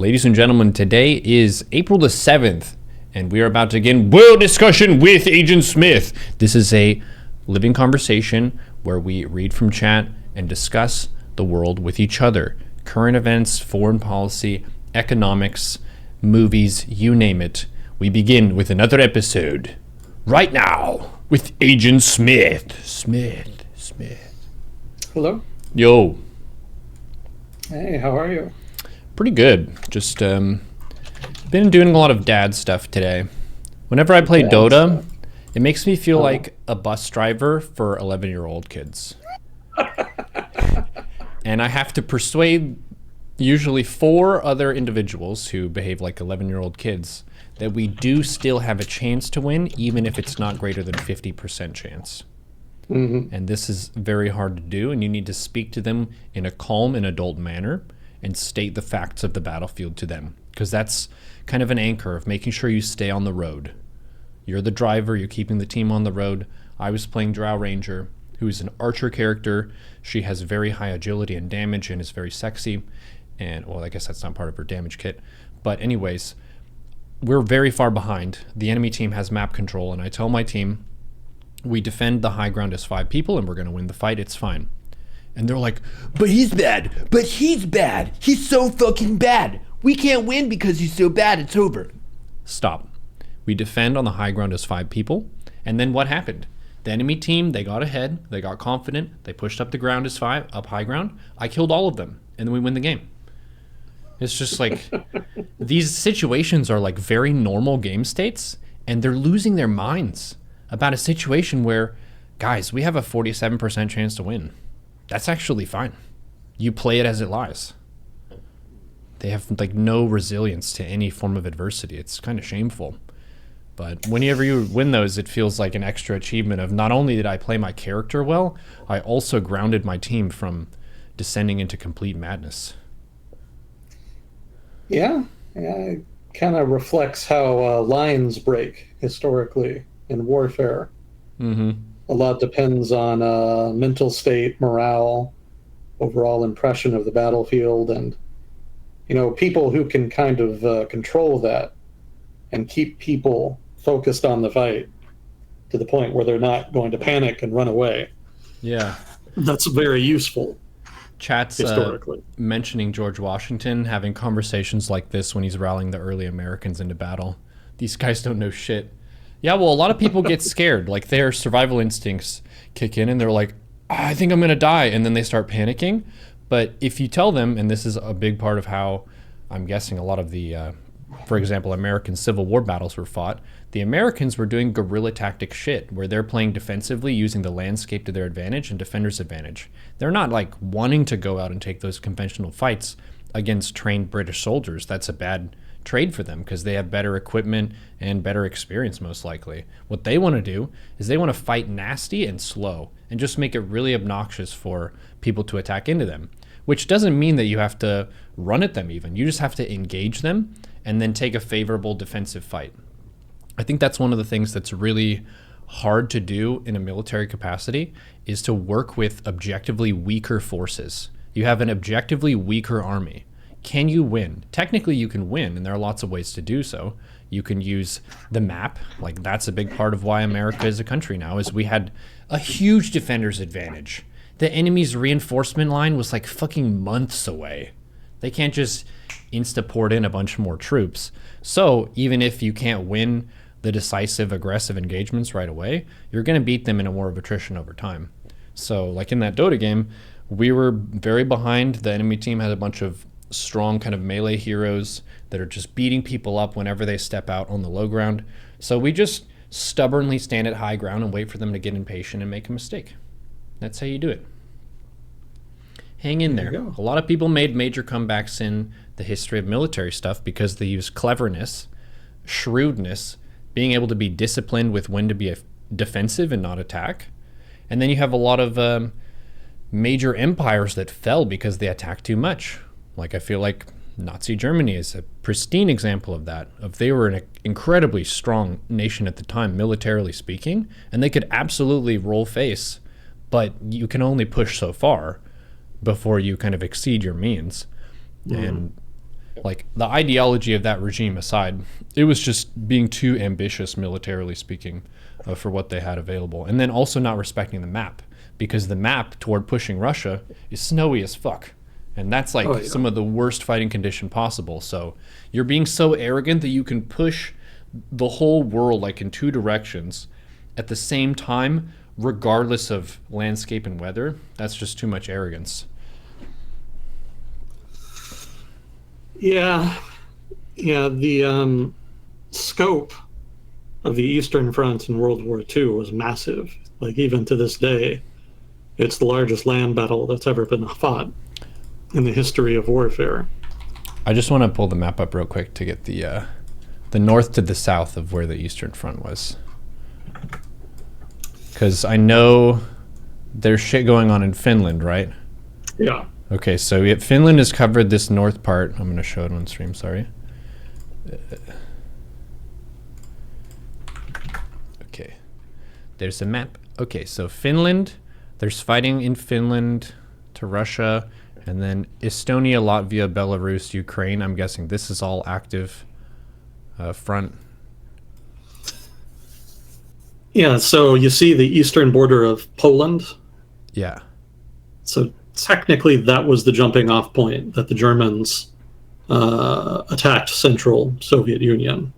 Ladies and gentlemen, today is April the 7th, and we are about to begin World Discussion with Agent Smith. This is a living conversation where we read from chat and discuss the world with each other. Current events, foreign policy, economics, movies, you name it. We begin with another episode right now with Agent Smith. Smith. Hello. Yo. Hey, how are you? Pretty good. Just been doing a lot of dad stuff today. Whenever I play Dota, it makes me feel like a bus driver for 11-year-old kids. And I have to persuade usually 4 other individuals who behave like 11-year-old kids that we do still have a chance to win, even if it's not greater than 50% chance. Mm-hmm. And this is very hard to do, and you need to speak to them in a calm and adult manner and state the facts of the battlefield to them, because that's kind of an anchor of making sure you stay on the road. You're the driver, you're keeping the team on the road. I was playing Drow Ranger, who's an archer character. She has very high agility and damage and is very sexy. And, well, I guess that's not part of her damage kit. But anyways, we're very far behind. The enemy team has map control, and I tell my team, we defend the high ground as 5 people, and we're going to win the fight. It's fine. And they're like, but he's bad. But he's bad. He's so fucking bad. We can't win because he's so bad. It's over. Stop. We defend on the high ground as 5 people. And then what happened? The enemy team, they got ahead. They got confident. They pushed up the ground as 5, up high ground. I killed all of them. And then we win the game. It's just like, these situations are like very normal game states. And they're losing their minds about a situation where, guys, we have a 47% chance to win. That's actually fine. You play it as it lies. They have like no resilience to any form of adversity. It's kind of shameful. But whenever you win those, it feels like an extra achievement of not only did I play my character well, I also grounded my team from descending into complete madness. Yeah, it kind of reflects how lines break historically in warfare. Mm-hmm. A lot depends on mental state, morale, overall impression of the battlefield, and people who can kind of control that and keep people focused on the fight to the point where they're not going to panic and run away. Yeah. That's very useful. Chat's historically mentioning George Washington having conversations like this when he's rallying the early Americans into battle. These guys don't know shit. Yeah, well, a lot of people get scared. Like, their survival instincts kick in and they're like, I think I'm going to die. And then they start panicking. But if you tell them, and this is a big part of how I'm guessing a lot of the, for example, American Civil War battles were fought, the Americans were doing guerrilla tactic shit where they're playing defensively using the landscape to their advantage and defenders' advantage. They're not like wanting to go out and take those conventional fights against trained British soldiers. That's a bad trade for them because they have better equipment and better experience most likely. What they want to do is they want to fight nasty and slow and just make it really obnoxious for people to attack into them, which doesn't mean that you have to run at them even. You just have to engage them and then take a favorable defensive fight. I think that's one of the things that's really hard to do in a military capacity is to work with objectively weaker forces. You have an objectively weaker army. Can you win? Technically, you can win, and there are lots of ways to do so. You can use the map. Like, that's a big part of why America is a country now, is we had a huge defender's advantage. The enemy's reinforcement line was like fucking months away. They can't just insta-port in a bunch more troops. So even if you can't win the decisive, aggressive engagements right away, you're going to beat them in a war of attrition over time. So like in that Dota game, we were very behind. The enemy team had a bunch of strong kind of melee heroes that are just beating people up whenever they step out on the low ground. So we just stubbornly stand at high ground and wait for them to get impatient and make a mistake. That's how you do it. Hang in there. A lot of people made major comebacks in the history of military stuff because they use cleverness, shrewdness, being able to be disciplined with when to be defensive and not attack. And then you have a lot of major empires that fell because they attacked too much. Like, I feel like Nazi Germany is a pristine example of that. They were an incredibly strong nation at the time, militarily speaking, and they could absolutely roll face, but you can only push so far before you kind of exceed your means. And Like, the ideology of that regime aside, it was just being too ambitious militarily speaking for what they had available. And then also not respecting the map, because the map toward pushing Russia is snowy as fuck. And that's like some of the worst fighting condition possible. So you're being so arrogant that you can push the whole world like in two directions at the same time, regardless of landscape and weather. That's just too much arrogance. Yeah, the scope of the Eastern Front in World War II was massive. Like, even to this day, it's the largest land battle that's ever been fought in the history of warfare. I just want to pull the map up real quick to get the north to the south of where the Eastern Front was. Because I know there's shit going on in Finland, right? Yeah. Okay, so Finland has covered this north part. I'm going to show it on stream, sorry. Okay, there's a map. Okay, so Finland, there's fighting in Finland to Russia, and then Estonia, Latvia, Belarus, Ukraine. I'm guessing this is all active front. Yeah, so you see the eastern border of Poland. Yeah. So technically that was the jumping off point that the Germans attacked Central Soviet Union,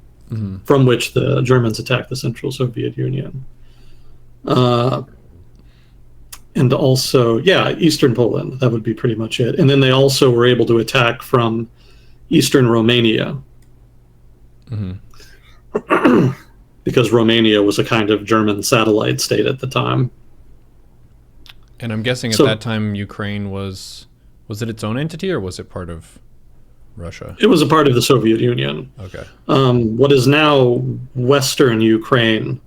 from which the Germans attacked the Central Soviet Union. And also, Eastern Poland, that would be pretty much it. And then they also were able to attack from Eastern Romania. Because Romania was a kind of German satellite state at the time. And I'm guessing at that time Ukraine was it its own entity or was it part of Russia? It was a part of the Soviet Union. Okay. What is now Western Ukraine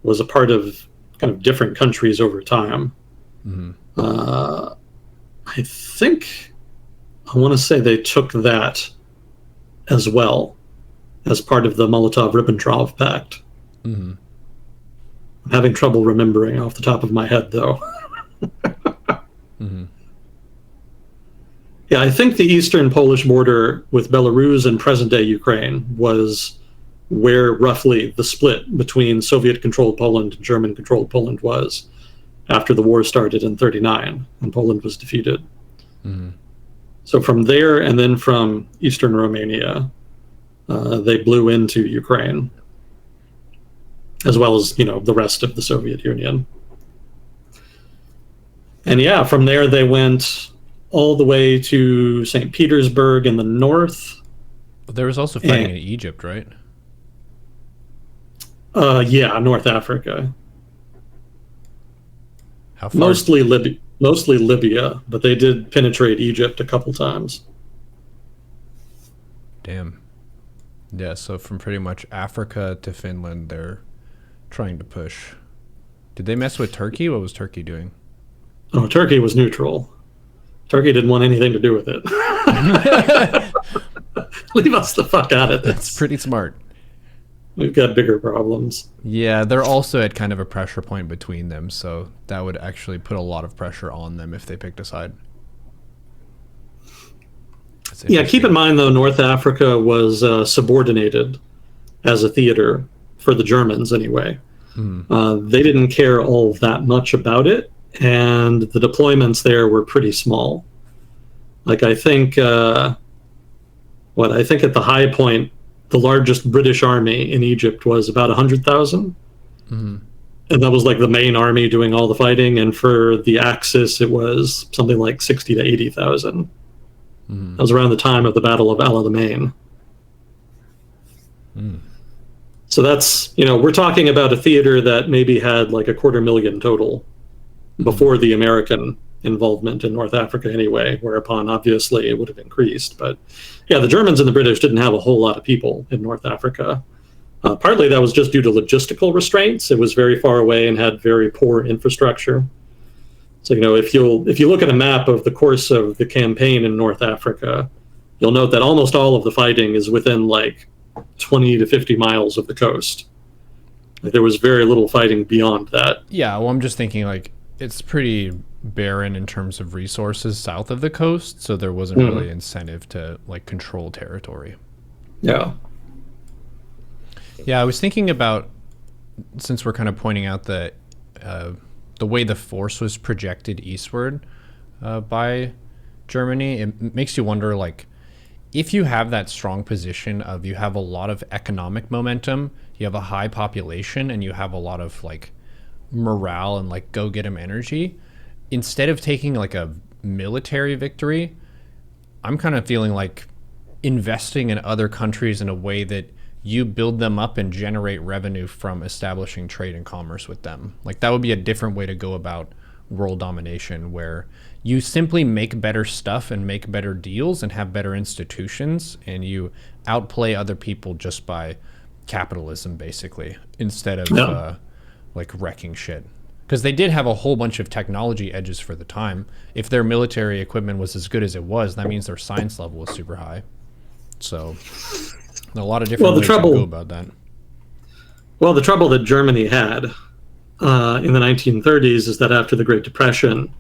was a part of kind of different countries over time. I want to say they took that as well as part of the Molotov-Ribbentrop Pact. I'm having trouble remembering off the top of my head, though. Yeah, I think the eastern Polish border with Belarus and present-day Ukraine was where roughly the split between Soviet-controlled Poland and German-controlled Poland was after the war started in 1939, when Poland was defeated. So from there, and then from eastern Romania, they blew into Ukraine, as well as, the rest of the Soviet Union. And yeah, from there they went all the way to St. Petersburg in the north. But there was also fighting in Egypt, right? North Africa. How far? Mostly Libya, but they did penetrate Egypt a couple times. Damn. Yeah, so from pretty much Africa to Finland, they're trying to push. Did they mess with Turkey? What was Turkey doing? Oh, Turkey was neutral. Turkey didn't want anything to do with it. Leave us the fuck out of this. That's pretty smart. We've got bigger problems. Yeah, they're also at kind of a pressure point between them, so that would actually put a lot of pressure on them if they picked a side. Yeah, keep in mind, though, North Africa was subordinated as a theater for the Germans anyway. They didn't care all that much about it, and the deployments there were pretty small. Like, I think at the high point, the largest British army in Egypt was about 100,000. And that was like the main army doing all the fighting, and for the Axis, it was something like 60 to 80,000. That was around the time of the Battle of El Alamein. So that's, we're talking about a theater that maybe had like 250,000 total before the American involvement in North Africa anyway, whereupon obviously it would have increased. But yeah, the Germans and the British didn't have a whole lot of people in North Africa. Partly that was just due to logistical restraints. It was very far away and had very poor infrastructure. So, if you look at a map of the course of the campaign in North Africa, you'll note that almost all of the fighting is within like 20 to 50 miles of the coast. Like, there was very little fighting beyond that. Yeah, well, I'm just thinking like it's pretty barren in terms of resources south of the coast, so there wasn't really incentive to like control territory. Yeah. Yeah, I was thinking about, since we're kind of pointing out that the way the force was projected eastward by Germany, it makes you wonder, like, if you have that strong position of you have a lot of economic momentum, you have a high population, and you have a lot of like morale and like go get 'em energy, instead of taking like a military victory, I'm kind of feeling like investing in other countries in a way that you build them up and generate revenue from establishing trade and commerce with them. Like that would be a different way to go about world domination, where you simply make better stuff and make better deals and have better institutions, and you outplay other people just by capitalism, basically, instead of like wrecking shit. Because they did have a whole bunch of technology edges for the time. If their military equipment was as good as it was, that means their science level was super high. So a lot of different ways to go about that. Well, the trouble that Germany had in the 1930s is that after the Great Depression,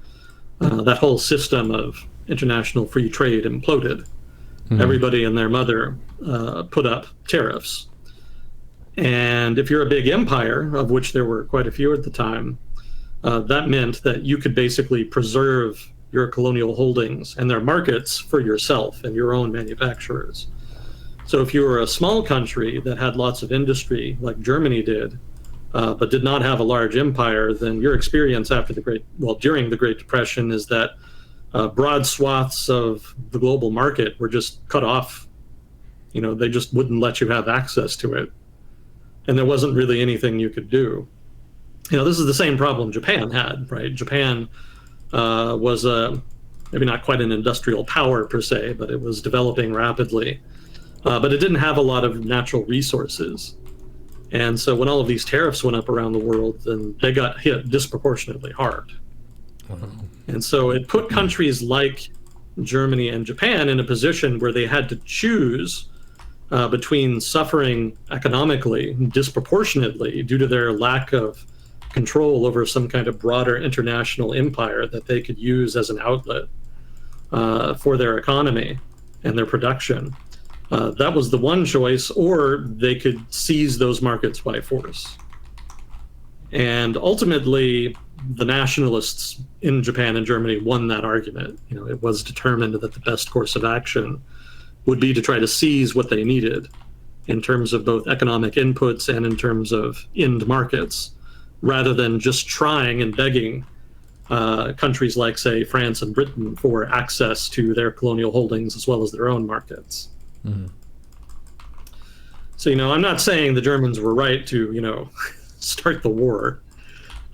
that whole system of international free trade imploded. Everybody and their mother put up tariffs. And if you're a big empire, of which there were quite a few at the time, that meant that you could basically preserve your colonial holdings and their markets for yourself and your own manufacturers. So if you were a small country that had lots of industry, like Germany did, but did not have a large empire, then your experience during the Great Depression is that broad swaths of the global market were just cut off. You know, they just wouldn't let you have access to it. And there wasn't really anything you could do. You know, this is the same problem Japan had, right? Japan was maybe not quite an industrial power per se, but it was developing rapidly. But it didn't have a lot of natural resources. And so when all of these tariffs went up around the world, then they got hit disproportionately hard. And so it put countries like Germany and Japan in a position where they had to choose between suffering economically disproportionately due to their lack of control over some kind of broader international empire that they could use as an outlet for their economy and their production. That was the one choice, or they could seize those markets by force. And ultimately, the nationalists in Japan and Germany won that argument. You know, it was determined that the best course of action would be to try to seize what they needed in terms of both economic inputs and in terms of end markets, rather than just trying and begging countries like, say, France and Britain for access to their colonial holdings as well as their own markets. So, you know, I'm not saying the Germans were right to, you know, start the war,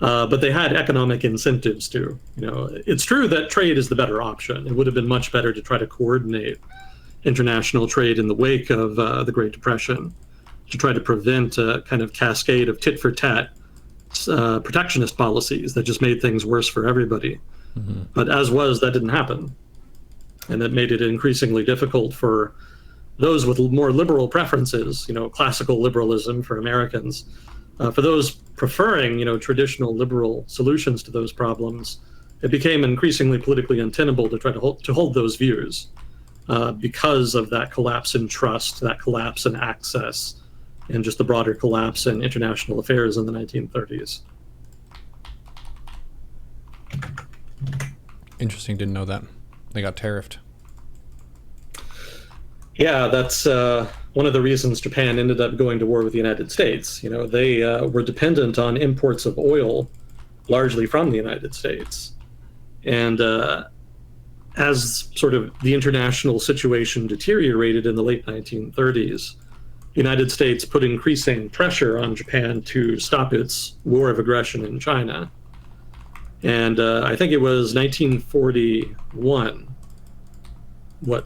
but they had economic incentives to. You know, it's true that trade is the better option. It would have been much better to try to coordinate international trade in the wake of the Great Depression to try to prevent a kind of cascade of tit-for-tat protectionist policies that just made things worse for everybody. But that didn't happen. And that made it increasingly difficult for those with more liberal preferences, you know, classical liberalism for Americans, for those preferring, you know, traditional liberal solutions to those problems, it became increasingly politically untenable to try to hold those views because of that collapse in trust, that collapse in access, and just the broader collapse in international affairs in the 1930s. Interesting, didn't know that. They got tariffed. Yeah, that's one of the reasons Japan ended up going to war with the United States. You know, they were dependent on imports of oil, largely from the United States. And as sort of the international situation deteriorated in the late 1930s, the United States put increasing pressure on Japan to stop its war of aggression in China. And I think it was 1941,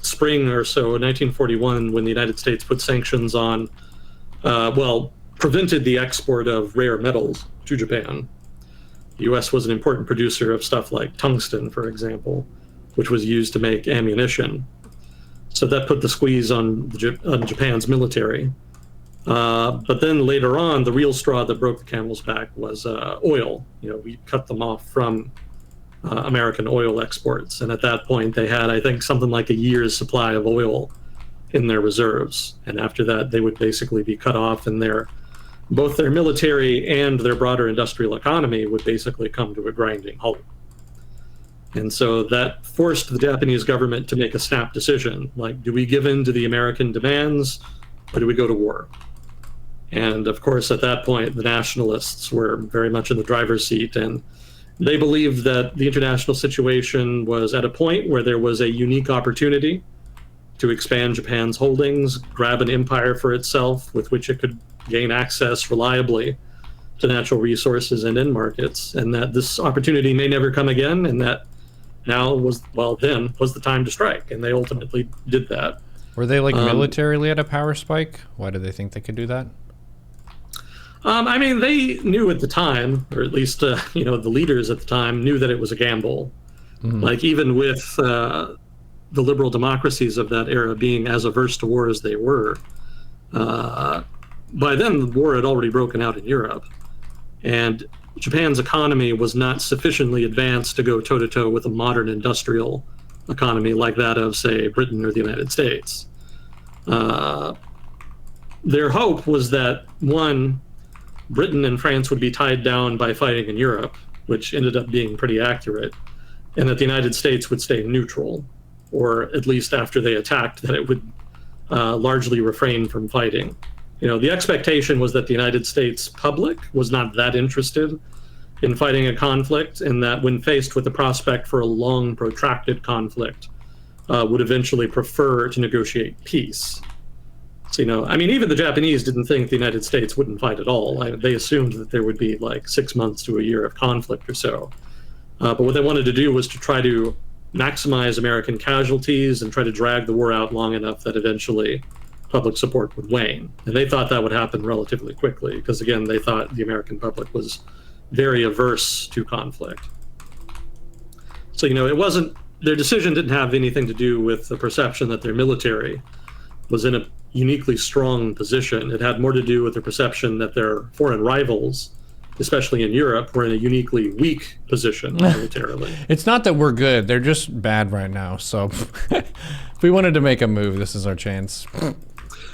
spring or so, 1941, when the United States put sanctions on, prevented the export of rare metals to Japan. The U.S. was an important producer of stuff like tungsten, for example, which was used to make ammunition. So that put the squeeze on Japan's military. But then later on, the real straw that broke the camel's back was oil. You know, we cut them off from American oil exports. And at that point, they had, I think, something like a year's supply of oil in their reserves. And after that, they would basically be cut off, and both their military and their broader industrial economy would basically come to a grinding halt. And so that forced the Japanese government to make a snap decision. Like, do we give in to the American demands, or do we go to war? And of course, at that point, the nationalists were very much in the driver's seat, and they believed that the international situation was at a point where there was a unique opportunity to expand Japan's holdings, grab an empire for itself with which it could gain access reliably to natural resources and end markets, and that this opportunity may never come again, and that then was the time to strike. And they ultimately did that. Were they like militarily at a power spike? Why did they think they could do that? I mean, they knew at the time, or at least the leaders at the time knew that it was a gamble. Like, even with the liberal democracies of that era being as averse to war as they were, by then the war had already broken out in Europe, and Japan's economy was not sufficiently advanced to go toe-to-toe with a modern industrial economy like that of, say, Britain or the United States. Their hope was that, one, Britain and France would be tied down by fighting in Europe, which ended up being pretty accurate, and that the United States would stay neutral, or at least after they attacked, that it would largely refrain from fighting. The expectation was that the United States public was not that interested in fighting a conflict, and that when faced with the prospect for a long, protracted conflict, would eventually prefer to negotiate peace. So, I mean, even the Japanese didn't think the United States wouldn't fight at all. They assumed that there would be like 6 months to a year of conflict or so. But what they wanted to do was to try to maximize American casualties and try to drag the war out long enough that eventually public support would wane. And they thought that would happen relatively quickly because, again, they thought the American public was very averse to conflict. So, their decision didn't have anything to do with the perception that their military was in a uniquely strong position. It had more to do with the perception that their foreign rivals, especially in Europe, were in a uniquely weak position militarily. It's not that we're good. They're just bad right now. So if we wanted to make a move, this is our chance.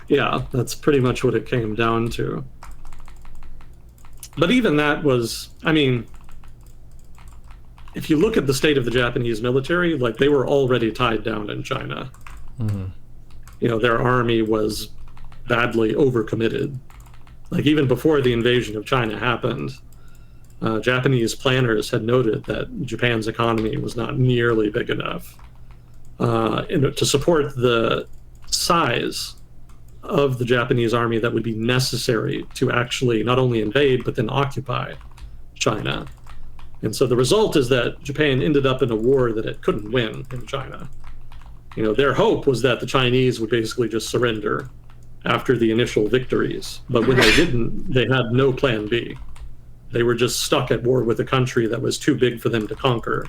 Yeah, that's pretty much what it came down to. But even that was, I mean, if you look at the state of the Japanese military, like, they were already tied down in China. Their army was badly overcommitted. Like, even before the invasion of China happened, Japanese planners had noted that Japan's economy was not nearly big enough to support the size of the Japanese army that would be necessary to actually not only invade, but then occupy China. And so the result is that Japan ended up in a war that it couldn't win in China. Their hope was that the Chinese would basically just surrender after the initial victories. But when they didn't, they had no plan B. They were just stuck at war with a country that was too big for them to conquer.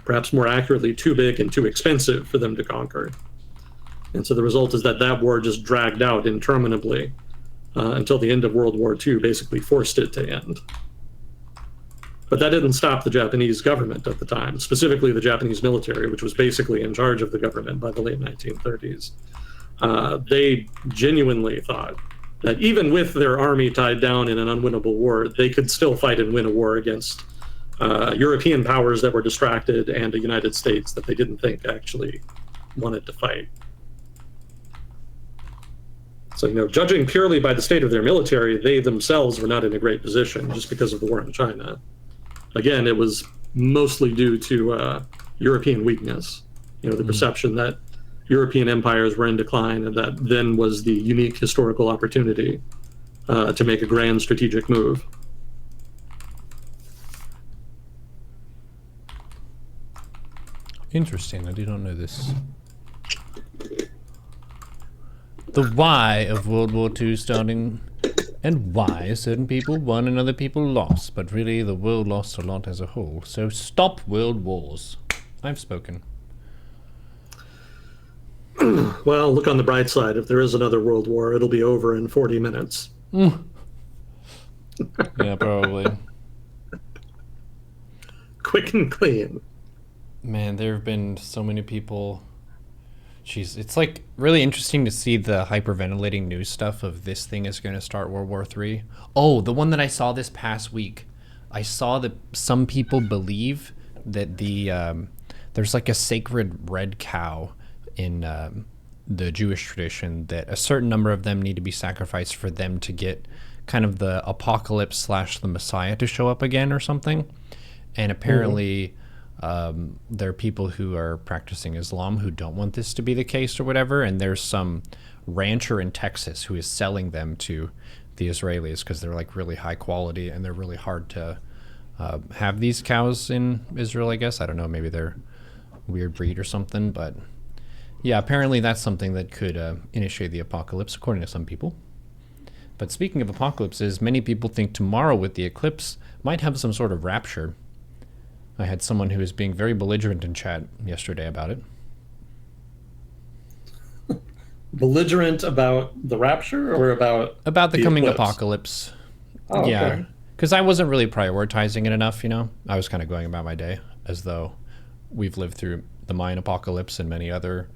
Perhaps more accurately, too big and too expensive for them to conquer. And so the result is that war just dragged out interminably until the end of World War II basically forced it to end. But that didn't stop the Japanese government at the time, specifically the Japanese military, which was basically in charge of the government by the late 1930s. They genuinely thought that even with their army tied down in an unwinnable war, they could still fight and win a war against European powers that were distracted and a United States that they didn't think actually wanted to fight. So, judging purely by the state of their military, they themselves were not in a great position just because of the war in China. Again, it was mostly due to European weakness, the perception that European empires were in decline, and that then was the unique historical opportunity to make a grand strategic move. Interesting. I did not know this. The why of World War II starting, and why certain people won and other people lost, but really the world lost a lot as a whole. So stop world wars. I've spoken. Well, look on the bright side. If there is another world war, it'll be over in 40 minutes. Yeah, probably. quick and clean. Man, there have been so many people. Jeez, it's like really interesting to see the hyperventilating news stuff of this thing is going to start World War III. Oh, the one that I saw this past week. I saw that some people believe that there's like a sacred red cow in the Jewish tradition that a certain number of them need to be sacrificed for them to get kind of the apocalypse slash the Messiah to show up again or something. And apparently there are people who are practicing Islam who don't want this to be the case or whatever. And there's some rancher in Texas who is selling them to the Israelis because they're like really high quality and they're really hard to have these cows in Israel, I guess. I don't know, maybe they're weird breed or something, but yeah, apparently that's something that could initiate the apocalypse, according to some people. But speaking of apocalypses, many people think tomorrow with the eclipse might have some sort of rapture. I had someone who was being very belligerent in chat yesterday about it. Belligerent about the rapture or about the coming eclipse? Apocalypse. Oh, yeah, okay. because I wasn't really prioritizing it enough, you know? I was kind of going about my day as though we've lived through the Mayan apocalypse and many other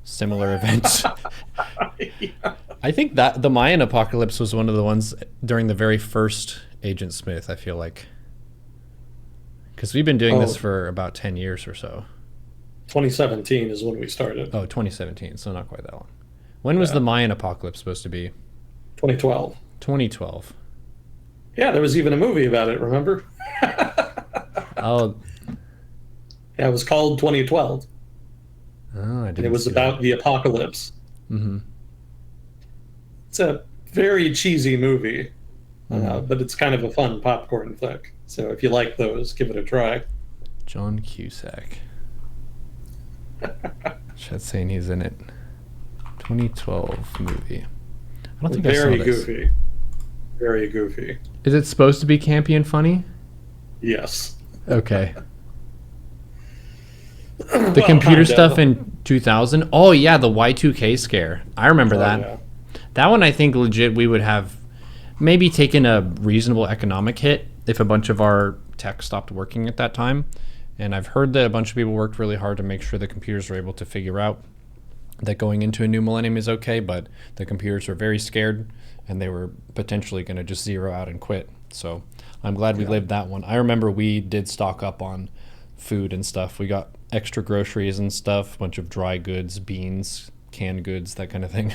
similar events. Yeah. I think that the Mayan apocalypse was one of the ones during the very first Agent Smith, I feel like. Because we've been doing this for about 10 years or so. 2017 is when we started. Oh, 2017, so not quite that long. When was the Mayan apocalypse supposed to be? 2012. 2012. Yeah, there was even a movie about it, remember? Oh. Yeah, it was called 2012. Oh, I didn't. And it was about the apocalypse. Mm-hmm. It's a very cheesy movie, but it's kind of a fun popcorn flick. So if you like those, give it a try. John Cusack. Chat's saying he's in it. 2012 movie. I don't think I saw Very this. goofy. Very goofy. Is it supposed to be campy and funny? Yes. Okay. The computer stuff in 2000. Oh yeah, the Y2K scare. I remember that. Yeah. That one, I think legit we would have maybe taken a reasonable economic hit if a bunch of our tech stopped working at that time. And I've heard that a bunch of people worked really hard to make sure the computers were able to figure out that going into a new millennium is okay, but the computers were very scared and they were potentially going to just zero out and quit. So I'm glad we lived that one. I remember we did stock up on food and stuff. We got extra groceries and stuff, a bunch of dry goods, beans, canned goods, that kind of thing.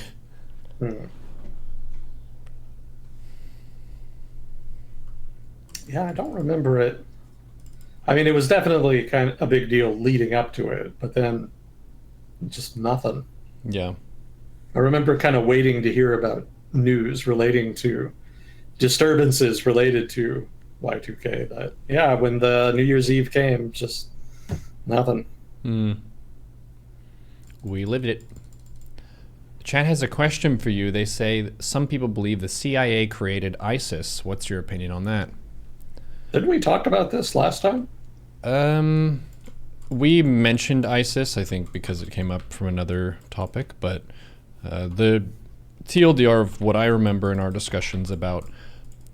Yeah, I don't remember it. I mean, it was definitely kind of a big deal leading up to it, but then just nothing. Yeah. I remember kind of waiting to hear about news relating to disturbances related to Y2K. But yeah, when the New Year's Eve came, just nothing. We lived it. Chat has a question for you. They say some people believe the CIA created ISIS. What's your opinion on that? Didn't we talk about this last time? We mentioned ISIS, I think, because it came up from another topic, but the TLDR of what I remember in our discussions about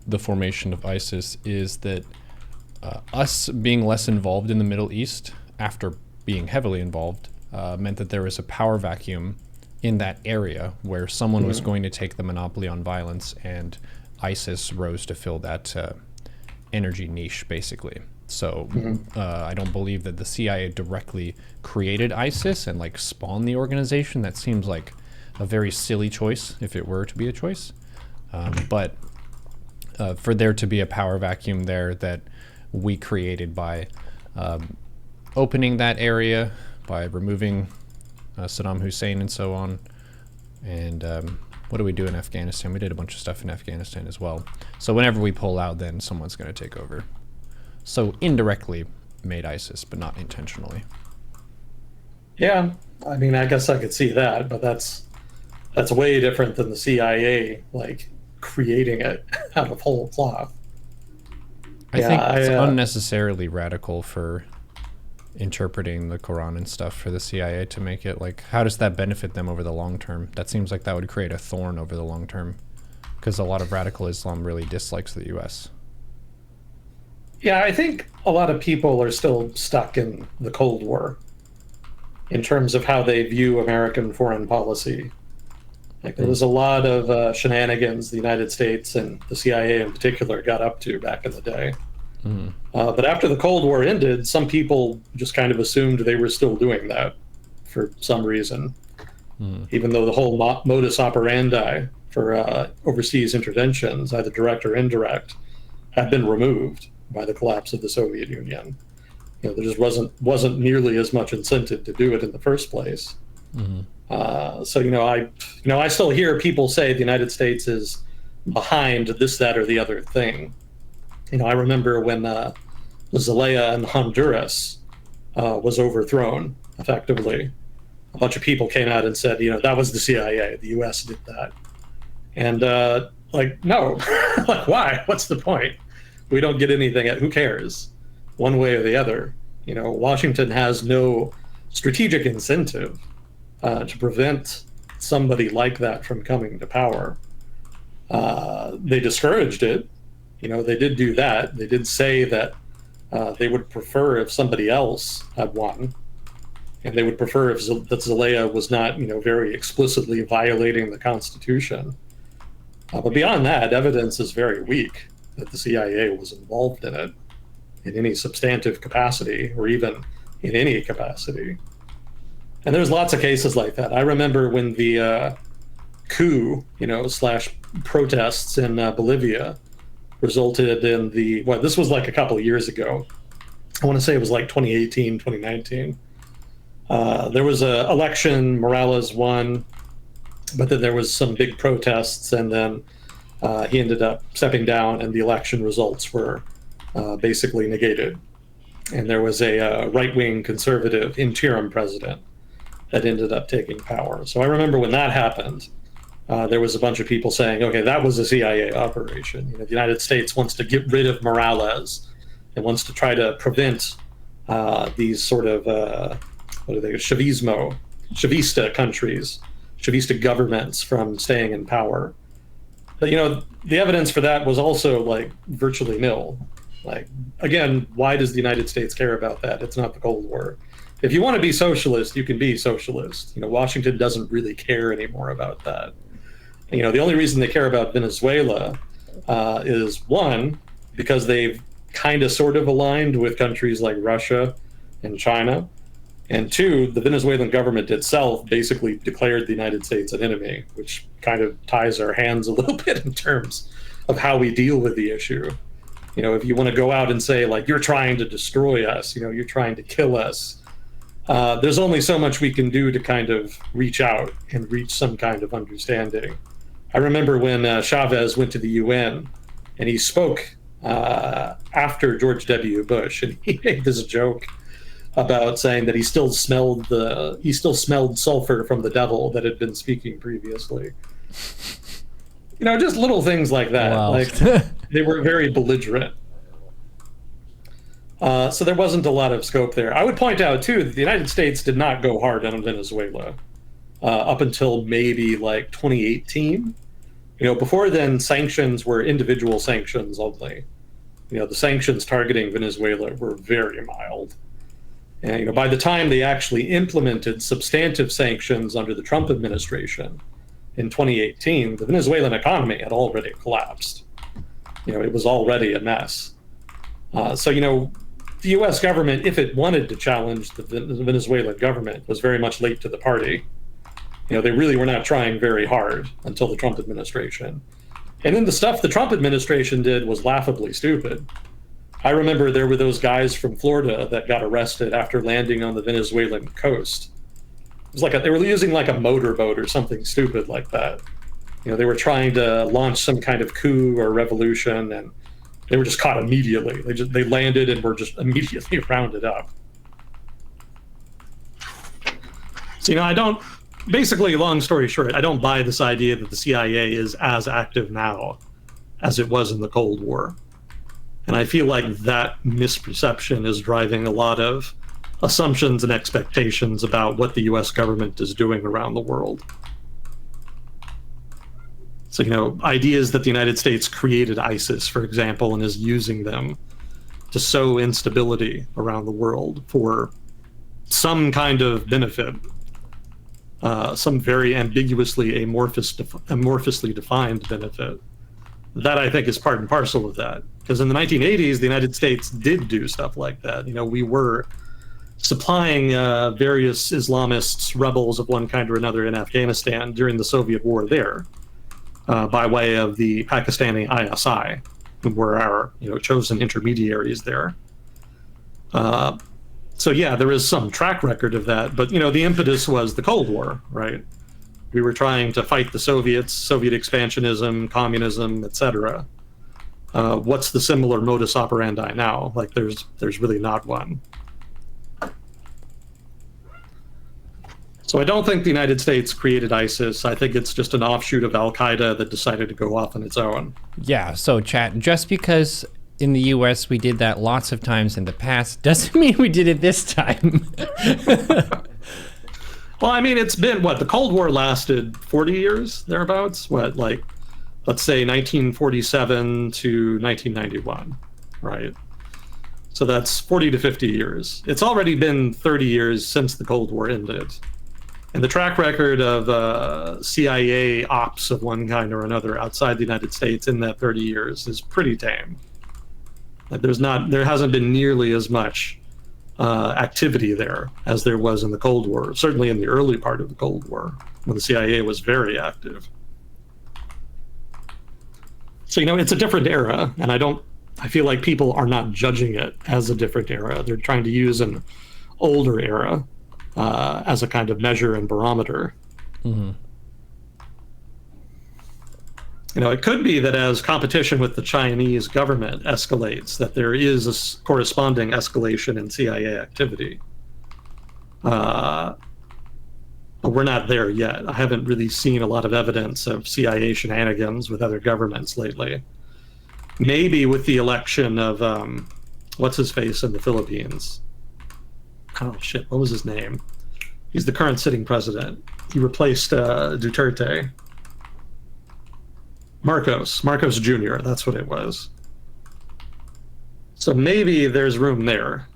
the formation of ISIS is that us being less involved in the Middle East after being heavily involved meant that there was a power vacuum in that area where someone was going to take the monopoly on violence, and ISIS rose to fill that energy niche, basically. So I don't believe that the CIA directly created ISIS and like spawned the organization. That seems like a very silly choice if it were to be a choice. But for there to be a power vacuum there that we created by opening that area, by removing Saddam Hussein and so on. And what do we do in Afghanistan? We did a bunch of stuff in Afghanistan as well. So whenever we pull out, then someone's going to take over. So indirectly made ISIS, but not intentionally. Yeah, I mean, I guess I could see that, but that's way different than the CIA like creating it out of whole cloth. I think it's unnecessarily radical for interpreting the Quran and stuff for the CIA to make it like, how does that benefit them over the long term? That seems like that would create a thorn over the long term, because a lot of radical Islam really dislikes the US. Yeah, I think a lot of people are still stuck in the Cold War in terms of how they view American foreign policy. Like there was a lot of shenanigans the United States and the CIA in particular got up to back in the day. But after the Cold War ended, some people just kind of assumed they were still doing that for some reason, even though the whole modus operandi for overseas interventions, either direct or indirect, had been removed by the collapse of the Soviet Union. There just wasn't nearly as much incentive to do it in the first place. So I still hear people say the United States is behind this, that, or the other thing. I remember when Zelaya in Honduras was overthrown effectively. A bunch of people came out and said, that was the CIA. The U.S. did that. And no, like why? What's the point? We don't get anything. Who cares? One way or the other. Washington has no strategic incentive to prevent somebody like that from coming to power. They discouraged it. They did do that. They did say that they would prefer if somebody else had won, and they would prefer if that Zelaya was not, very explicitly violating the Constitution. But beyond that, evidence is very weak that the CIA was involved in it in any substantive capacity or even in any capacity. And there's lots of cases like that. I remember when the coup, slash protests in Bolivia resulted in this was like a couple of years ago. I want to say it was like 2018, 2019. There was an election, Morales won, but then there was some big protests, and then he ended up stepping down, and the election results were basically negated. And there was a right-wing conservative interim president that ended up taking power. So I remember when that happened, there was a bunch of people saying, okay, that was a CIA operation. The United States wants to get rid of Morales and wants to try to prevent these sort of, Chavista countries, Chavista governments from staying in power. But, the evidence for that was also like virtually nil. Like, again, why does the United States care about that? It's not the Cold War. If you want to be socialist, you can be socialist. Washington doesn't really care anymore about that. The only reason they care about Venezuela is, one, because they've kind of sort of aligned with countries like Russia and China. And two, the Venezuelan government itself basically declared the United States an enemy, which kind of ties our hands a little bit in terms of how we deal with the issue. If you want to go out and say, like, you're trying to destroy us, you're trying to kill us, there's only so much we can do to kind of reach out and reach some kind of understanding. I remember when Chavez went to the UN and he spoke after George W. Bush, and he made this joke about saying that he still smelled sulfur from the devil that had been speaking previously. Just little things like that. Wow. Like they were very belligerent. So there wasn't a lot of scope there. I would point out too that the United States did not go hard on Venezuela up until maybe like 2018. Before then, sanctions were individual sanctions only. The sanctions targeting Venezuela were very mild. And by the time they actually implemented substantive sanctions under the Trump administration in 2018, the Venezuelan economy had already collapsed. It was already a mess. So the U.S. government, if it wanted to challenge the Venezuelan government, was very much late to the party. They really were not trying very hard until the Trump administration. And then the stuff the Trump administration did was laughably stupid. I remember there were those guys from Florida that got arrested after landing on the Venezuelan coast. It was like they were using like a motorboat or something stupid like that. They were trying to launch some kind of coup or revolution, and they were just caught immediately. They landed and were just immediately rounded up. So, basically, long story short, I don't buy this idea that the CIA is as active now as it was in the Cold War. And I feel like that misperception is driving a lot of assumptions and expectations about what the US government is doing around the world. So, ideas that the United States created ISIS, for example, and is using them to sow instability around the world for some kind of benefit, some very ambiguously amorphously defined benefit. That, I think, is part and parcel of that. Because in the 1980s, the United States did do stuff like that. We were supplying various Islamists, rebels of one kind or another in Afghanistan during the Soviet war there, by way of the Pakistani ISI, who were our chosen intermediaries there. So yeah, there is some track record of that, but the impetus was the Cold War, right? We were trying to fight the Soviets, Soviet expansionism, communism, etc. What's the similar modus operandi now? Like, there's really not one. So I don't think the United States created ISIS. I think it's just an offshoot of Al-Qaeda that decided to go off on its own. Yeah, so chat, just because in the US we did that lots of times in the past doesn't mean we did it this time. Well, I mean, it's been, the Cold War lasted 40 years, thereabouts? Let's say 1947 to 1991, right? So that's 40 to 50 years. It's already been 30 years since the Cold War ended. And the track record of CIA ops of one kind or another outside the United States in that 30 years is pretty tame. Like, there hasn't been nearly as much activity there as there was in the Cold War, certainly in the early part of the Cold War, when the CIA was very active. So, it's a different era, and I feel like people are not judging it as a different era. They're trying to use an older era as a kind of measure and barometer. Mm-hmm. It could be that as competition with the Chinese government escalates, that there is a corresponding escalation in CIA activity. But we're not there yet. I haven't really seen a lot of evidence of CIA shenanigans with other governments lately. Maybe with the election of, what's-his-face in the Philippines. Oh, shit, what was his name? He's the current sitting president. He replaced Duterte. Marcos Jr., that's what it was. So maybe there's room there,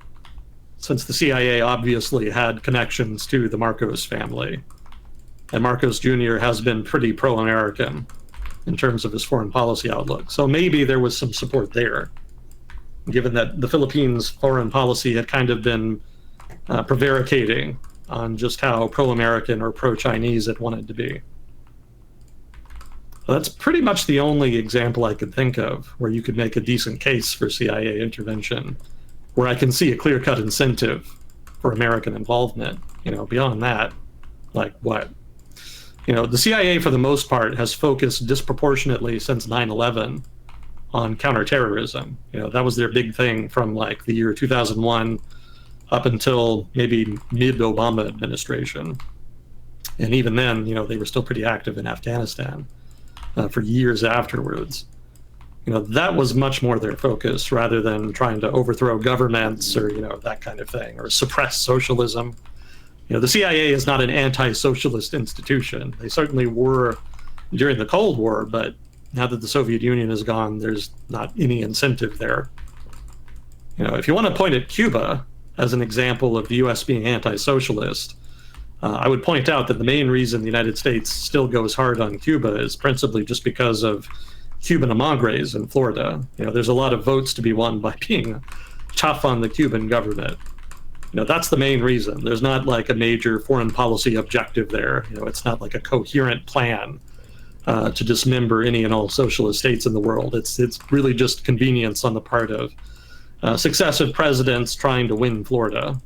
since the CIA obviously had connections to the Marcos family. And Marcos Jr. has been pretty pro-American in terms of his foreign policy outlook. So maybe there was some support there, given that the Philippines' foreign policy had kind of been prevaricating on just how pro-American or pro-Chinese it wanted to be. That's pretty much the only example I could think of where you could make a decent case for CIA intervention, where I can see a clear-cut incentive for American involvement. Beyond that, like what? The CIA, for the most part, has focused disproportionately since 9/11 on counterterrorism. That was their big thing from like the year 2001 up until maybe mid-Obama administration. And even then, they were still pretty active in Afghanistan for years afterwards. That was much more their focus, rather than trying to overthrow governments or, that kind of thing, or suppress socialism. The CIA is not an anti-socialist institution. They certainly were during the Cold War, but now that the Soviet Union is gone, there's not any incentive there. If you want to point at Cuba as an example of the U.S. being anti-socialist, I would point out that the main reason the United States still goes hard on Cuba is principally just because of Cuban emigres in Florida. There's a lot of votes to be won by being tough on the Cuban government. That's the main reason. There's not like a major foreign policy objective there. It's not like a coherent plan to dismember any and all socialist states in the world. It's really just convenience on the part of successive presidents trying to win Florida.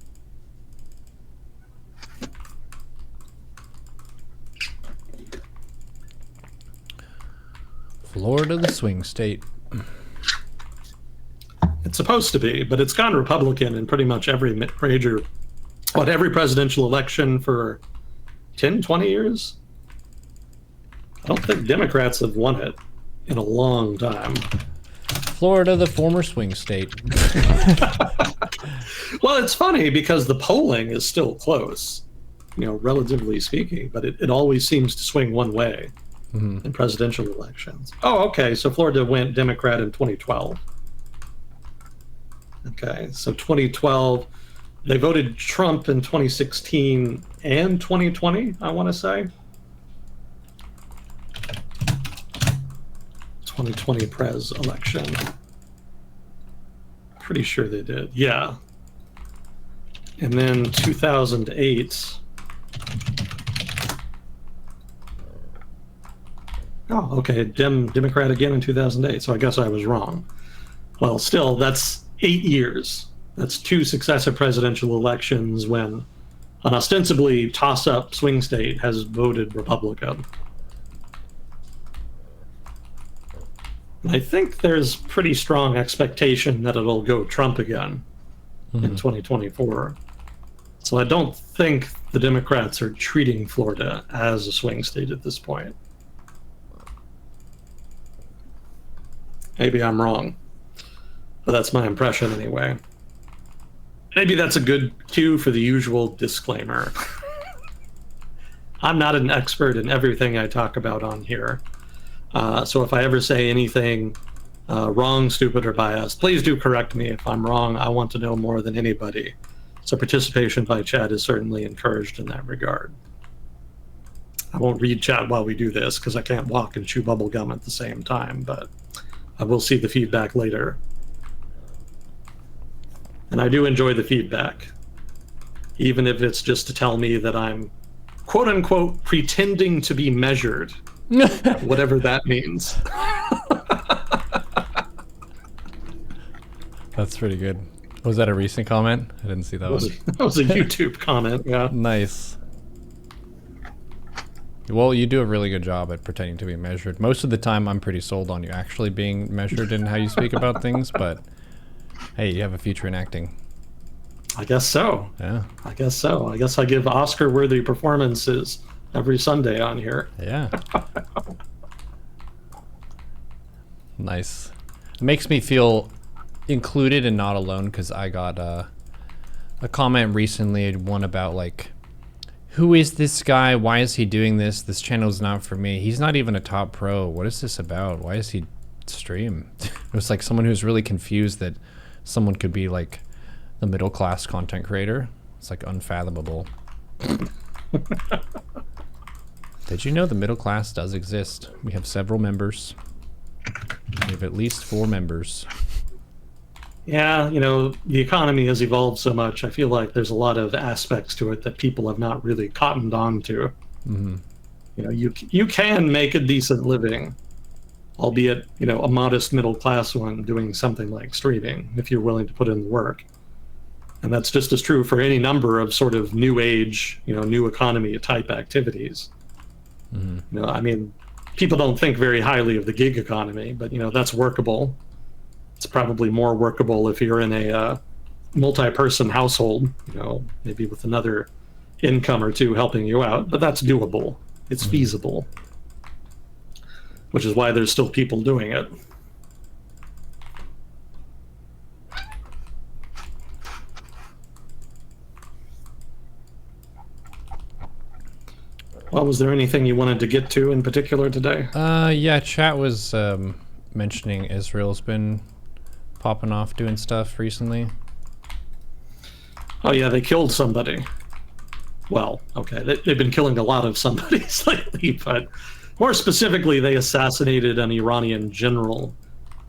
Florida, the swing state. It's supposed to be, but it's gone Republican in pretty much every major, every presidential election for 10, 20 years. I don't think Democrats have won it in a long time. Florida, the former swing state. Well, it's funny because the polling is still close, relatively speaking, but it always seems to swing one way. Mm-hmm. In presidential elections. Oh, okay. So Florida went Democrat in 2012. Okay, so 2012, they voted Trump in 2016 and 2020, I want to say. 2020 Prez election. Pretty sure they did, yeah. And then 2008. Oh, okay, Democrat again in 2008, so I guess I was wrong. Well, still, that's 8 years. That's 2 successive presidential elections when an ostensibly toss-up swing state has voted Republican. I think there's pretty strong expectation that it'll go Trump again in 2024. So I don't think the Democrats are treating Florida as a swing state at this point. Maybe I'm wrong, but that's my impression anyway. Maybe that's a good cue for the usual disclaimer. I'm not an expert in everything I talk about on here. So if I ever say anything wrong, stupid, or biased, please do correct me. If I'm wrong, I want to know more than anybody. So participation by chat is certainly encouraged in that regard. I won't read chat while we do this because I can't walk and chew bubble gum at the same time, but I will see the feedback later. And I do enjoy the feedback, even if it's just to tell me that I'm, quote unquote, pretending to be measured, whatever that means. That's pretty good. Was that a recent comment? I didn't see that one. That was a YouTube comment, yeah. Nice. Well, you do a really good job at pretending to be measured. Most of the time, I'm pretty sold on you actually being measured in how you speak about things, but hey, you have a future in acting. I guess so. Yeah. I guess so. I guess I give Oscar-worthy performances every Sunday on here. Yeah. Nice. It makes me feel included and not alone because I got a comment recently, one about like, who is this guy? Why is he doing this? This channel's not for me. He's not even a top pro. What is this about? Why does he stream? It was like someone who's really confused that someone could be like the middle class content creator. It's like unfathomable. Did you know the middle class does exist? We have several members. We have at least 4 members. Yeah, you know, the economy has evolved so much. I feel like there's a lot of aspects to it that people have not really cottoned on to. Mm-hmm. You know, you can make a decent living, albeit, you know, a modest middle class one doing something like streaming, if you're willing to put in the work. And that's just as true for any number of sort of new age, you know, new economy type activities. Mm-hmm. You know, I mean, people don't think very highly of the gig economy, but, you know, that's workable. It's probably more workable if you're in a multi-person household, you know, maybe with another income or two helping you out, but that's doable. It's feasible, which is why there's still people doing it. Well, was there anything you wanted to get to in particular today? Yeah, chat was mentioning Israel's been popping off doing stuff recently. Oh yeah, they killed somebody. Well, okay, they've been killing a lot of somebodies lately, but more specifically, they assassinated an Iranian general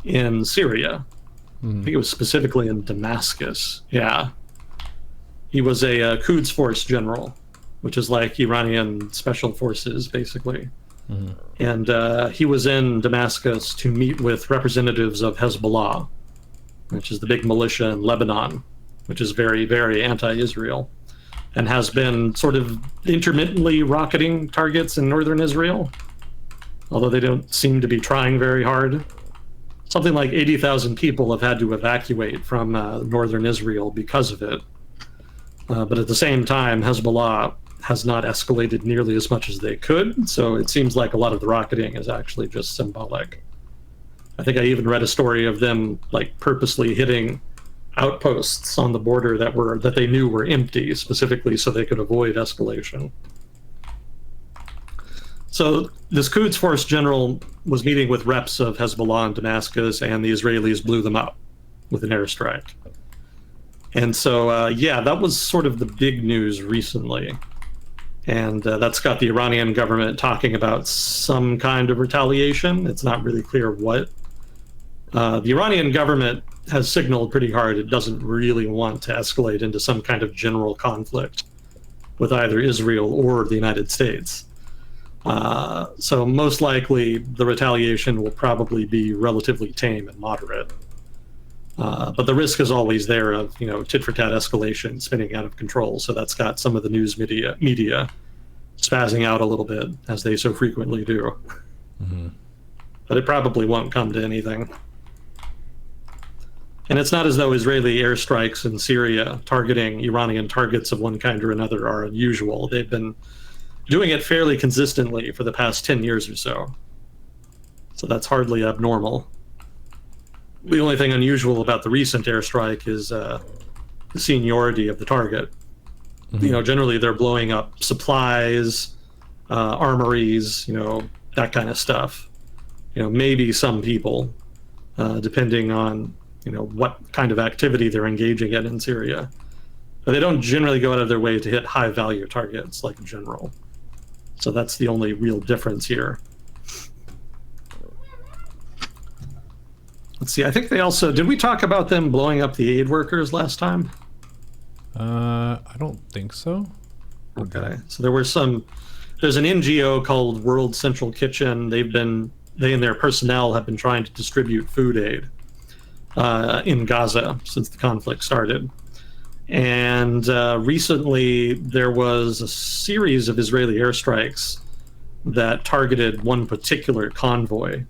in Syria. I think it was specifically in Damascus. Yeah. He was a Quds Force general, which is like Iranian special forces, basically. And he was in Damascus to meet with representatives of Hezbollah, which is the big militia in Lebanon, which is very, very anti-Israel, and has been sort of intermittently rocketing targets in northern Israel, although they don't seem to be trying very hard. Something like 80,000 people have had to evacuate from northern Israel because of it. But at the same time, Hezbollah has not escalated nearly as much as they could, so it seems like a lot of the rocketing is actually just symbolic. I think I even read a story of them like purposely hitting outposts on the border that they knew were empty, specifically so they could avoid escalation. So this Quds Force general was meeting with reps of Hezbollah in Damascus, and the Israelis blew them up with an airstrike. And so, yeah, that was sort of the big news recently. And that's got the Iranian government talking about some kind of retaliation. It's not really clear what. The Iranian government has signaled pretty hard it doesn't really want to escalate into some kind of general conflict with either Israel or the United States. So most likely the retaliation will probably be relatively tame and moderate. But the risk is always there of, tit for tat escalation spinning out of control. So that's got some of the news media spazzing out a little bit, as they so frequently do. Mm-hmm. But it probably won't come to anything. And it's not as though Israeli airstrikes in Syria targeting Iranian targets of one kind or another are unusual. They've been doing it fairly consistently for the past 10 years or so. So that's hardly abnormal. The only thing unusual about the recent airstrike is the seniority of the target. Mm-hmm. Generally they're blowing up supplies, armories, that kind of stuff. Maybe some people, depending on what kind of activity they're engaging in Syria. But they don't generally go out of their way to hit high value targets like in general. So that's the only real difference here. Let's see, I think they also, did we talk about them blowing up the aid workers last time? I don't think so. Okay, so there's an NGO called World Central Kitchen. They and their personnel have been trying to distribute food aid in Gaza since the conflict started. And recently there was a series of Israeli airstrikes that targeted one particular convoy,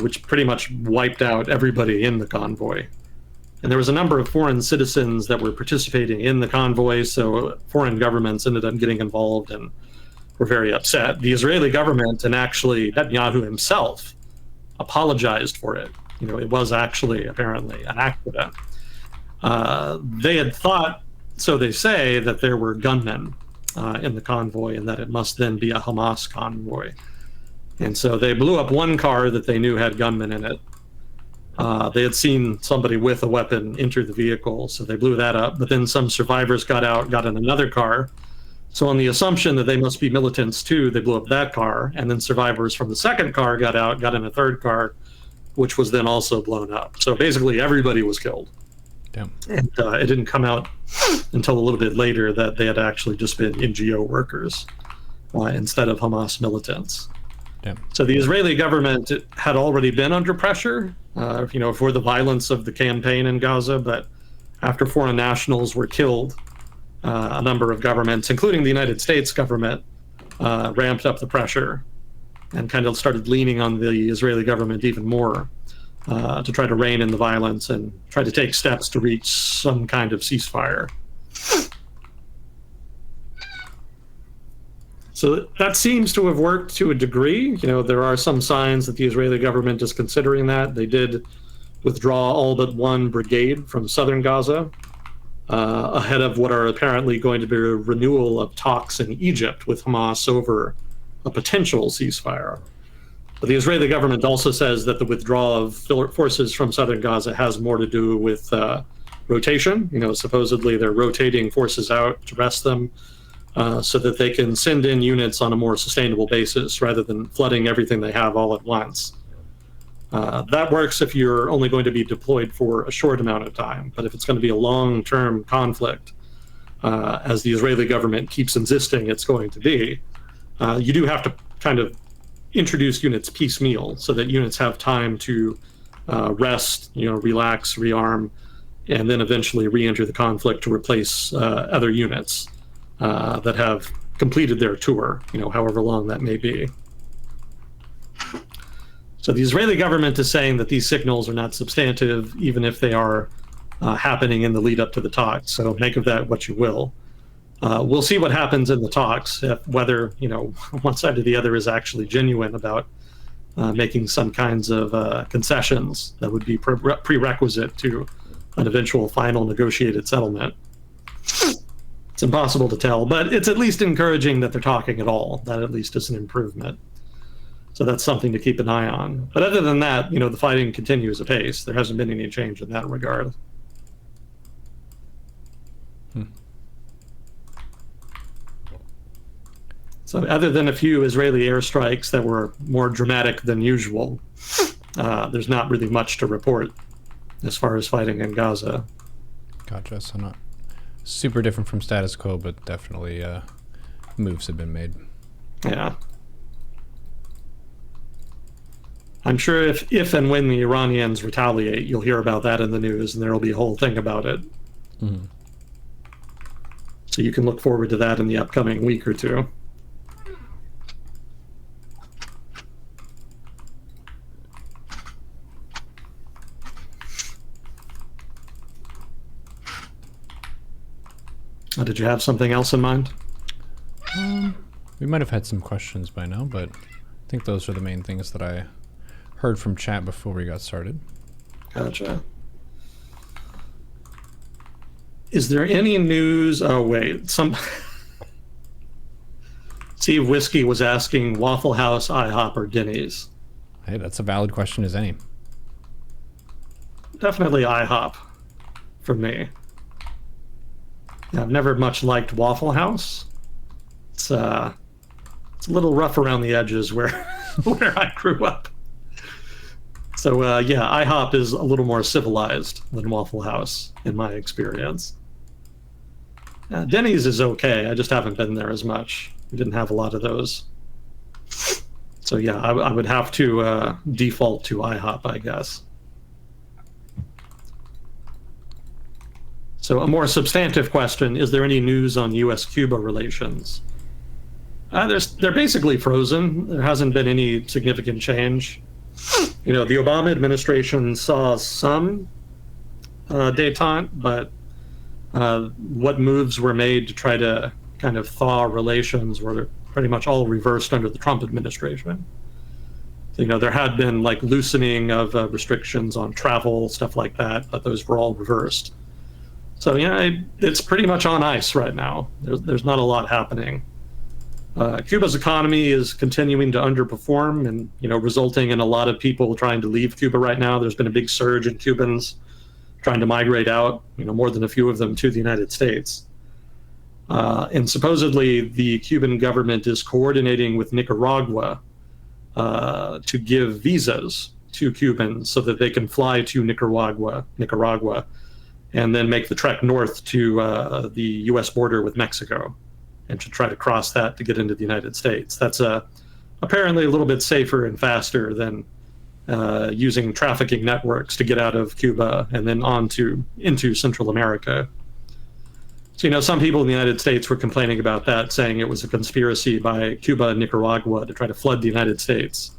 which pretty much wiped out everybody in the convoy. And there was a number of foreign citizens that were participating in the convoy, so foreign governments ended up getting involved and were very upset. The Israeli government, and actually Netanyahu himself, apologized for it. It was actually apparently an accident. They had thought, so they say, that there were gunmen in the convoy and that it must then be a Hamas convoy. And so they blew up one car that they knew had gunmen in it. They had seen somebody with a weapon enter the vehicle, so they blew that up. But then some survivors got out, got in another car. So on the assumption that they must be militants too, they blew up that car. And then survivors from the second car got out, got in a third car, which was then also blown up. So basically everybody was killed. Damn. And it didn't come out until a little bit later that they had actually just been NGO workers instead of Hamas militants. Damn. So the Israeli government had already been under pressure, for the violence of the campaign in Gaza. But after foreign nationals were killed, a number of governments, including the United States government, ramped up the pressure and kind of started leaning on the Israeli government even more to try to rein in the violence and try to take steps to reach some kind of ceasefire. So that seems to have worked to a degree. There are some signs that the Israeli government is considering that. They did withdraw all but one brigade from southern Gaza ahead of what are apparently going to be a renewal of talks in Egypt with Hamas over a potential ceasefire. But the Israeli government also says that the withdrawal of forces from southern Gaza has more to do with rotation. Supposedly they're rotating forces out to rest them so that they can send in units on a more sustainable basis rather than flooding everything they have all at once. That works if you're only going to be deployed for a short amount of time. But if it's going to be a long-term conflict, as the Israeli government keeps insisting it's going to be, you do have to kind of introduce units piecemeal so that units have time to rest, relax, rearm, and then eventually re-enter the conflict to replace other units that have completed their tour, however long that may be. So the Israeli government is saying that these signals are not substantive, even if they are happening in the lead up to the talks. So make of that what you will. We'll see what happens in the talks, whether one side or the other is actually genuine about making some kinds of concessions that would be prerequisite to an eventual final negotiated settlement. It's impossible to tell, but it's at least encouraging that they're talking at all. That at least is an improvement. So that's something to keep an eye on. But other than that, the fighting continues apace. There hasn't been any change in that regard. So other than a few Israeli airstrikes that were more dramatic than usual, there's not really much to report as far as fighting in Gaza. Gotcha. So not super different from status quo, but definitely moves have been made. Yeah. I'm sure if and when the Iranians retaliate, you'll hear about that in the news, and there will be a whole thing about it. Mm-hmm. So you can look forward to that in the upcoming week or two. Did you have something else in mind? We might have had some questions by now, but I think those are the main things that I heard from chat before we got started. Gotcha. Is there any news? Oh, wait. Steve Whiskey was asking Waffle House, IHOP, or Denny's. Hey, that's a valid question as any. Definitely IHOP for me. Yeah, I've never much liked Waffle House. It's a little rough around the edges where where I grew up. So yeah, IHOP is a little more civilized than Waffle House in my experience. Denny's is okay. I just haven't been there as much. We didn't have a lot of those. So yeah, I would have to default to IHOP, I guess. So a more substantive question, is there any news on U.S.-Cuba relations? They're basically frozen. There hasn't been any significant change. You know, the Obama administration saw some détente, but what moves were made to try to kind of thaw relations were pretty much all reversed under the Trump administration. So, you know, there had been like loosening of restrictions on travel, stuff like that, but those were all reversed. So, yeah, it's pretty much on ice right now. There's not a lot happening. Cuba's economy is continuing to underperform and, you know, resulting in a lot of people trying to leave Cuba right now. There's been a big surge in Cubans trying to migrate out, you know, more than a few of them to the United States. And supposedly the Cuban government is coordinating with Nicaragua to give visas to Cubans so that they can fly to Nicaragua, and then make the trek north to the U.S. border with Mexico and to try to cross that to get into the United States. That's apparently a little bit safer and faster than using trafficking networks to get out of Cuba and then into Central America. So, you know, some people in the United States were complaining about that, saying it was a conspiracy by Cuba and Nicaragua to try to flood the United States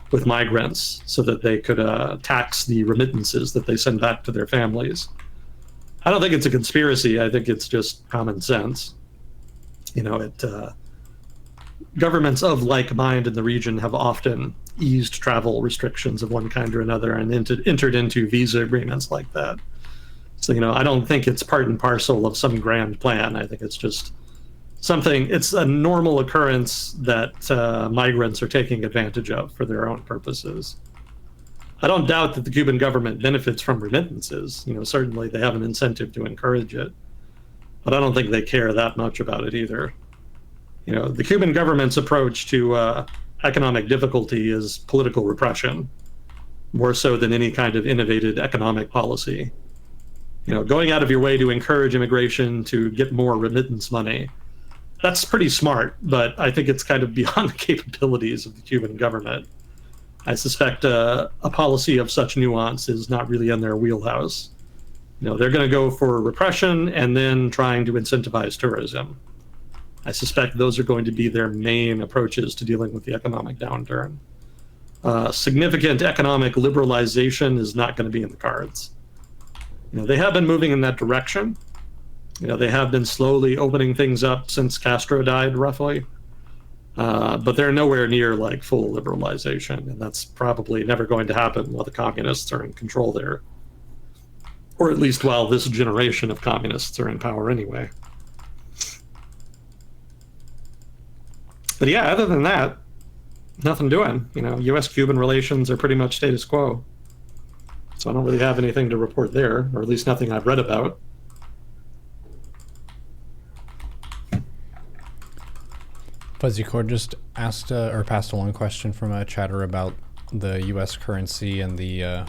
with migrants so that they could tax the remittances that they send back to their families. I don't think it's a conspiracy. I think it's just common sense. You know, governments of like mind in the region have often eased travel restrictions of one kind or another and entered into visa agreements like that. So, you know, I don't think it's part and parcel of some grand plan. I think it's just it's a normal occurrence that migrants are taking advantage of for their own purposes. I don't doubt that the Cuban government benefits from remittances. You know, certainly they have an incentive to encourage it, but I don't think they care that much about it either. You know, the Cuban government's approach to economic difficulty is political repression, more so than any kind of innovative economic policy. You know, going out of your way to encourage immigration to get more remittance money, that's pretty smart, but I think it's kind of beyond the capabilities of the Cuban government. I suspect a policy of such nuance is not really in their wheelhouse. You know, they're going to go for repression and then trying to incentivize tourism. I suspect those are going to be their main approaches to dealing with the economic downturn. Significant economic liberalization is not going to be in the cards. You know, they have been moving in that direction. You know, they have been slowly opening things up since Castro died, roughly. But they're nowhere near like full liberalization, and that's probably never going to happen while the communists are in control there. Or at least while this generation of communists are in power anyway. But yeah, other than that, nothing doing. You know, U.S.-Cuban relations are pretty much status quo. So I don't really have anything to report there, or at least nothing I've read about. Fuzzy Cord just asked or passed along a question from a chatter about the U.S. currency and the, I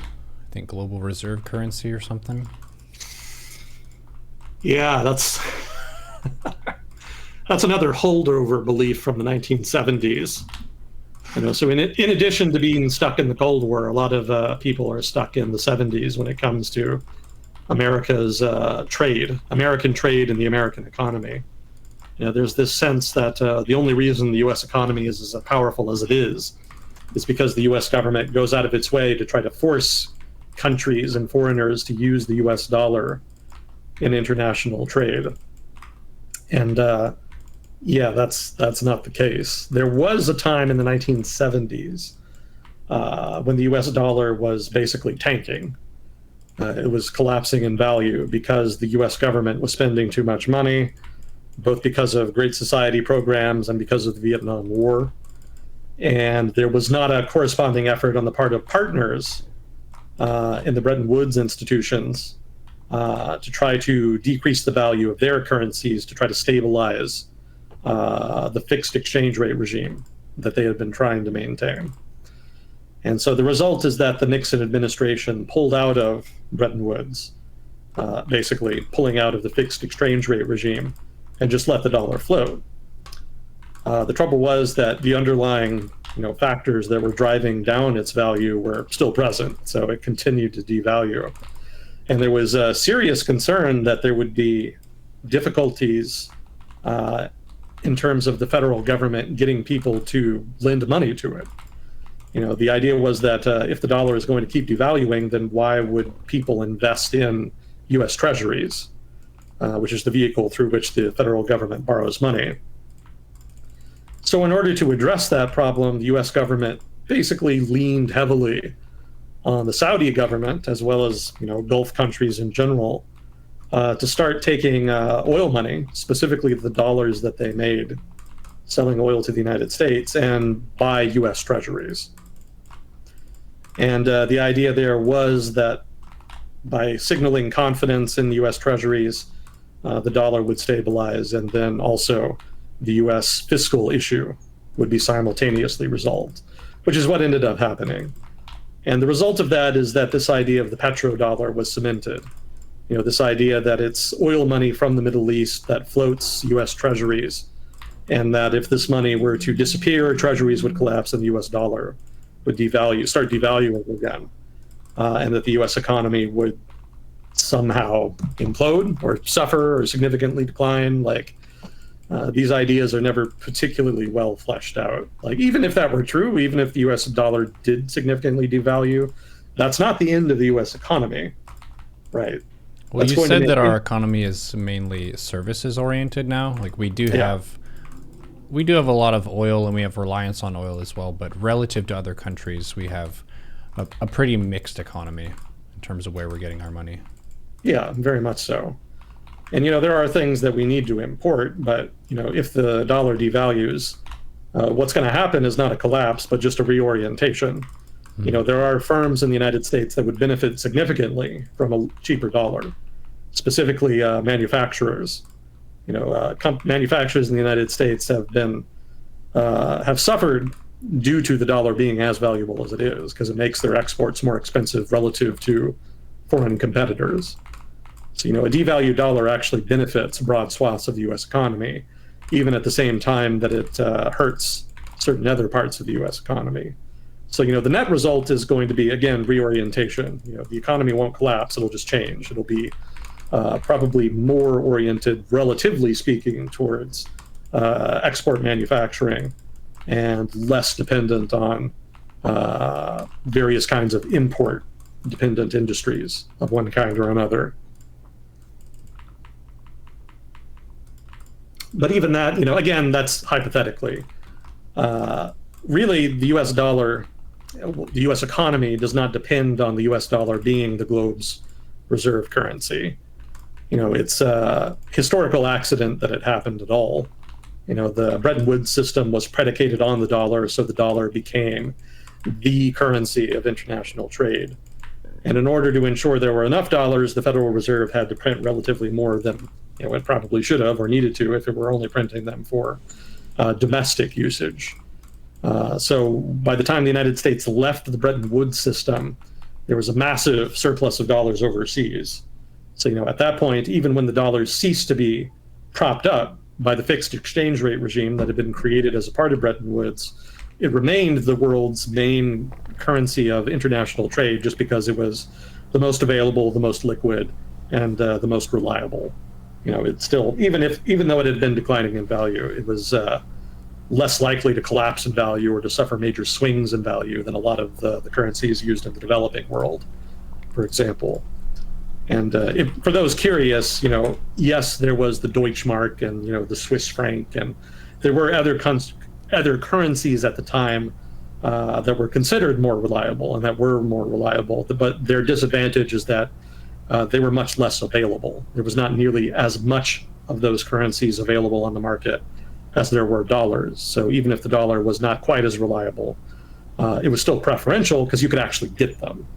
think, global reserve currency or something. Yeah, that's that's another holdover belief from the 1970s. So in addition to being stuck in the Cold War, a lot of people are stuck in the 70s when it comes to America's American trade and the American economy. There's this sense that the only reason the U.S. economy is as powerful as it is because the U.S. government goes out of its way to try to force countries and foreigners to use the U.S. dollar in international trade. And yeah, that's not the case. There was a time in the 1970s when the U.S. dollar was basically tanking. It was collapsing in value because the U.S. government was spending too much money, both because of Great Society programs and because of the Vietnam War. And there was not a corresponding effort on the part of partners in the Bretton Woods institutions to try to decrease the value of their currencies to try to stabilize the fixed exchange rate regime that they had been trying to maintain. And so the result is that the Nixon administration pulled out of Bretton Woods, basically pulling out of the fixed exchange rate regime and just let the dollar float. The trouble was that the underlying factors that were driving down its value were still present, so it continued to devalue. And there was a serious concern that there would be difficulties in terms of the federal government getting people to lend money to it. The idea was that if the dollar is going to keep devaluing, then why would people invest in U.S. treasuries, which is the vehicle through which the federal government borrows money? So in order to address that problem, the U.S. government basically leaned heavily on the Saudi government, as well as Gulf countries in general, to start taking oil money, specifically the dollars that they made selling oil to the United States, and buy U.S. treasuries. And the idea there was that by signaling confidence in the U.S. treasuries, the dollar would stabilize, and then also the U.S. fiscal issue would be simultaneously resolved, which is what ended up happening. And the result of that is that this idea of the petrodollar was cemented. This idea that it's oil money from the Middle East that floats U.S. treasuries, and that if this money were to disappear, treasuries would collapse and the U.S. dollar would start devaluing again, and that the U.S. economy would somehow implode or suffer or significantly decline. These ideas are never particularly well fleshed out. Even if that were true, even if the U.S. dollar did significantly devalue, that's not the end of the U.S. economy, right? Well, you said that our economy is mainly services oriented now. We do have a lot of oil, and we have reliance on oil as well. But relative to other countries, we have a pretty mixed economy in terms of where we're getting our money. Yeah, very much so. And there are things that we need to import, but if the dollar devalues, what's going to happen is not a collapse, but just a reorientation. There are firms in the United States that would benefit significantly from a cheaper dollar, specifically manufacturers. Manufacturers in the United States have suffered due to the dollar being as valuable as it is, because it makes their exports more expensive relative to foreign competitors. So, a devalued dollar actually benefits broad swaths of the U.S. economy, even at the same time that it hurts certain other parts of the U.S. economy. So, the net result is going to be, again, reorientation. The economy won't collapse, it'll just change. It'll be probably more oriented, relatively speaking, towards export manufacturing and less dependent on various kinds of import-dependent industries of one kind or another. But even that, again, that's hypothetically. Really, the U.S. dollar, the U.S. economy does not depend on the U.S. dollar being the globe's reserve currency. It's a historical accident that it happened at all. The Bretton Woods system was predicated on the dollar, so the dollar became the currency of international trade. And in order to ensure there were enough dollars, the Federal Reserve had to print relatively more than it probably should have or needed to if it were only printing them for domestic usage. So by the time the United States left the Bretton Woods system, there was a massive surplus of dollars overseas. So, at that point, even when the dollar ceased to be propped up by the fixed exchange rate regime that had been created as a part of Bretton Woods, it remained the world's main currency of international trade just because it was the most available, the most liquid, and the most reliable. It's still, even though it had been declining in value, it was less likely to collapse in value or to suffer major swings in value than a lot of the currencies used in the developing world, for example. And for those curious, yes, there was the Deutschmark and the Swiss franc, and there were other currencies at the time that were considered more reliable and that were more reliable. But their disadvantage is that they were much less available. There was not nearly as much of those currencies available on the market as there were dollars. So even if the dollar was not quite as reliable, it was still preferential because you could actually get them.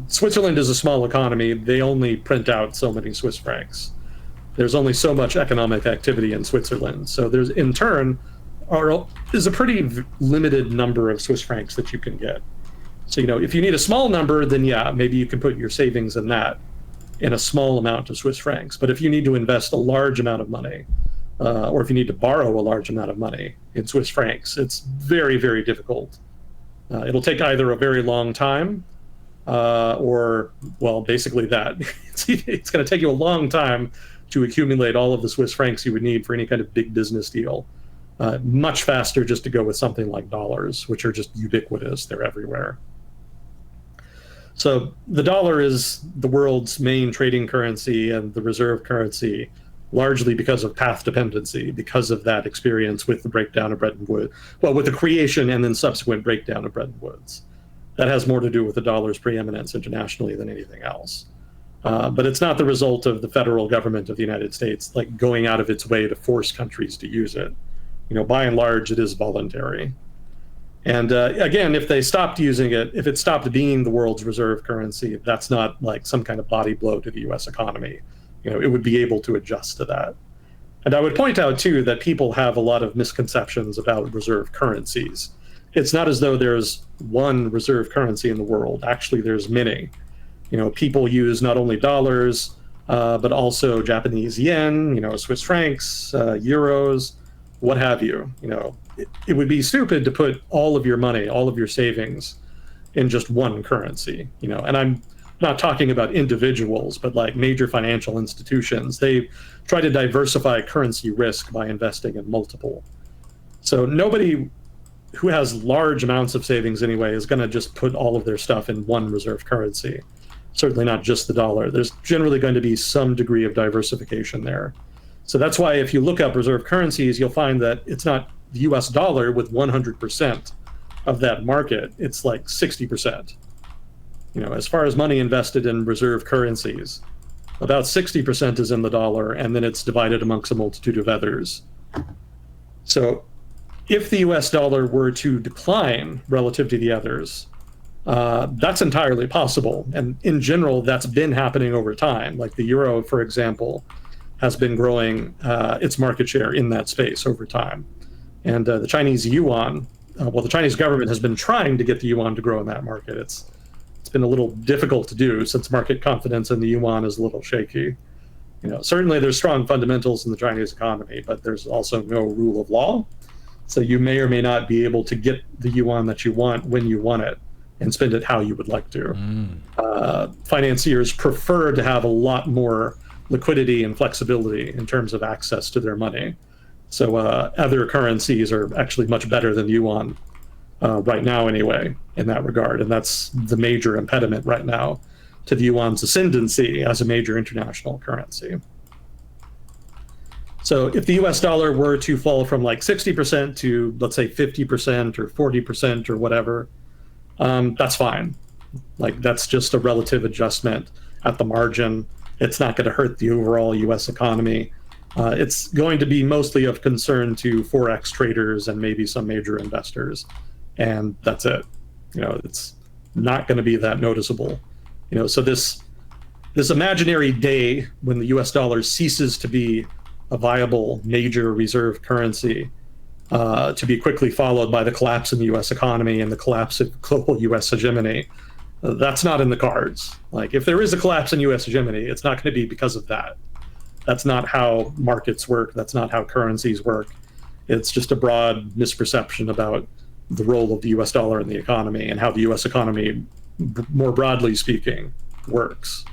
Switzerland is a small economy. They only print out so many Swiss francs. There's only so much economic activity in Switzerland. So there's, in turn, is a pretty limited number of Swiss francs that you can get. So, if you need a small number, then yeah, maybe you can put your savings in that, in a small amount of Swiss francs. But if you need to invest a large amount of money, or if you need to borrow a large amount of money in Swiss francs, it's very, very difficult. It'll take either a very long time, or, well, basically that. It's going to take you a long time to accumulate all of the Swiss francs you would need for any kind of big business deal. Much faster just to go with something like dollars, which are just ubiquitous. They're everywhere. So the dollar is the world's main trading currency and the reserve currency, largely because of path dependency, because of that experience with the breakdown of Bretton Woods, well, with the creation and then subsequent breakdown of Bretton Woods. That has more to do with the dollar's preeminence internationally than anything else. But it's not the result of the federal government of the United States going out of its way to force countries to use it. By and large, it is voluntary. And again, if they stopped using it, if it stopped being the world's reserve currency, that's not like some kind of body blow to the US economy. It would be able to adjust to that. And I would point out, too, that people have a lot of misconceptions about reserve currencies. It's not as though there's one reserve currency in the world. Actually, there's many. People use not only dollars, but also Japanese yen, Swiss francs, euros, what have you. It would be stupid to put all of your money, all of your savings in just one currency, and I'm not talking about individuals, but like major financial institutions. They try to diversify currency risk by investing in multiple. So nobody who has large amounts of savings anyway is going to just put all of their stuff in one reserve currency. Certainly not just the dollar. There's generally going to be some degree of diversification there. So that's why if you look up reserve currencies, you'll find that it's not the US dollar with 100% of that market. It's like 60%. As far as money invested in reserve currencies, about 60% is in the dollar, and then it's divided amongst a multitude of others. So if the US dollar were to decline relative to the others, that's entirely possible. And in general, that's been happening over time. Like the euro, for example, has been growing its market share in that space over time. And the Chinese yuan, the Chinese government has been trying to get the yuan to grow in that market. It's been a little difficult to do since market confidence in the yuan is a little shaky. Certainly there's strong fundamentals in the Chinese economy, but there's also no rule of law. So you may or may not be able to get the yuan that you want when you want it and spend it how you would like to. Financiers prefer to have a lot more liquidity and flexibility in terms of access to their money. So other currencies are actually much better than yuan right now anyway, in that regard. And that's the major impediment right now to the yuan's ascendancy as a major international currency. So if the US dollar were to fall from like 60% to, let's say, 50% or 40% or whatever, that's fine. That's just a relative adjustment at the margin. It's not going to hurt the overall US economy. It's going to be mostly of concern to Forex traders and maybe some major investors. And that's it. It's not going to be that noticeable. So this imaginary day when the US dollar ceases to be a viable major reserve currency to be quickly followed by the collapse in the U.S. economy and the collapse of global U.S. hegemony. That's not in the cards. Like, if there is a collapse in U.S. hegemony, it's not going to be because of that. That's not how markets work. That's not how currencies work. It's just a broad misperception about the role of the U.S. dollar in the economy and how the U.S. economy, more broadly speaking, works.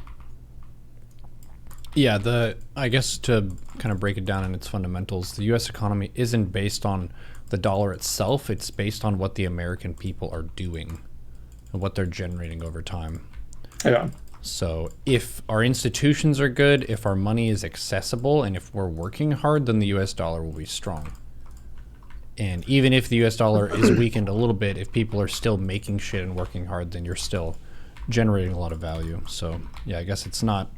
Yeah, I guess to kind of break it down in its fundamentals, the U.S. economy isn't based on the dollar itself. It's based on what the American people are doing and what they're generating over time. Yeah. So if our institutions are good, if our money is accessible, and if we're working hard, then the U.S. dollar will be strong. And even if the U.S. dollar is weakened a little bit, if people are still making shit and working hard, then you're still generating a lot of value. So yeah, I guess it's not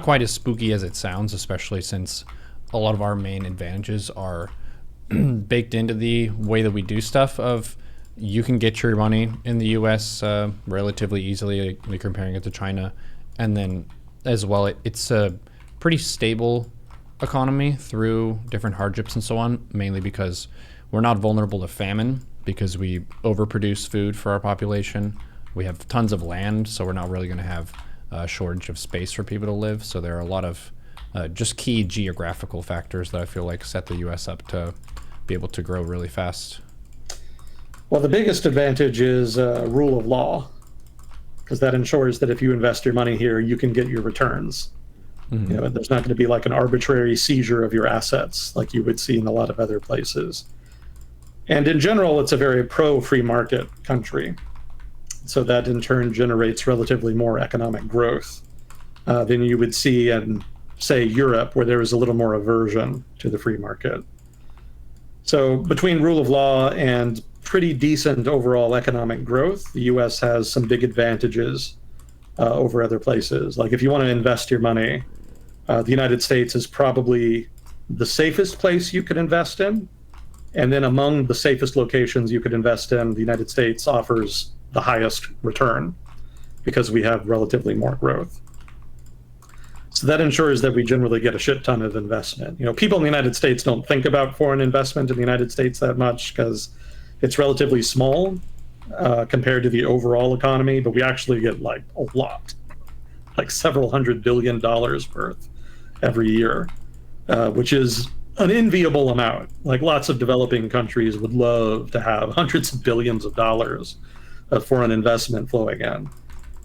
quite as spooky as it sounds, especially since a lot of our main advantages are baked into the way that we do stuff. Of you can get your money in the U.S. Relatively easily, comparing it to China, and then as well, it's a pretty stable economy through different hardships and so on, mainly because we're not vulnerable to famine because we overproduce food for our population. We have tons of land, so we're not really going to have a shortage of space for people to live. So there are a lot of just key geographical factors that I feel like set the U.S. up to be able to grow really fast. Well, the biggest advantage is rule of law, because that ensures that if you invest your money here, you can get your returns. Mm-hmm. You know, there's not going to be like an arbitrary seizure of your assets like you would see in a lot of other places. And in general, it's a very pro-free market country. So that in turn generates relatively more economic growth than you would see in, say, Europe, where there is a little more aversion to the free market. So between rule of law and pretty decent overall economic growth, the US has some big advantages over other places. Like if you want to invest your money, the United States is probably the safest place you could invest in. And then among the safest locations you could invest in, the United States offers the highest return because we have relatively more growth. So that ensures that we generally get a shit ton of investment. You know, people in the United States don't think about foreign investment in the United States that much because it's relatively small compared to the overall economy, but we actually get like a lot, like several $100 billion worth every year, which is an enviable amount. Like lots of developing countries would love to have hundreds of billions of dollars of foreign investment flowing in.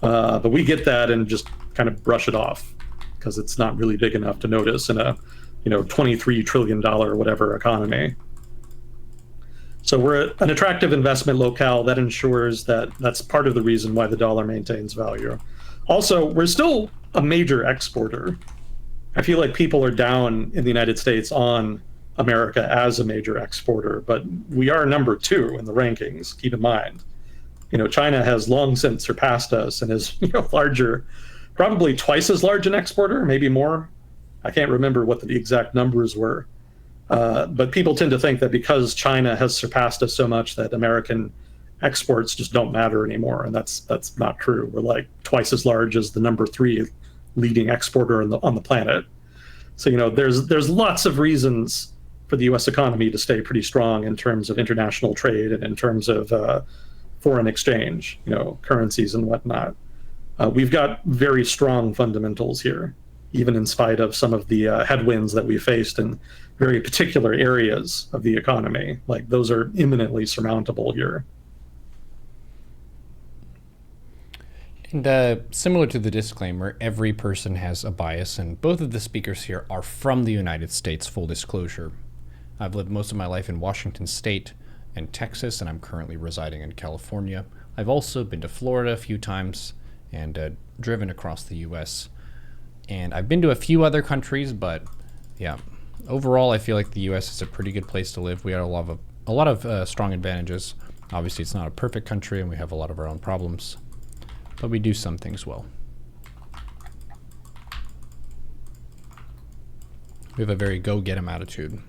But we get that and just kind of brush it off because it's not really big enough to notice in a, $23 trillion whatever economy. So we're an attractive investment locale that ensures that that's part of the reason why the dollar maintains value. Also, we're still a major exporter. I feel like people are down in the United States on America as a major exporter, but we are number 2 in the rankings, keep in mind. China has long since surpassed us and is larger, probably twice as large an exporter, maybe more. I can't remember what the exact numbers were. But people tend to think that because China has surpassed us so much that American exports just don't matter anymore. And that's not true. We're like twice as large as the number 3 leading exporter on the planet. So, there's lots of reasons for the U.S. economy to stay pretty strong in terms of international trade and in terms of foreign exchange, currencies and whatnot. We've got very strong fundamentals here, even in spite of some of the headwinds that we faced in very particular areas of the economy. Like those are imminently surmountable here. And similar to the disclaimer, every person has a bias, and both of the speakers here are from the United States, full disclosure. I've lived most of my life in Washington State and Texas, and I'm currently residing in California. I've also been to Florida a few times and driven across the U.S., and I've been to a few other countries, but yeah, overall I feel like the U.S. is a pretty good place to live. We have a lot of strong advantages. Obviously, it's not a perfect country, and we have a lot of our own problems, but we do some things well. We have a very go-get-'em attitude,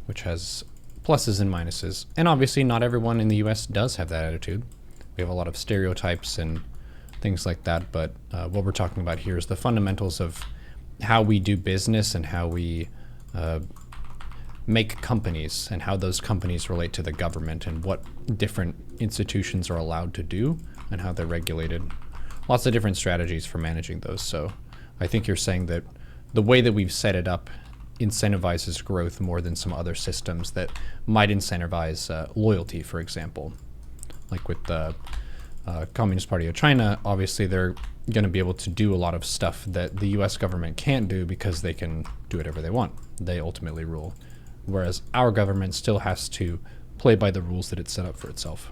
which has pluses and minuses. And obviously, not everyone in the U.S. does have that attitude. We have a lot of stereotypes and things like that, but what we're talking about here is the fundamentals of how we do business and how we make companies and how those companies relate to the government and what different institutions are allowed to do and how they're regulated. Lots of different strategies for managing those. So I think you're saying that the way that we've set it up incentivizes growth more than some other systems that might incentivize loyalty, for example. Like with the Communist Party of China, obviously they're going to be able to do a lot of stuff that the US government can't do because they can do whatever they want. They ultimately rule. Whereas our government still has to play by the rules that it's set up for itself.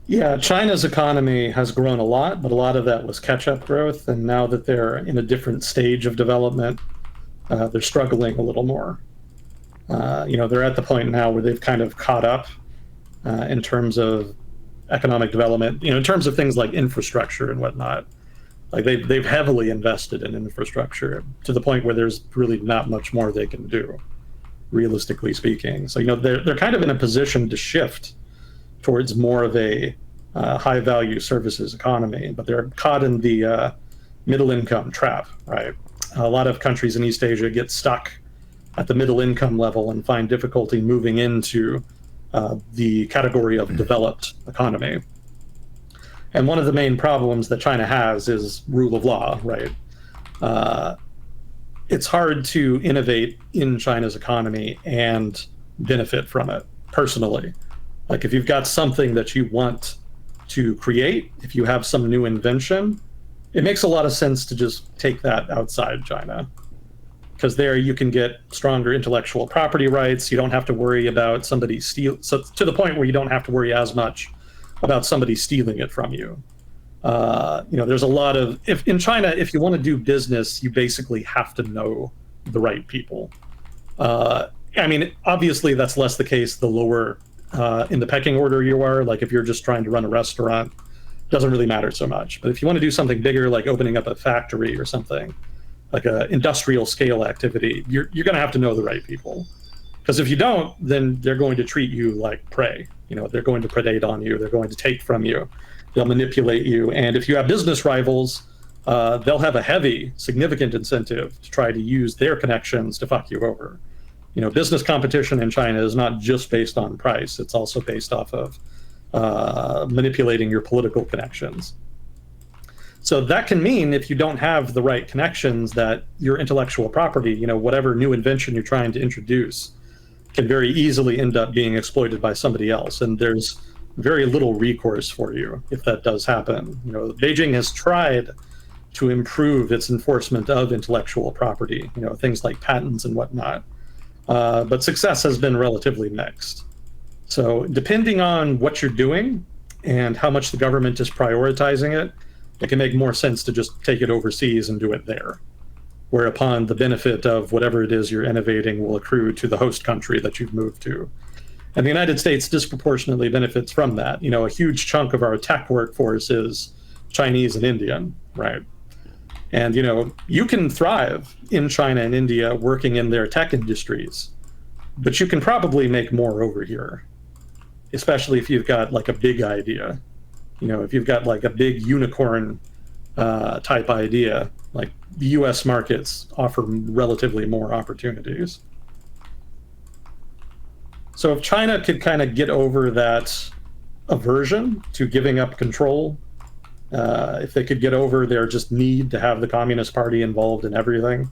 Yeah, China's economy has grown a lot, but a lot of that was catch-up growth. And now that they're in a different stage of development, they're struggling a little more. They're at the point now where they've kind of caught up in terms of economic development, in terms of things like infrastructure and whatnot. Like they've heavily invested in infrastructure to the point where there's really not much more they can do, realistically speaking. So, they're kind of in a position to shift towards more of a high value services economy, but they're caught in the middle income trap, right? A lot of countries in East Asia get stuck at the middle income level and find difficulty moving into the category of developed economy. And one of the main problems that China has is rule of law, right? It's hard to innovate in China's economy and benefit from it personally. Like if you've got something that you want to create, if you have some new invention, it makes a lot of sense to just take that outside China. Because there you can get stronger intellectual property rights. You don't have to worry about somebody so to the point where you don't have to worry as much about somebody stealing it from you. There's a lot of, if in China, if you want to do business, you basically have to know the right people. Obviously that's less the case the lower in the pecking order you are. Like if you're just trying to run a restaurant, doesn't really matter so much. But if you want to do something bigger, like opening up a factory or something, like an industrial scale activity, you're going to have to know the right people. Because if you don't, then they're going to treat you like prey. They're going to predate on you. They're going to take from you. They'll manipulate you. And if you have business rivals, they'll have a heavy, significant incentive to try to use their connections to fuck you over. Business competition in China is not just based on price. It's also based off of manipulating your political connections. So that can mean if you don't have the right connections, that your intellectual property, whatever new invention you're trying to introduce, can very easily end up being exploited by somebody else. And there's very little recourse for you if that does happen. Beijing has tried to improve its enforcement of intellectual property, things like patents and whatnot. But success has been relatively mixed. So depending on what you're doing and how much the government is prioritizing it, it can make more sense to just take it overseas and do it there. Whereupon the benefit of whatever it is you're innovating will accrue to the host country that you've moved to. And the United States disproportionately benefits from that. A huge chunk of our tech workforce is Chinese and Indian, right? And, you can thrive in China and India working in their tech industries, but you can probably make more over here, especially if you've got like a big idea. If you've got like a big unicorn type idea, like the US markets offer relatively more opportunities. So if China could kind of get over that aversion to giving up control, if they could get over their just need to have the Communist Party involved in everything,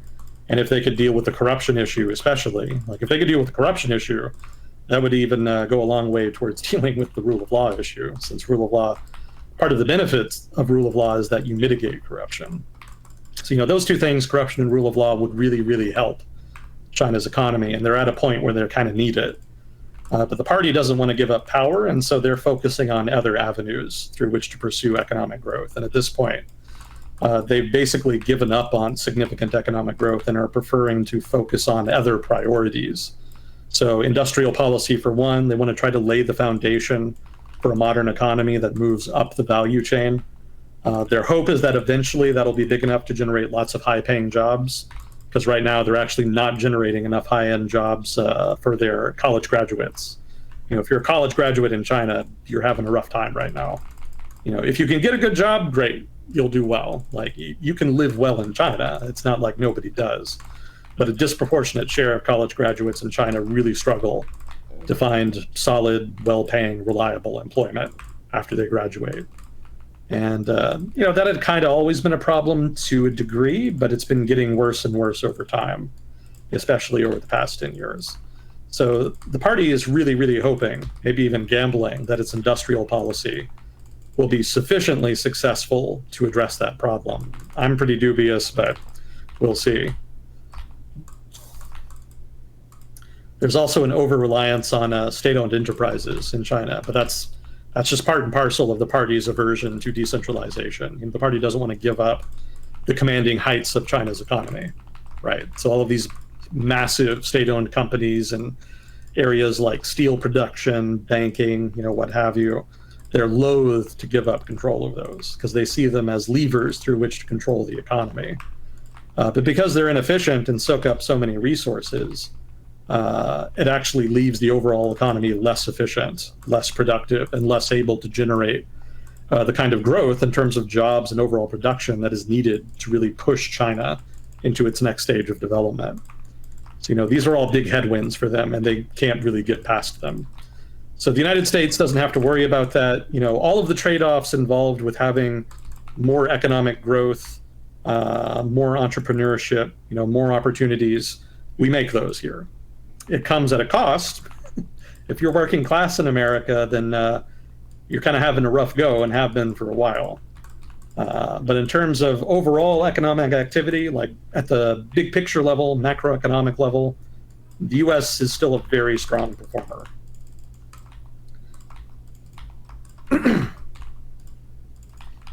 and if they could deal with the corruption issue, especially, like if they could deal with the corruption issue, that would even go a long way towards dealing with the rule of law issue, since rule of law, part of the benefits of rule of law is that you mitigate corruption. So, those two things, corruption and rule of law, would really, really help China's economy, and they're at a point where they kind of need it. But the party doesn't want to give up power, and so they're focusing on other avenues through which to pursue economic growth. And at this point, they've basically given up on significant economic growth and are preferring to focus on other priorities. So industrial policy, for one, they want to try to lay the foundation for a modern economy that moves up the value chain. Their hope is that eventually that'll be big enough to generate lots of high-paying jobs, because right now they're actually not generating enough high-end jobs for their college graduates. If you're a college graduate in China, you're having a rough time right now. If you can get a good job, great, you'll do well. Like you can live well in China. It's not like nobody does. but a disproportionate share of college graduates in China really struggle to find solid, well-paying, reliable employment after they graduate. And that had kind of always been a problem to a degree, but it's been getting worse and worse over time, especially over the past 10 years. So the party is really, really hoping, maybe even gambling, that its industrial policy will be sufficiently successful to address that problem. I'm pretty dubious, but we'll see. There's also an over-reliance on state-owned enterprises in China, but that's just part and parcel of the party's aversion to decentralization. The party doesn't want to give up the commanding heights of China's economy, right? So all of these massive state-owned companies and areas like steel production, banking, what have you, they're loath to give up control of those because they see them as levers through which to control the economy. But because they're inefficient and soak up so many resources, it actually leaves the overall economy less efficient, less productive, and less able to generate the kind of growth in terms of jobs and overall production that is needed to really push China into its next stage of development. So, these are all big headwinds for them, and they can't really get past them. So the United States doesn't have to worry about that. All of the trade-offs involved with having more economic growth, more entrepreneurship, more opportunities, we make those here. It comes at a cost. If you're working class in America, then you're kind of having a rough go and have been for a while. But in terms of overall economic activity, like at the big picture level, macroeconomic level, the U.S. is still a very strong performer.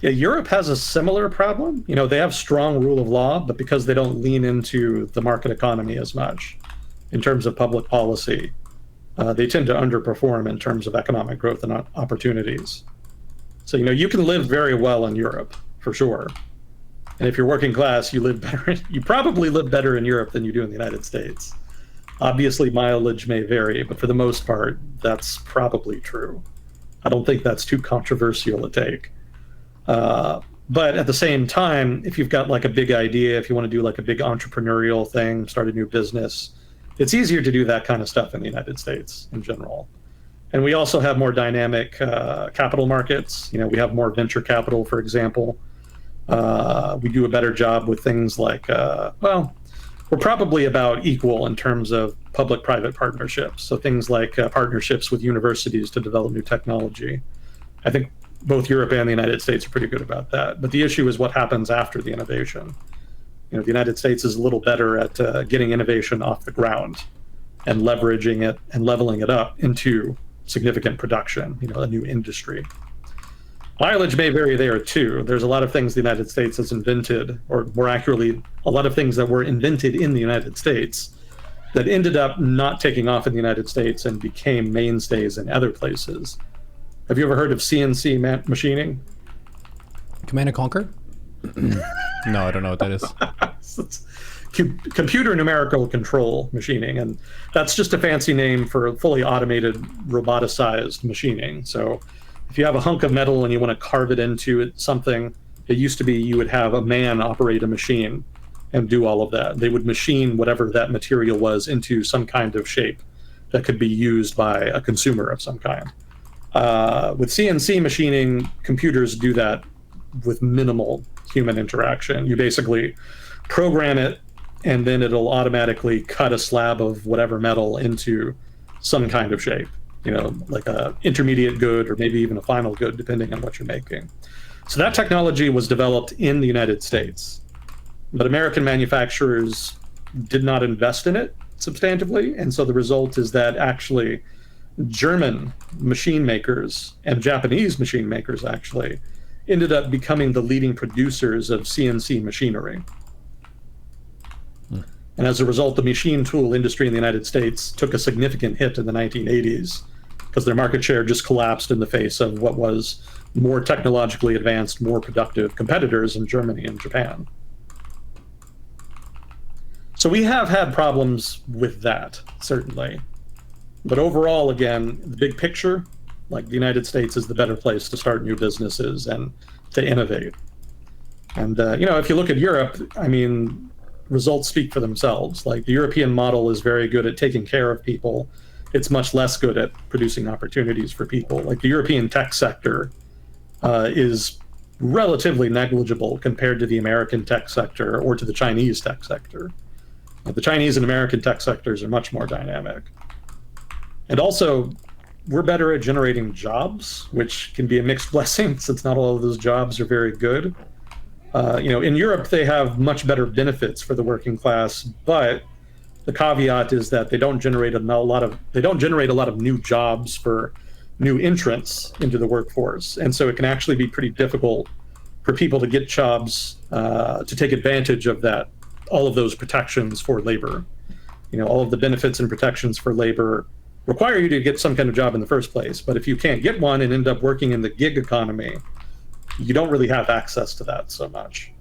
Yeah, Europe has a similar problem. They have strong rule of law, but because they don't lean into the market economy as much in terms of public policy, they tend to underperform in terms of economic growth and opportunities. So, you can live very well in Europe, for sure. And if you're working class, you live better. You probably live better in Europe than you do in the United States. Obviously, mileage may vary, but for the most part, that's probably true. I don't think that's too controversial a take. But at the same time, if you've got like a big idea, if you want to do like a big entrepreneurial thing, start a new business, it's easier to do that kind of stuff in the United States in general. And we also have more dynamic capital markets. We have more venture capital, for example. We do a better job with things like, we're probably about equal in terms of public-private partnerships. So things like partnerships with universities to develop new technology. I think both Europe and the United States are pretty good about that. But the issue is what happens after the innovation. The United States is a little better at getting innovation off the ground and leveraging it and leveling it up into significant production, a new industry. Mileage may vary there too. There's a lot of things the United States has invented, or more accurately, a lot of things that were invented in the United States that ended up not taking off in the United States and became mainstays in other places. Have you ever heard of CNC machining? Command and Conquer? No, I don't know what that is. It's computer numerical control machining, and that's just a fancy name for fully automated, roboticized machining. So if you have a hunk of metal and you want to carve it into something, it used to be you would have a man operate a machine and do all of that. They would machine whatever that material was into some kind of shape that could be used by a consumer of some kind. With CNC machining, computers do that with minimal human interaction. You basically program it, and then it'll automatically cut a slab of whatever metal into some kind of shape, like a intermediate good or maybe even a final good, depending on what you're making. So that technology was developed in the United States, but American manufacturers did not invest in it substantively. And so the result is that actually German machine makers and Japanese machine makers actually ended up becoming the leading producers of CNC machinery. And as a result, the machine tool industry in the United States took a significant hit in the 1980s because their market share just collapsed in the face of what was more technologically advanced, more productive competitors in Germany and Japan. So we have had problems with that, certainly. But overall, again, the big picture, like the United States is the better place to start new businesses and to innovate. And, if you look at Europe, results speak for themselves. Like the European model is very good at taking care of people. It's much less good at producing opportunities for people. Like the European tech sector is relatively negligible compared to the American tech sector or to the Chinese tech sector. The Chinese and American tech sectors are much more dynamic. And also, we're better at generating jobs, which can be a mixed blessing since not all of those jobs are very good. In Europe, they have much better benefits for the working class, but the caveat is that they don't generate a lot of new jobs for new entrants into the workforce, and so it can actually be pretty difficult for people to get jobs to take advantage of that, all of those protections for labor. All of the benefits and protections for labor require you to get some kind of job in the first place, but if you can't get one and end up working in the gig economy, you don't really have access to that so much.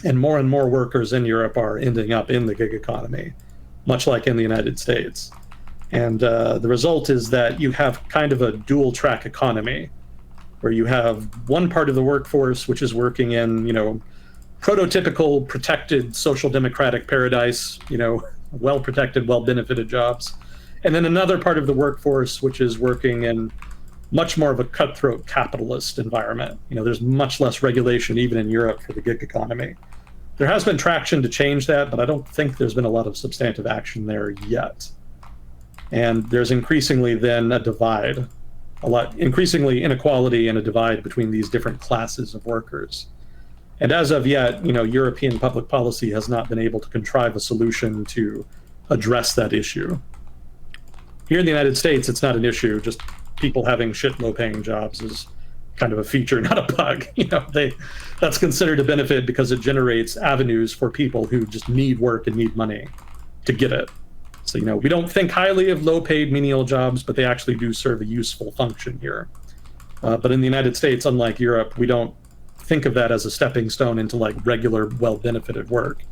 And more workers in Europe are ending up in the gig economy, much like in the United States. And the result is that you have kind of a dual track economy where you have one part of the workforce which is working in, prototypical protected social democratic paradise, well protected, well benefited jobs. And then another part of the workforce which is working in much more of a cutthroat capitalist environment. There's much less regulation even in Europe for the gig economy. There has been traction to change that, but I don't think there's been a lot of substantive action there yet. And there's increasingly then a divide, increasingly inequality and a divide between these different classes of workers. And as of yet, European public policy has not been able to contrive a solution to address that issue. Here in the United States, it's not an issue. Just people having shit low-paying jobs is kind of a feature, not a bug. That's considered a benefit because it generates avenues for people who just need work and need money to get it. So, we don't think highly of low-paid menial jobs, but they actually do serve a useful function here. But in the United States, unlike Europe, we don't think of that as a stepping stone into like regular, well-benefited work.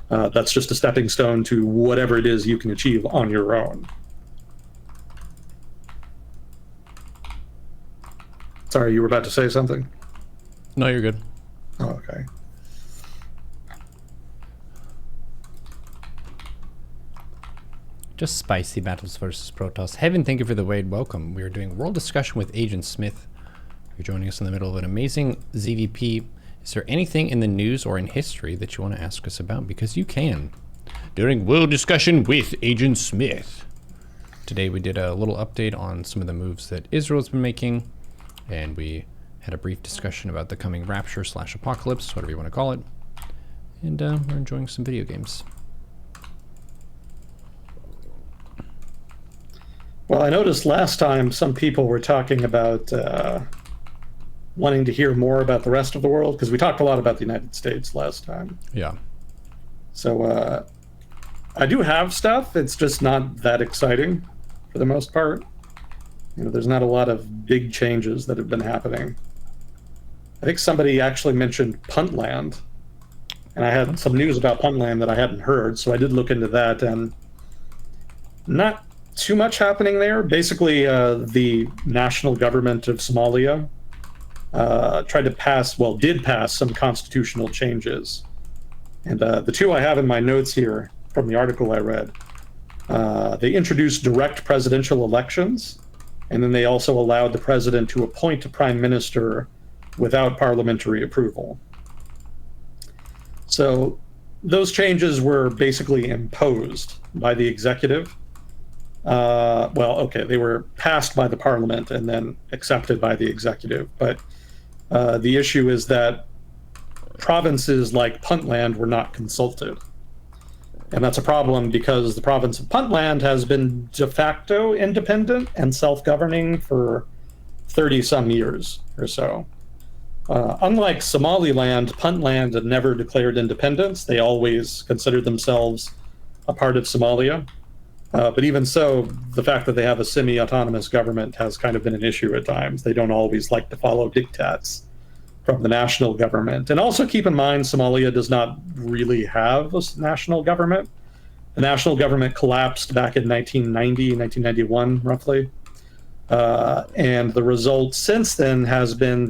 That's just a stepping stone to whatever it is you can achieve on your own. Sorry, you were about to say something? No, you're good. Oh, okay. Just spicy battles versus Protoss. Heaven, thank you for the raid. Welcome. We are doing world discussion with Agent Smith. You're joining us in the middle of an amazing ZVP. Is there anything in the news or in history that you want to ask us about? Because you can. During world discussion with Agent Smith. Today we did a little update on some of the moves that Israel's been making. And we had a brief discussion about the coming rapture/apocalypse, whatever you want to call it. And we're enjoying some video games. Well, I noticed last time some people were talking about wanting to hear more about the rest of the world, because we talked a lot about the United States last time. Yeah. So I do have stuff. It's just not that exciting for the most part. There's not a lot of big changes that have been happening. I think somebody actually mentioned Puntland, and I had some news about Puntland that I hadn't heard, so I did look into that, and not too much happening there. Basically, the national government of Somalia did pass some constitutional changes. And the two I have in my notes here from the article I read, they introduced direct presidential elections, and then they also allowed the president to appoint a prime minister without parliamentary approval. So those changes were basically imposed by the executive. They were passed by the parliament and then accepted by the executive. But the issue is that provinces like Puntland were not consulted. And that's a problem because the province of Puntland has been de facto independent and self-governing for 30-some years or so. Unlike Somaliland, Puntland had never declared independence. They always considered themselves a part of Somalia. But even so, the fact that they have a semi-autonomous government has kind of been an issue at times. They don't always like to follow diktats from the national government. And also keep in mind, Somalia does not really have a national government. The national government collapsed back in 1991, roughly. And the result since then has been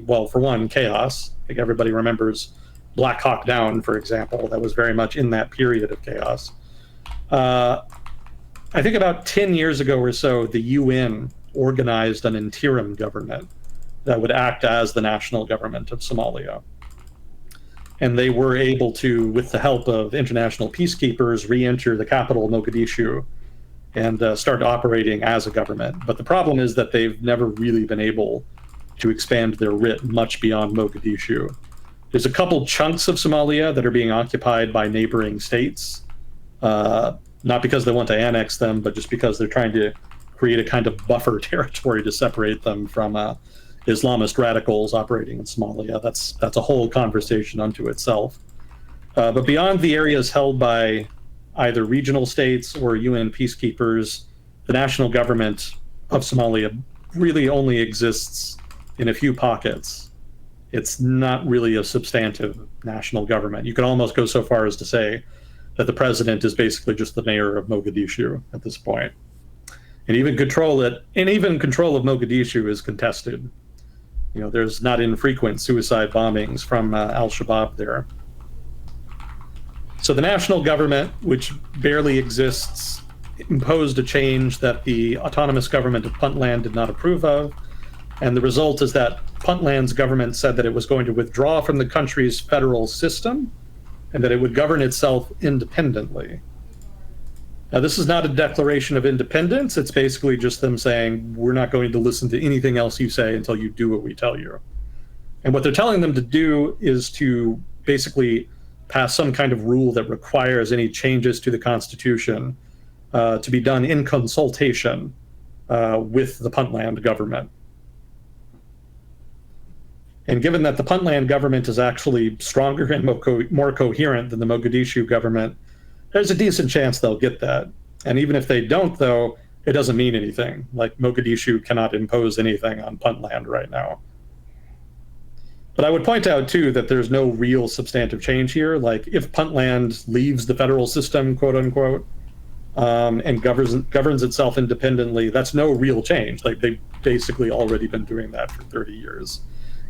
for one, chaos. I think everybody remembers Black Hawk Down, for example, that was very much in that period of chaos. I think about 10 years ago or so, the UN organized an interim government that would act as the national government of Somalia. And they were able to, with the help of international peacekeepers, re-enter the capital, Mogadishu, and start operating as a government. But the problem is that they've never really been able to expand their writ much beyond Mogadishu. There's a couple chunks of Somalia that are being occupied by neighboring states, not because they want to annex them, but just because they're trying to create a kind of buffer territory to separate them from Islamist radicals operating in Somalia. That's a whole conversation unto itself. But beyond the areas held by either regional states or UN peacekeepers, the national government of Somalia really only exists in a few pockets. It's not really a substantive national government. You can almost go so far as to say that the president is basically just the mayor of Mogadishu at this point. And even control of Mogadishu is contested. You know, there's not infrequent suicide bombings from al-Shabaab there. So the national government, which barely exists, imposed a change that the autonomous government of Puntland did not approve of. And the result is that Puntland's government said that it was going to withdraw from the country's federal system and that it would govern itself independently. Now, this is not a declaration of independence. It's basically just them saying, we're not going to listen to anything else you say until you do what we tell you. And what they're telling them to do is to basically pass some kind of rule that requires any changes to the Constitution to be done in consultation with the Puntland government. And given that the Puntland government is actually stronger and more coherent than the Mogadishu government, there's a decent chance they'll get that. And even if they don't, though, it doesn't mean anything. Like, Mogadishu cannot impose anything on Puntland right now. But I would point out, too, that there's no real substantive change here. Like, if Puntland leaves the federal system, quote unquote, and governs itself independently, that's no real change. Like, they've basically already been doing that for 30 years.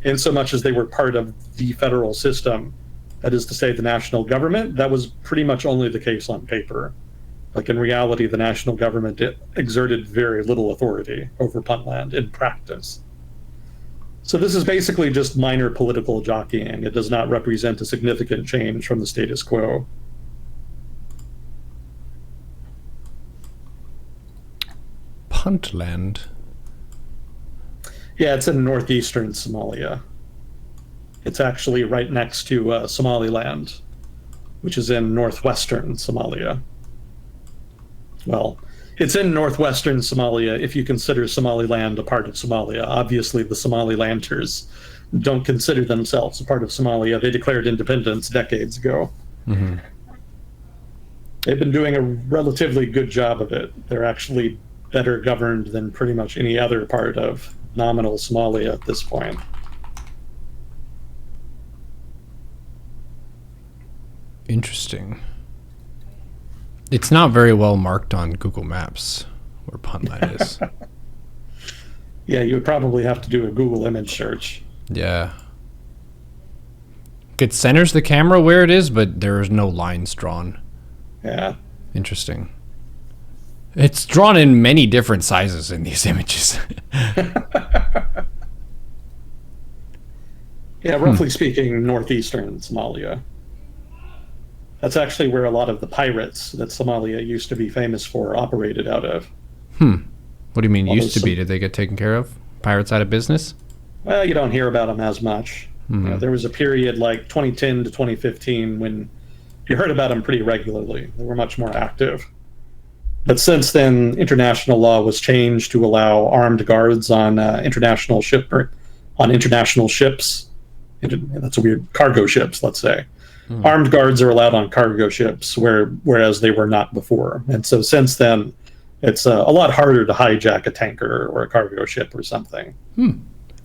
In so much as they were part of the federal system, that is to say, the national government, that was pretty much only the case on paper. Like, in reality, the national government exerted very little authority over Puntland in practice. So this is basically just minor political jockeying. It does not represent a significant change from the status quo. Puntland? Yeah, it's in northeastern Somalia. It's actually right next to Somaliland, which is in northwestern Somalia. Well, it's in northwestern Somalia if you consider Somaliland a part of Somalia. Obviously, the Somalilanders don't consider themselves a part of Somalia. They declared independence decades ago. Mm-hmm. They've been doing a relatively good job of it. They're actually better governed than pretty much any other part of nominal Somalia at this point. Interesting. It's not very well marked on Google Maps where Puntland is. Yeah, you would probably have to do a Google image search. Yeah. It centers the camera where it is, but there's no lines drawn. Yeah. Interesting. It's drawn in many different sizes in these images. Yeah, roughly speaking, northeastern Somalia. That's actually where a lot of the pirates that Somalia used to be famous for operated out of. What do you mean used to be? Did they get taken care of? Pirates out of business? Well, you don't hear about them as much. Mm-hmm. You know, there was a period like 2010 to 2015 when you heard about them pretty regularly. They were much more active. But since then, international law was changed to allow armed guards on international ships. That's a weird, cargo ships, let's say. Armed guards are allowed on cargo ships, whereas they were not before. And so since then, it's a lot harder to hijack a tanker or a cargo ship or something.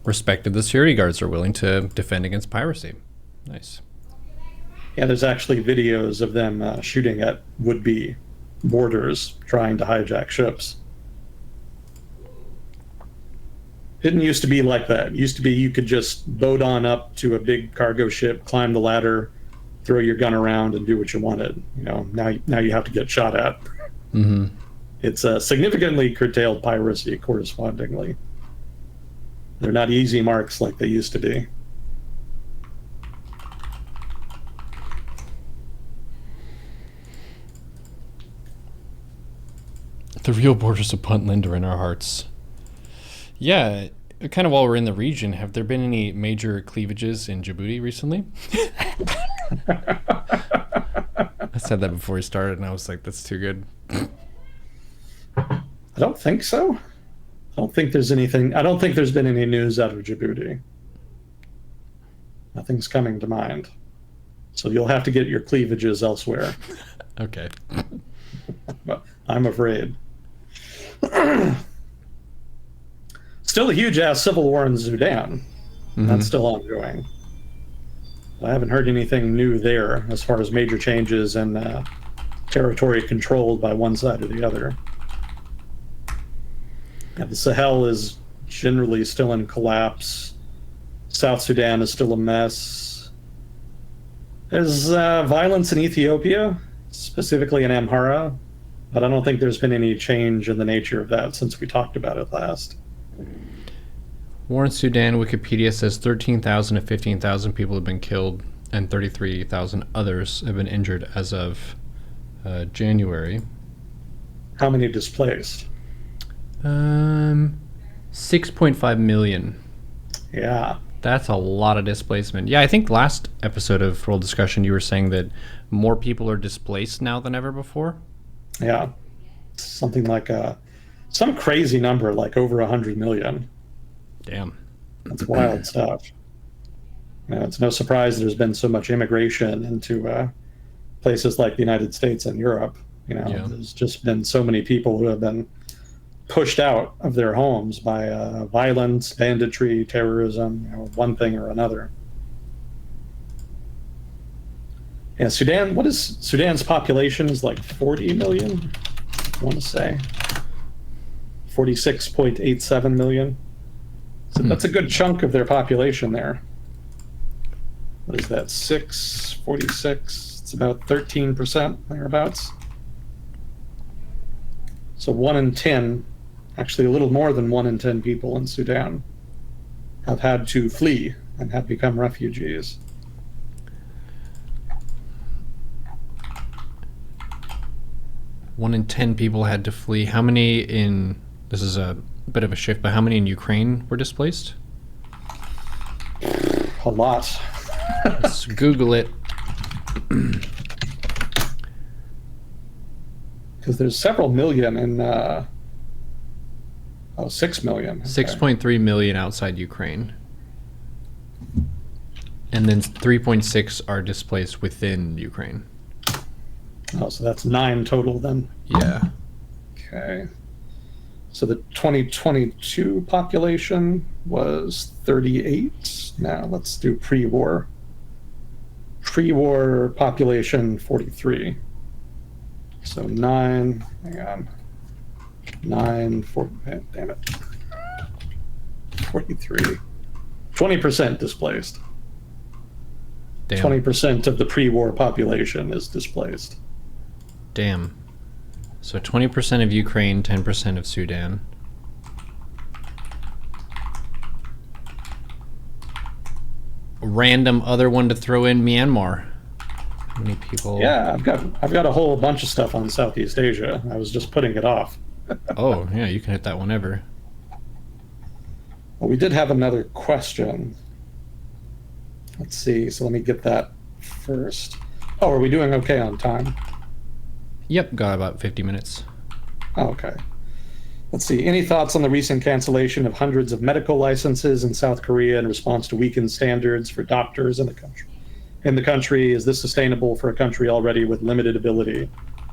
Respected the security guards are willing to defend against piracy. Nice. Yeah, there's actually videos of them shooting at would-be boarders trying to hijack ships. Didn't used to be like that. It used to be you could just boat on up to a big cargo ship, climb the ladder, throw your gun around, and do what you wanted. Now you have to get shot at. Mm-hmm. It's significantly curtailed piracy correspondingly. They're not easy marks like they used to be. The real borders of Puntland are in our hearts. Yeah, kind of while we're in the region, have there been any major cleavages in Djibouti recently? I said that before we started, and I was like, that's too good. I don't think so. I don't think there's been any news out of Djibouti. Nothing's coming to mind. So you'll have to get your cleavages elsewhere. Okay. I'm afraid. Still a huge ass civil war in Sudan. Mm-hmm. That's still ongoing. I haven't heard anything new there as far as major changes and territory controlled by one side or the other. Yeah, the Sahel is generally still in collapse. South Sudan is still a mess. There's violence in Ethiopia, specifically in Amhara, but I don't think there's been any change in the nature of that since we talked about it last. War in Sudan, Wikipedia says 13,000 to 15,000 people have been killed and 33,000 others have been injured as of January. How many displaced? 6.5 million. Yeah. That's a lot of displacement. Yeah, I think last episode of World Discussion you were saying that more people are displaced now than ever before. Yeah. Something like some crazy number, like over 100 million. Damn. That's wild stuff. It's no surprise there's been so much immigration into places like the United States and Europe. Yeah. There's just been so many people who have been pushed out of their homes by violence, banditry, terrorism, one thing or another. Yeah, Sudan, what is Sudan's population is like 40 million, I want to say. 46.87 million. So that's a good chunk of their population there. What is that, 46? It's about 13%, thereabouts. So 1 in 10, actually a little more than 1 in 10 people in Sudan have had to flee and have become refugees. One in 10 people had to flee. How many in, this is a bit of a shift, but how many in Ukraine were displaced? A lot. Let's Google it. Because there's several million in 6 million. Okay. 6.3 million outside Ukraine. And then 3.6 are displaced within Ukraine. Oh, so that's 9 total then. Yeah. Okay. So the 2022 population was 38. Now let's do pre-war. Pre-war population 43. So 9, hang on. 9, 4, damn it. 43. 20% displaced. Damn. 20% of the pre-war population is displaced. Damn. So 20% of Ukraine, 10% of Sudan. Random other one to throw in, Myanmar. How many people? Yeah, I've got a whole bunch of stuff on Southeast Asia. I was just putting it off. Oh, yeah, you can hit that whenever. Well, we did have another question. Let's see. So let me get that first. Oh, are we doing okay on time? Yep, got about 50 minutes. Oh, okay. Let's see. Any thoughts on the recent cancellation of hundreds of medical licenses in South Korea in response to weakened standards for doctors in the country? Is this sustainable for a country already with limited ability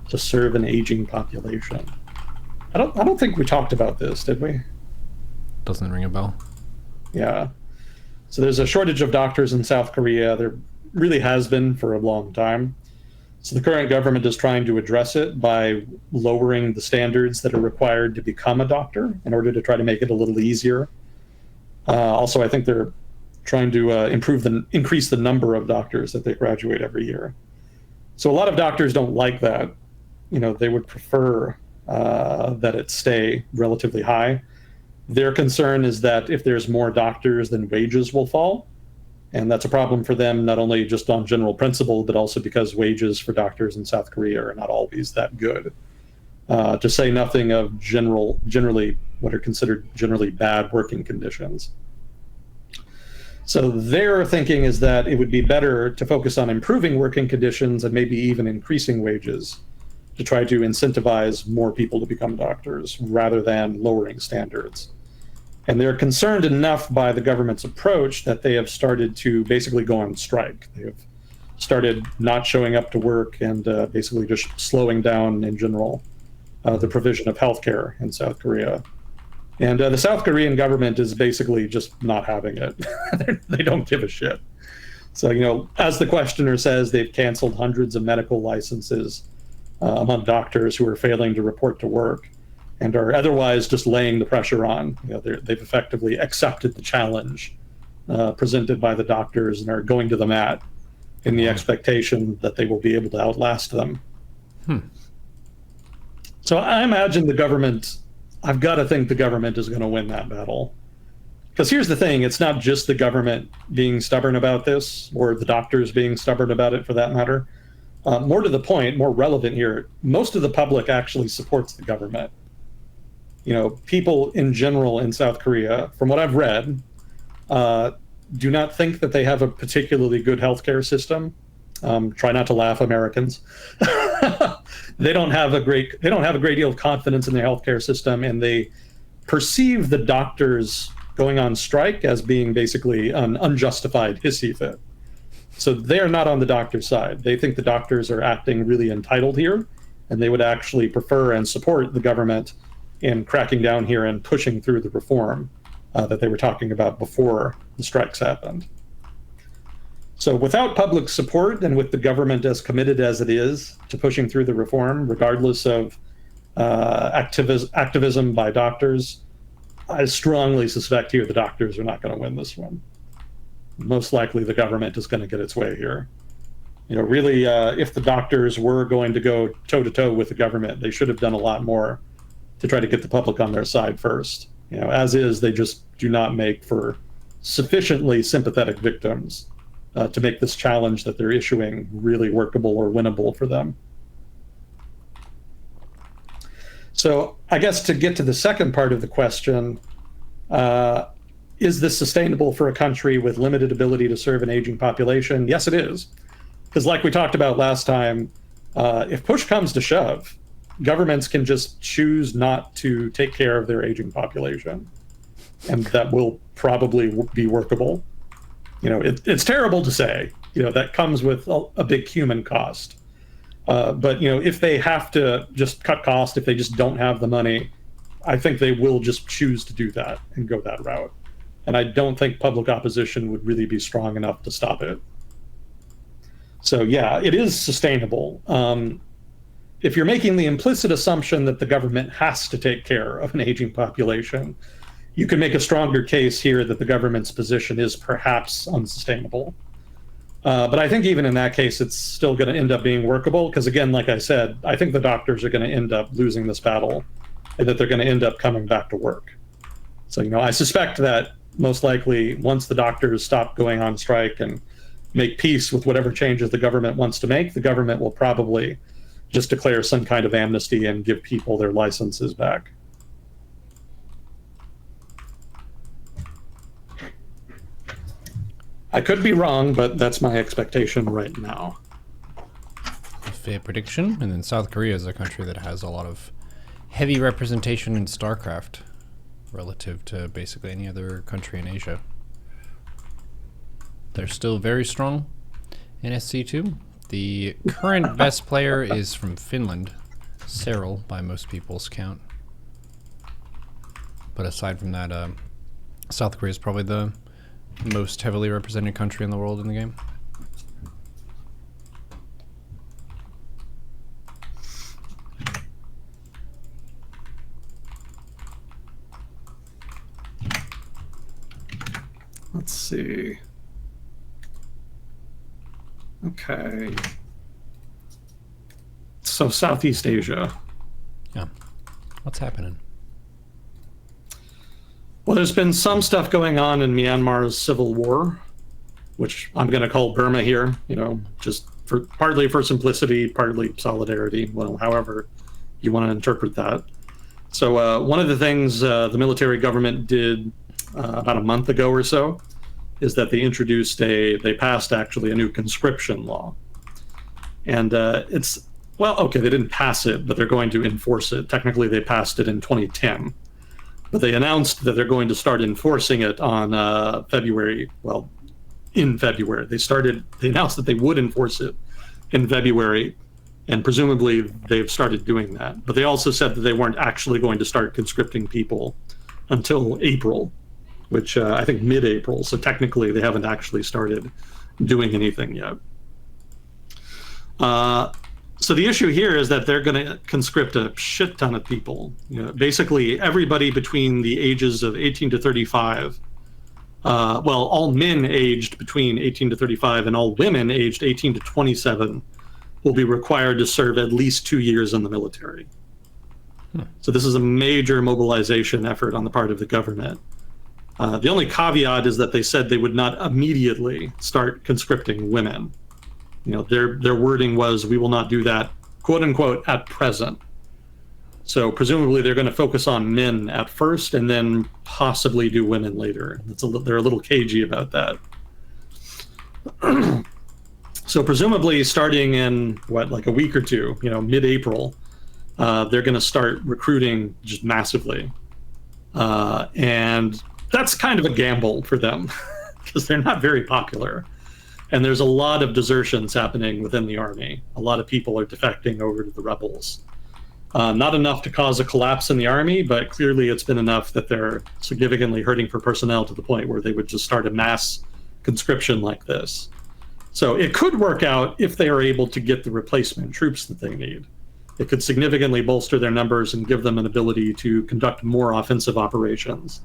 to serve an aging population? I don't think we talked about this, did we? Doesn't ring a bell. Yeah. So there's a shortage of doctors in South Korea. There really has been for a long time. So the current government is trying to address it by lowering the standards that are required to become a doctor in order to try to make it a little easier Also, I think they're trying to increase the number of doctors that they graduate every year. So a lot of doctors don't like that. They would prefer that it stay relatively high. Their concern is that if there's more doctors, then wages will fall. And that's a problem for them, not only just on general principle, but also because wages for doctors in South Korea are not always that good. To say nothing of generally what are considered generally bad working conditions. So their thinking is that it would be better to focus on improving working conditions and maybe even increasing wages to try to incentivize more people to become doctors rather than lowering standards. And they're concerned enough by the government's approach that they have started to basically go on strike. They have started not showing up to work and basically just slowing down in general the provision of healthcare in South Korea. And the South Korean government is basically just not having it. They don't give a shit. So, as the questioner says, they've canceled hundreds of medical licenses among doctors who are failing to report to work and are otherwise just laying the pressure on. They've effectively accepted the challenge presented by the doctors and are going to the mat in the expectation that they will be able to outlast them. So I imagine I've got to think the government is going to win that battle. Because here's the thing, it's not just the government being stubborn about this, or the doctors being stubborn about it for that matter. More to the point, more relevant here, most of the public actually supports the government. People in general in South Korea, from what I've read, do not think that they have a particularly good healthcare system. Try not to laugh, Americans. They don't have a great deal of confidence in their healthcare system, and they perceive the doctors going on strike as being basically an unjustified hissy fit. So they are not on the doctor's side. They think the doctors are acting really entitled here, and they would actually prefer and support the government in cracking down here and pushing through the reform that they were talking about before the strikes happened. So without public support and with the government as committed as it is to pushing through the reform, regardless of activism by doctors, I strongly suspect here the doctors are not going to win this one. Most likely the government is going to get its way here. Really, if the doctors were going to go toe-to-toe with the government, they should have done a lot more to try to get the public on their side first. As is, they just do not make for sufficiently sympathetic victims to make this challenge that they're issuing really workable or winnable for them. So I guess to get to the second part of the question, is this sustainable for a country with limited ability to serve an aging population? Yes, it is. Because like we talked about last time, if push comes to shove, governments can just choose not to take care of their aging population. And that will probably be workable. It's terrible to say, that comes with a big human cost. But, if they have to just cut cost, if they just don't have the money, I think they will just choose to do that and go that route. And I don't think public opposition would really be strong enough to stop it. So, yeah, it is sustainable. If you're making the implicit assumption that the government has to take care of an aging population, you can make a stronger case here that the government's position is perhaps unsustainable. But I think even in that case, it's still going to end up being workable because, again, like I said, I think the doctors are going to end up losing this battle and that they're going to end up coming back to work. So, I suspect that most likely once the doctors stop going on strike and make peace with whatever changes the government wants to make, the government will probably just declare some kind of amnesty and give people their licenses back. I could be wrong, but that's my expectation right now. Fair prediction. And then South Korea is a country that has a lot of heavy representation in StarCraft relative to basically any other country in Asia. They're still very strong in SC2. The current best player is from Finland, Cyril, by most people's count. But aside from that, South Korea is probably the most heavily represented country in the world in the game. Let's see. Okay. So Southeast Asia. Yeah. What's happening? Well, there's been some stuff going on in Myanmar's civil war, which I'm going to call Burma here, just for partly for simplicity, partly solidarity, well, however you want to interpret that. So one of the things the military government did about a month ago or so is that they passed actually a new conscription law. And they didn't pass it, but they're going to enforce it. Technically, they passed it in 2010. But they announced that they're going to start enforcing it on February. Well, in February. They announced that they would enforce it in February, and presumably they've started doing that. But they also said that they weren't actually going to start conscripting people until April, which I think mid-April. So technically they haven't actually started doing anything yet. So the issue here is that they're going to conscript a shit ton of people. Basically everybody between the ages of 18 to 35. All men aged between 18 to 35 and all women aged 18 to 27 will be required to serve at least 2 years in the military. So this is a major mobilization effort on the part of the government. The only caveat is that they said they would not immediately start conscripting women. Their wording was, "We will not do that, quote unquote, at present." So presumably they're going to focus on men at first and then possibly do women later. They're a little cagey about that. So presumably starting in a week or two, mid-April, they're going to start recruiting just massively. And that's kind of a gamble for them because they're not very popular. And there's a lot of desertions happening within the army. A lot of people are defecting over to the rebels. Not enough to cause a collapse in the army, but clearly it's been enough that they're significantly hurting for personnel to the point where they would just start a mass conscription like this. So it could work out if they are able to get the replacement troops that they need. It could significantly bolster their numbers and give them an ability to conduct more offensive operations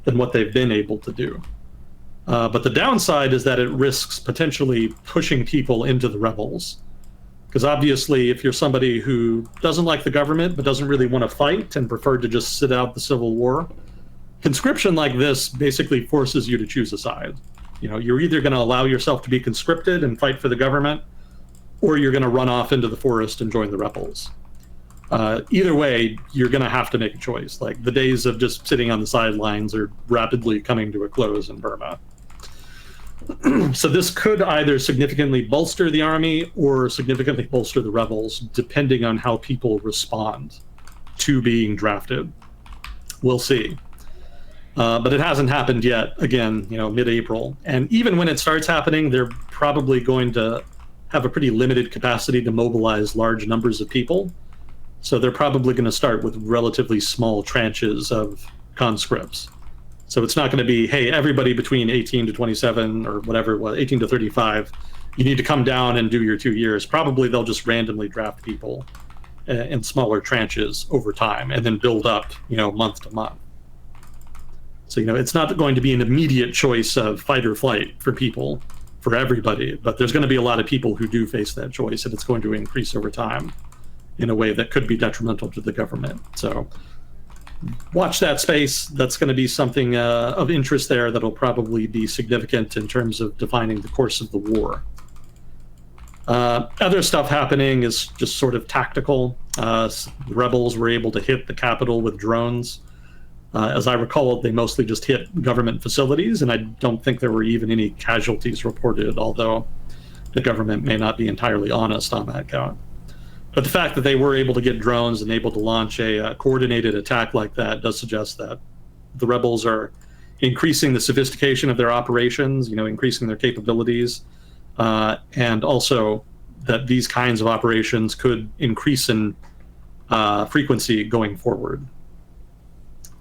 than what they've been able to do. But the downside is that it risks potentially pushing people into the rebels. Because obviously, if you're somebody who doesn't like the government but doesn't really want to fight and prefer to just sit out the civil war, conscription like this basically forces you to choose a side. You're either going to allow yourself to be conscripted and fight for the government, or you're going to run off into the forest and join the rebels. Either way, you're going to have to make a choice. The days of just sitting on the sidelines are rapidly coming to a close in Burma. So this could either significantly bolster the army or significantly bolster the rebels, depending on how people respond to being drafted. We'll see. But it hasn't happened yet, again, mid-April. And even when it starts happening, they're probably going to have a pretty limited capacity to mobilize large numbers of people. So they're probably going to start with relatively small tranches of conscripts. So it's not going to be, hey, everybody between 18 to 27 or whatever it was, 18 to 35, you need to come down and do your 2 years. Probably they'll just randomly draft people in smaller tranches over time and then build up, month to month. So, it's not going to be an immediate choice of fight or flight for people, for everybody, but there's going to be a lot of people who do face that choice, and it's going to increase over time in a way that could be detrimental to the government. So watch that space. That's going to be something of interest there that'll probably be significant in terms of defining the course of the war. Other stuff happening is just sort of tactical. The rebels were able to hit the capital with drones. As I recall, they mostly just hit government facilities, and I don't think there were even any casualties reported, although the government may not be entirely honest on that count. But the fact that they were able to get drones and able to launch a coordinated attack like that does suggest that the rebels are increasing the sophistication of their operations, increasing their capabilities, and also that these kinds of operations could increase in frequency going forward.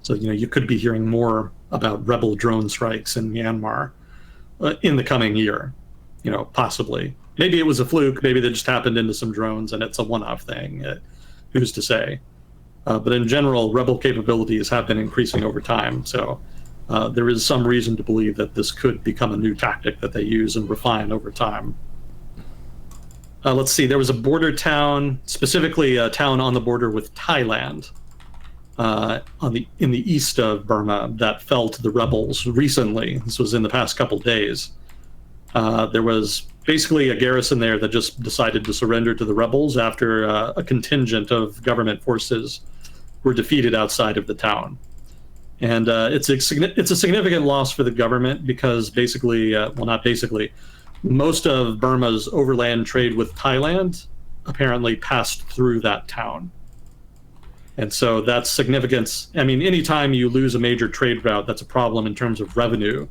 So, you could be hearing more about rebel drone strikes in Myanmar in the coming year, possibly. Maybe it was a fluke. Maybe they just happened into some drones and it's a one-off thing. Who's to say? But in general, rebel capabilities have been increasing over time. So there is some reason to believe that this could become a new tactic that they use and refine over time. Let's see, there was a border town, specifically a town on the border with Thailand, in the east of Burma, that fell to the rebels recently. This was in the past couple days. There was basically a garrison there that just decided to surrender to the rebels after a contingent of government forces were defeated outside of the town. And it's a significant loss for the government because most of Burma's overland trade with Thailand apparently passed through that town. And so that's significance. I mean, anytime you lose a major trade route, that's a problem in terms of revenue,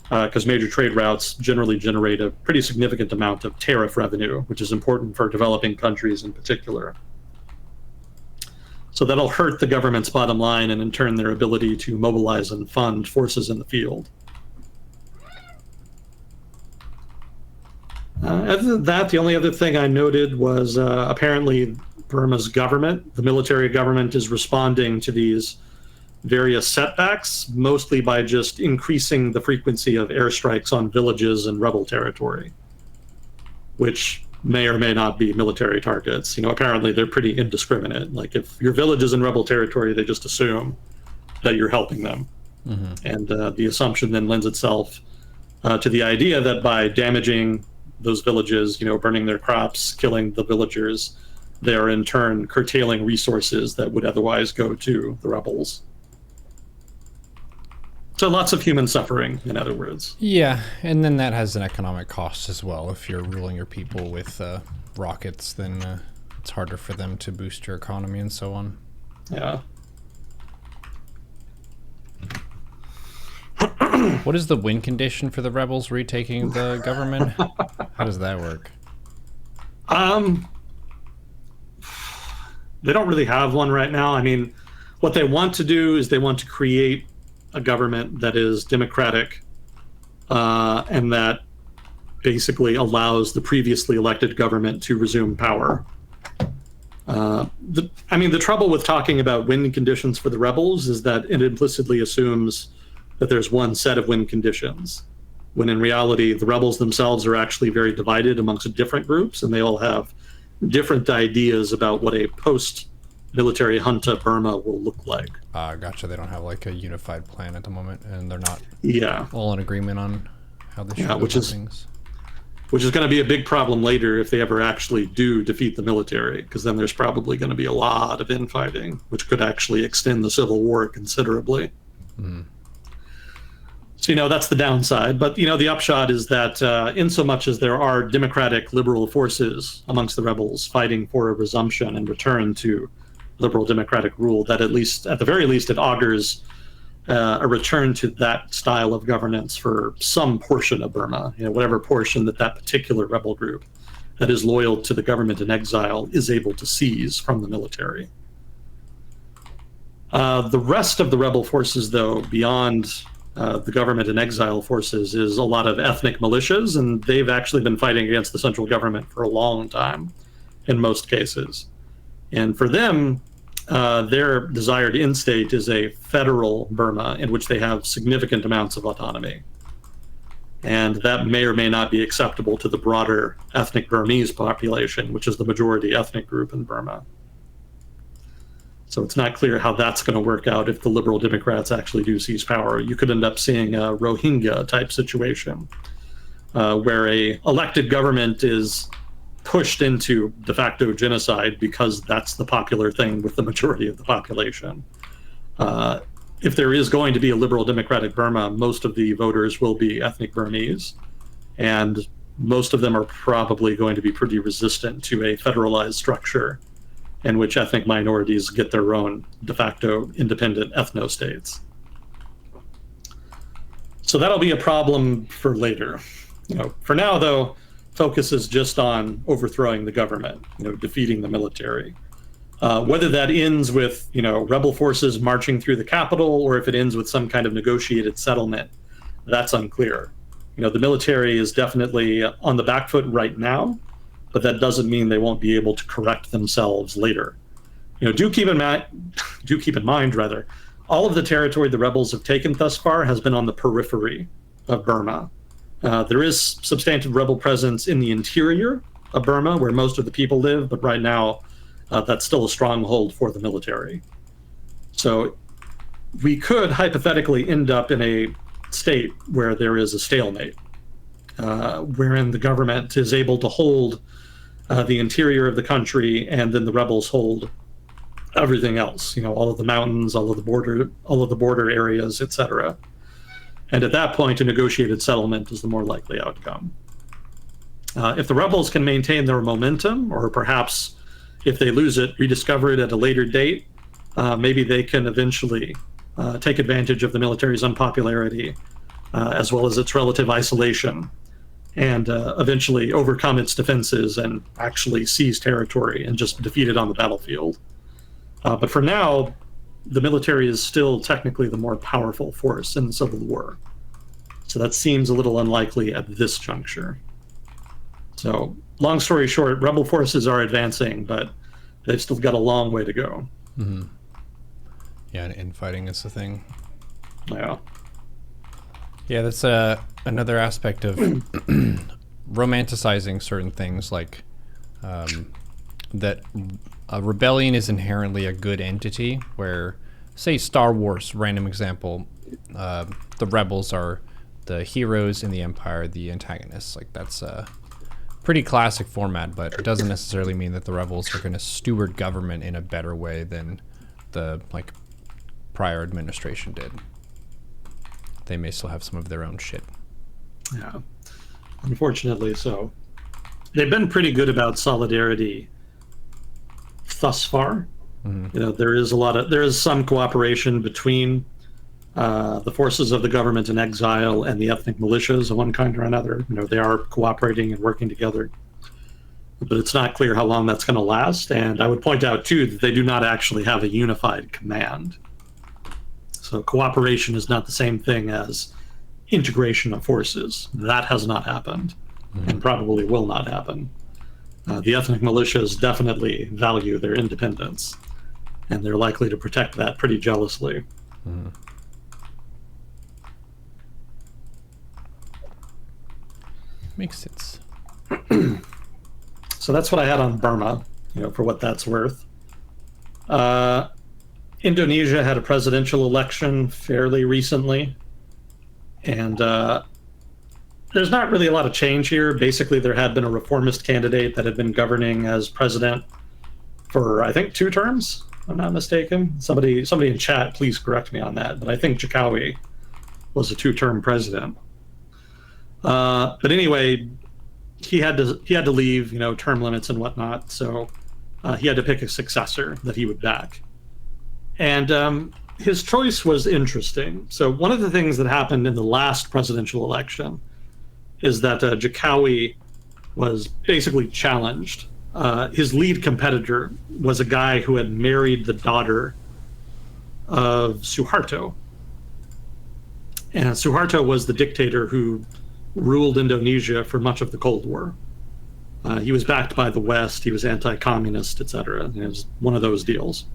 because major trade routes generally generate a pretty significant amount of tariff revenue, which is important for developing countries in particular. So that'll hurt the government's bottom line and in turn their ability to mobilize and fund forces in the field. Other than that, the only other thing I noted was apparently Burma's government, the military government, is responding to these various setbacks, mostly by just increasing the frequency of airstrikes on villages and rebel territory, which may or may not be military targets. Apparently they're pretty indiscriminate. Like if your village is in rebel territory, they just assume that you're helping them. Mm-hmm. And the assumption then lends itself to the idea that by damaging those villages, burning their crops, killing the villagers, they are in turn curtailing resources that would otherwise go to the rebels. So lots of human suffering, in other words. Yeah, and then that has an economic cost as well. If you're ruling your people with rockets, then it's harder for them to boost your economy and so on. Yeah. What is the win condition for the rebels retaking the government? How does that work? They don't really have one right now. I mean, what they want to do is they want to create a government that is democratic and that basically allows the previously elected government to resume power. The trouble with talking about win conditions for the rebels is that it implicitly assumes that there's one set of win conditions, when in reality the rebels themselves are actually very divided amongst different groups, and they all have different ideas about what a post-military junta Burma will look like. Gotcha. They don't have like a unified plan at the moment, and they're not all in agreement on how they should do things. Which is going to be a big problem later if they ever actually do defeat the military, because then there's probably going to be a lot of infighting, which could actually extend the civil war considerably. Mm. So, that's the downside. But, the upshot is that in so much as there are democratic liberal forces amongst the rebels fighting for a resumption and return to liberal democratic rule, that at the very least, it augurs a return to that style of governance for some portion of Burma, whatever portion that particular rebel group that is loyal to the government in exile is able to seize from the military. The rest of the rebel forces, though, beyond the government in exile forces, is a lot of ethnic militias, and they've actually been fighting against the central government for a long time in most cases. And for them, their desired end state is a federal Burma in which they have significant amounts of autonomy. And that may or may not be acceptable to the broader ethnic Burmese population, which is the majority ethnic group in Burma. So it's not clear how that's going to work out if the Liberal Democrats actually do seize power. You could end up seeing a Rohingya-type situation where a elected government is pushed into de facto genocide because that's the popular thing with the majority of the population. If there is going to be a liberal democratic Burma, most of the voters will be ethnic Burmese, and most of them are probably going to be pretty resistant to a federalized structure in which ethnic minorities get their own de facto independent ethno-states. So that'll be a problem for later. For now, though, focus is just on overthrowing the government, defeating the military. Whether that ends with, rebel forces marching through the capital, or if it ends with some kind of negotiated settlement, that's unclear. The military is definitely on the back foot right now, but that doesn't mean they won't be able to correct themselves later. Do keep in mind, all of the territory the rebels have taken thus far has been on the periphery of Burma. There is substantive rebel presence in the interior of Burma, where most of the people live, but right now that's still a stronghold for the military. So we could hypothetically end up in a state where there is a stalemate, wherein the government is able to hold the interior of the country, and then the rebels hold everything else. All of the mountains, all of the border areas, etc. And at that point, a negotiated settlement is the more likely outcome. If the rebels can maintain their momentum, or perhaps if they lose it, rediscover it at a later date, maybe they can eventually take advantage of the military's unpopularity, as well as its relative isolation, and eventually overcome its defenses and actually seize territory and just defeat it on the battlefield. But for now, the military is still technically the more powerful force in the Civil War. So that seems a little unlikely at this juncture. So, long story short, rebel forces are advancing, but they've still got a long way to go. Mm-hmm. Yeah, and infighting is the thing. Yeah. Yeah, that's another aspect of romanticizing certain things, like that a rebellion is inherently a good entity, where, say, Star Wars, random example, the rebels are the heroes in the Empire, the antagonists. Like, that's a pretty classic format, but it doesn't necessarily mean that the rebels are going to steward government in a better way than the prior administration did. They may still have some of their own shit. Yeah, unfortunately so. They've been pretty good about solidarity thus far. Mm-hmm. There is some cooperation between the forces of the government in exile and the ethnic militias of one kind or another. They are cooperating and working together, but it's not clear how long that's going to last. And I would point out too that they do not actually have a unified command. So cooperation is not the same thing as integration of forces. That has not happened, and probably will not happen. The ethnic militias definitely value their independence, and they're likely to protect that pretty jealously. Mm. Makes sense. So that's what I had on Burma, for what that's worth. Indonesia had a presidential election fairly recently, and there's not really a lot of change here. Basically, there had been a reformist candidate that had been governing as president for, I think, 2 terms, if I'm not mistaken. Somebody in chat, please correct me on that, but I think Jokowi was a 2-term president. But anyway, he had to leave, term limits and whatnot, so he had to pick a successor that he would back. And his choice was interesting. So one of the things that happened in the last presidential election is that Jokowi was basically challenged. His lead competitor was a guy who had married the daughter of Suharto. And Suharto was the dictator who ruled Indonesia for much of the Cold War. He was backed by the West. He was anti-communist, etc. It was one of those deals.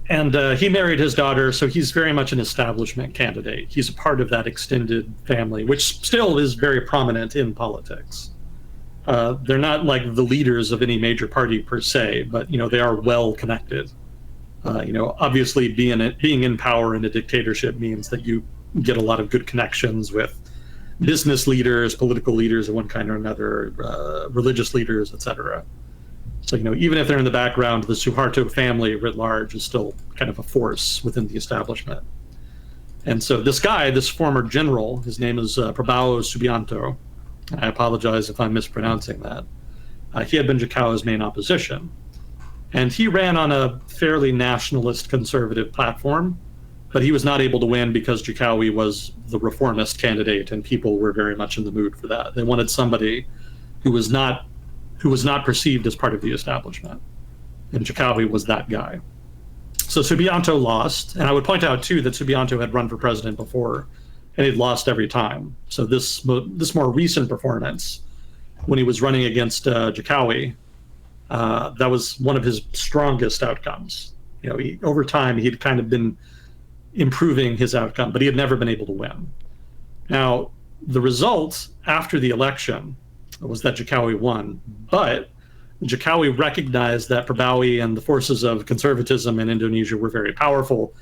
And he married his daughter, so he's very much an establishment candidate. He's a part of that extended family, which still is very prominent in politics. They're not like the leaders of any major party per se, but they are well connected. Obviously being in power in a dictatorship means that you get a lot of good connections with business leaders, political leaders of one kind or another, religious leaders, etc. So, even if they're in the background, the Suharto family writ large is still kind of a force within the establishment. And so this former general, his name is Prabowo Subianto. I apologize if I'm mispronouncing that. He had been Jokowi's main opposition. And he ran on a fairly nationalist conservative platform, but he was not able to win because Jokowi was the reformist candidate, and people were very much in the mood for that. They wanted somebody who was not perceived as part of the establishment, and Jokowi was that guy. So Subianto lost, and I would point out too that Subianto had run for president before, and he'd lost every time. So this more recent performance, when he was running against Jokowi, that was one of his strongest outcomes. Over time, he'd kind of been improving his outcome, but he had never been able to win. Now, the result after the election was that Jokowi won, but Jokowi recognized that Prabowo and the forces of conservatism in Indonesia were very powerful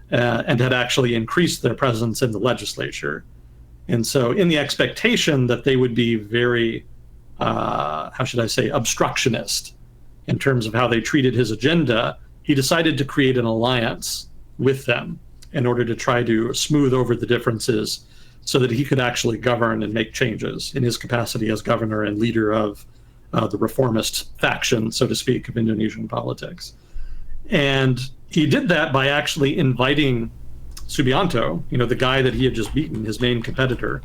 and had actually increased their presence in the legislature. And so in the expectation that they would be very, how should I say, obstructionist in terms of how they treated his agenda, he decided to create an alliance with them in order to try to smooth over the differences so that he could actually govern and make changes in his capacity as governor and leader of the reformist faction, so to speak, of Indonesian politics. And he did that by actually inviting Subianto, the guy that he had just beaten, his main competitor,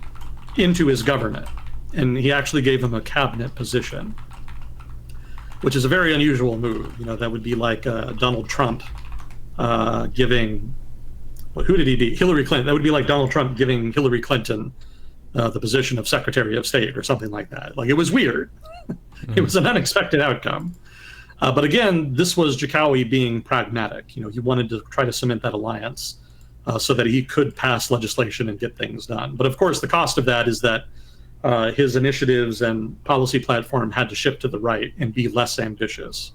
into his government. And he actually gave him a cabinet position, which is a very unusual move. That would be like Donald Trump giving, who did he beat? Hillary Clinton. That would be like Donald Trump giving Hillary Clinton the position of Secretary of State or something like that. Like, it was weird. It was an unexpected outcome. But again, this was Jokowi being pragmatic. He wanted to try to cement that alliance so that he could pass legislation and get things done. But of course, the cost of that is that his initiatives and policy platform had to shift to the right and be less ambitious.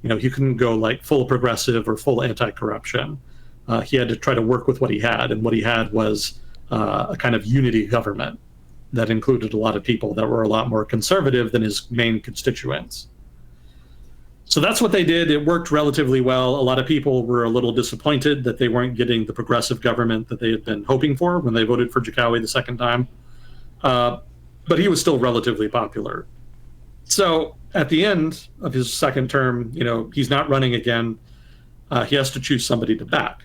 He couldn't go like full progressive or full anti-corruption. He had to try to work with what he had, and what he had was a kind of unity government that included a lot of people that were a lot more conservative than his main constituents. So that's what they did. It worked relatively well. A lot of people were a little disappointed that they weren't getting the progressive government that they had been hoping for when they voted for Jokowi the second time. But he was still relatively popular. So at the end of his second term, he's not running again. He has to choose somebody to back.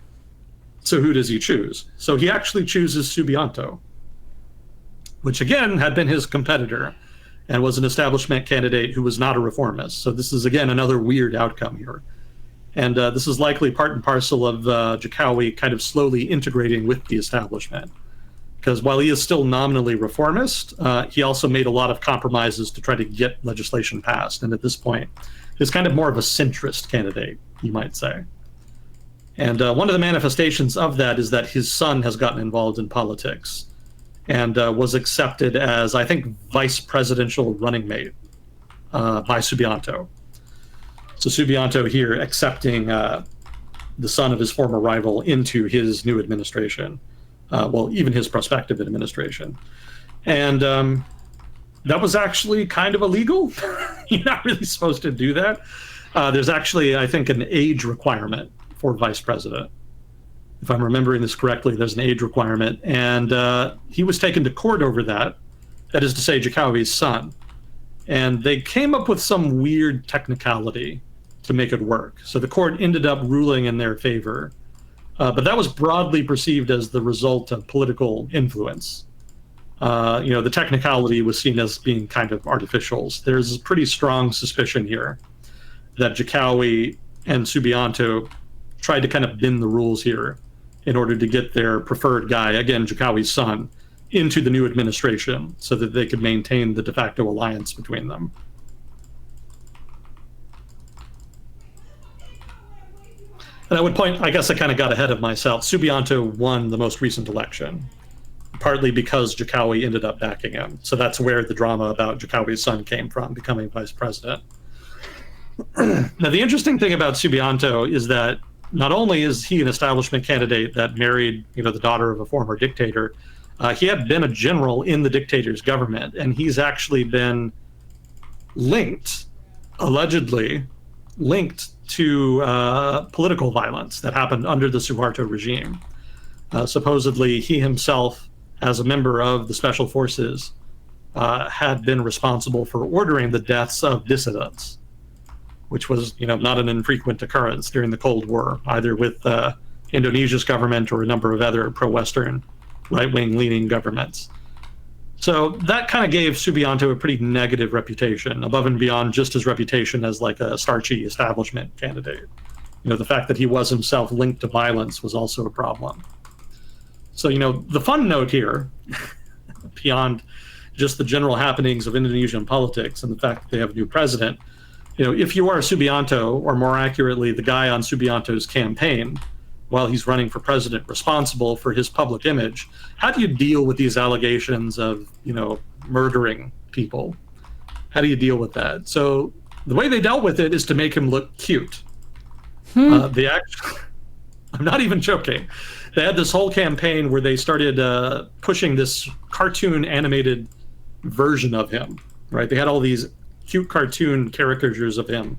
So who does he choose? So he actually chooses Subianto, which again had been his competitor and was an establishment candidate who was not a reformist. So this is, again, another weird outcome here. And this is likely part and parcel of Jokowi kind of slowly integrating with the establishment. Because while he is still nominally reformist, he also made a lot of compromises to try to get legislation passed. And at this point, he's kind of more of a centrist candidate, you might say. And one of the manifestations of that is that his son has gotten involved in politics and was accepted as, I think, vice presidential running mate by Subianto. So Subianto here accepting the son of his former rival into his new administration. Even his prospective administration. And that was actually kind of illegal. You're not really supposed to do that. There's actually, I think, an age requirement for vice president. If I'm remembering this correctly, there's an age requirement. And he was taken to court over that. That is to say, Jokowi's son. And they came up with some weird technicality to make it work. So the court ended up ruling in their favor. But that was broadly perceived as the result of political influence. The technicality was seen as being kind of artificial. There's a pretty strong suspicion here that Jokowi and Subianto tried to kind of bend the rules here in order to get their preferred guy, again, Jokowi's son, into the new administration so that they could maintain the de facto alliance between them. And I would point, I guess I kind of got ahead of myself. Subianto won the most recent election, partly because Jokowi ended up backing him. So that's where the drama about Jokowi's son came from, becoming vice president. Now, the interesting thing about Subianto is that not only is he an establishment candidate that married, the daughter of a former dictator, he had been a general in the dictator's government, and he's actually been allegedly linked to political violence that happened under the Suharto regime. Supposedly, he himself, as a member of the special forces, had been responsible for ordering the deaths of dissidents, which was, not an infrequent occurrence during the Cold War, either with Indonesia's government or a number of other pro-Western, right-wing leaning governments. So that kind of gave Subianto a pretty negative reputation, above and beyond just his reputation as like a starchy establishment candidate. The fact that he was himself linked to violence was also a problem. So, the fun note here, beyond just the general happenings of Indonesian politics and the fact that they have a new president, if you are Subianto, or more accurately, the guy on Subianto's campaign, while he's running for president, responsible for his public image, how do you deal with these allegations of, murdering people? How do you deal with that? So the way they dealt with it is to make him look cute. I'm not even joking. They had this whole campaign where they started pushing this cartoon animated version of him, right? They had all these cute cartoon caricatures of him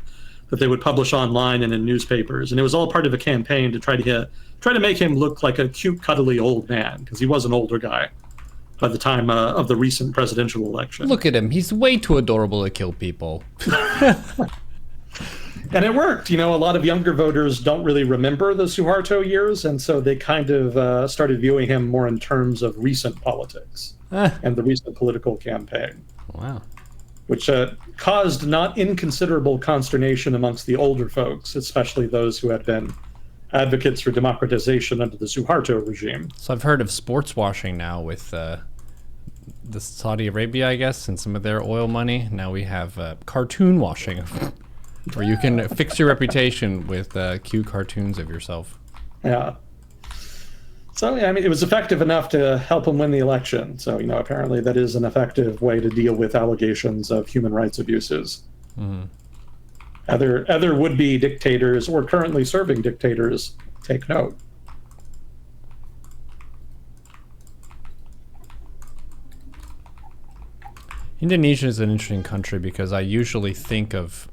that they would publish online and in newspapers, and it was all part of a campaign to try to make him look like a cute, cuddly old man, because he was an older guy by the time of the recent presidential election. Look at him. He's way too adorable to kill people. And it worked. A lot of younger voters don't really remember the Suharto years, and so they kind of started viewing him more in terms of recent politics and the recent political campaign. Wow. Which caused not inconsiderable consternation amongst the older folks, especially those who had been advocates for democratization under the Suharto regime. So I've heard of sports washing now with the Saudi Arabia, I guess, and some of their oil money. Now we have cartoon washing, where you can fix your reputation with cute cartoons of yourself. Yeah. So, it was effective enough to help him win the election. So, apparently that is an effective way to deal with allegations of human rights abuses. Mm-hmm. Other would-be dictators or currently serving dictators take note. Indonesia is an interesting country because I usually think of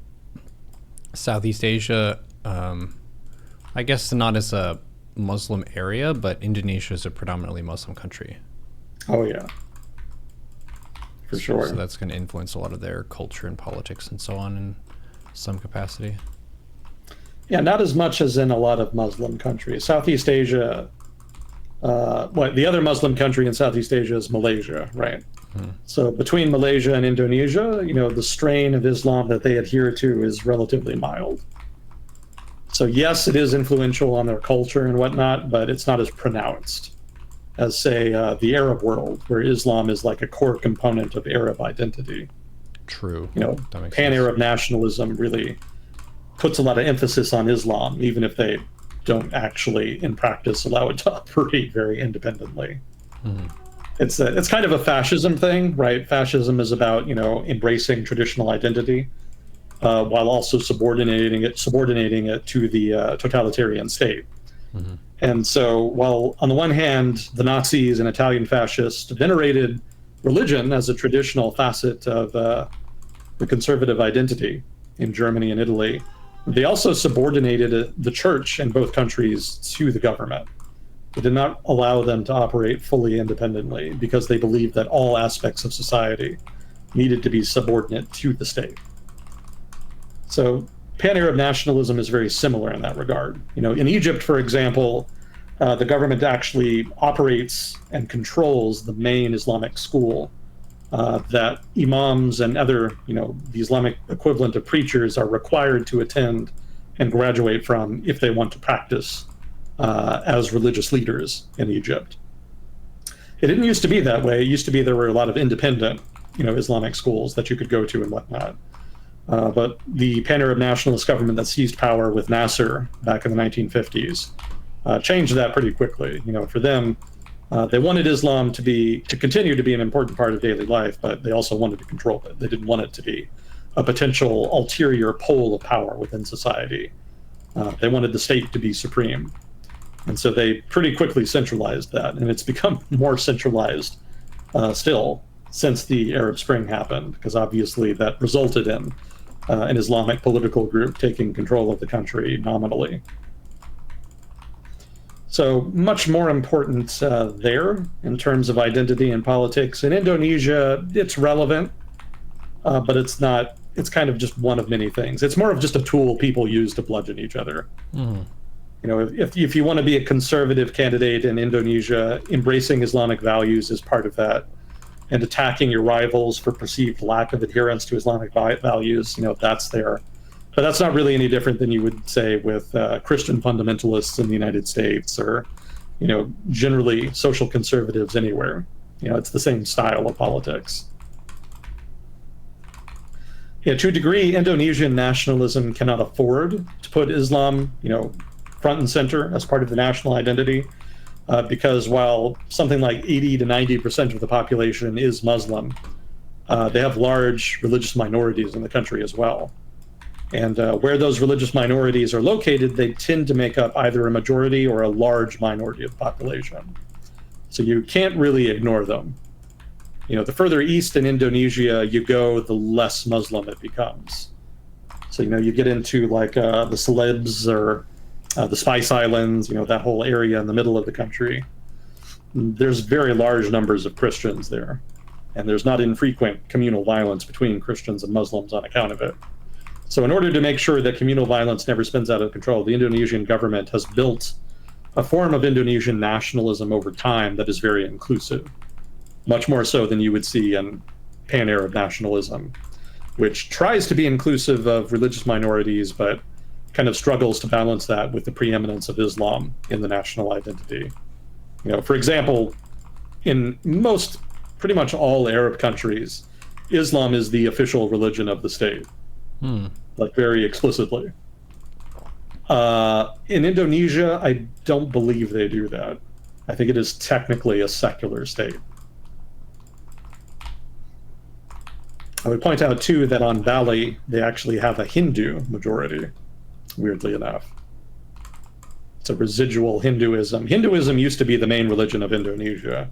Southeast Asia, I guess not as a Muslim area, but Indonesia is a predominantly Muslim country. Oh, yeah. For sure. So that's going to influence a lot of their culture and politics and so on in some capacity. Yeah, not as much as in a lot of Muslim countries. Southeast Asia, the other Muslim country in Southeast Asia is Malaysia, right? So between Malaysia and Indonesia, the strain of Islam that they adhere to is relatively mild. So yes, it is influential on their culture and whatnot, but it's not as pronounced as, say, the Arab world, where Islam is like a core component of Arab identity. True. Pan-Arab nationalism really puts a lot of emphasis on Islam, even if they don't actually, in practice, allow it to operate very independently. Mm-hmm. It's kind of a fascism thing, right? Fascism is about, embracing traditional identity, while also subordinating it to the totalitarian state. Mm-hmm. And so while on the one hand, the Nazis and Italian fascists venerated religion as a traditional facet of the conservative identity in Germany and Italy, they also subordinated the church in both countries to the government. They did not allow them to operate fully independently because they believed that all aspects of society needed to be subordinate to the state. So Pan-Arab nationalism is very similar in that regard. In Egypt, for example, the government actually operates and controls the main Islamic school that imams and other, the Islamic equivalent of preachers are required to attend and graduate from if they want to practice as religious leaders in Egypt. It didn't used to be that way. It used to be there were a lot of independent, Islamic schools that you could go to and whatnot. But the Pan-Arab nationalist government that seized power with Nasser back in the 1950s changed that pretty quickly. For them, they wanted Islam to continue to be an important part of daily life, but they also wanted to control it. They didn't want it to be a potential ulterior pole of power within society. They wanted the state to be supreme. And so they pretty quickly centralized that, and it's become more centralized still since the Arab Spring happened, because obviously that resulted in an Islamic political group taking control of the country nominally. So much more important there in terms of identity and politics. In Indonesia, it's relevant, but it's not. It's kind of just one of many things. It's more of just a tool people use to bludgeon each other. Mm. If you want to be a conservative candidate in Indonesia, embracing Islamic values is part of that, and attacking your rivals for perceived lack of adherence to Islamic values, that's there. But that's not really any different than you would say with Christian fundamentalists in the United States, or, generally social conservatives anywhere. It's the same style of politics. Yeah, to a degree, Indonesian nationalism cannot afford to put Islam, front and center as part of the national identity, because while something like 80 to 90% of the population is Muslim, they have large religious minorities in the country as well. And where those religious minorities are located, they tend to make up either a majority or a large minority of the population. So you can't really ignore them. The further east in Indonesia you go, the less Muslim it becomes. So, you get into like the Celebes or the Spice Islands, that whole area in the middle of the country. There's very large numbers of Christians there. And there's not infrequent communal violence between Christians and Muslims on account of it. So in order to make sure that communal violence never spins out of control, the Indonesian government has built a form of Indonesian nationalism over time that is very inclusive, much more so than you would see in pan-Arab nationalism, which tries to be inclusive of religious minorities, but kind of struggles to balance that with the preeminence of Islam in the national identity. For example, in pretty much all Arab countries, Islam is the official religion of the state, like very explicitly. In Indonesia, I don't believe they do that. I think it is technically a secular state. I would point out, too, that on Bali, they actually have a Hindu majority, weirdly enough. It's a residual Hinduism. Hinduism used to be the main religion of Indonesia,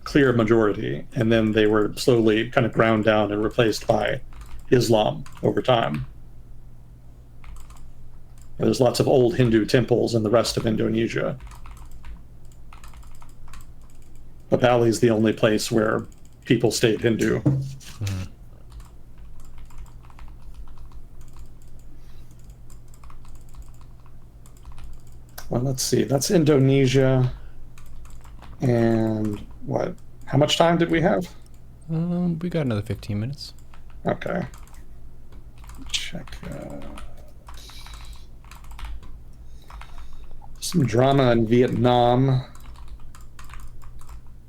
clear majority, and then they were slowly kind of ground down and replaced by Islam over time. There's lots of old Hindu temples in the rest of Indonesia. But Bali is the only place where people stayed Hindu. Well, let's see. That's Indonesia. And what? How much time did we have? We got another 15 minutes. Okay. Check. Some drama in Vietnam.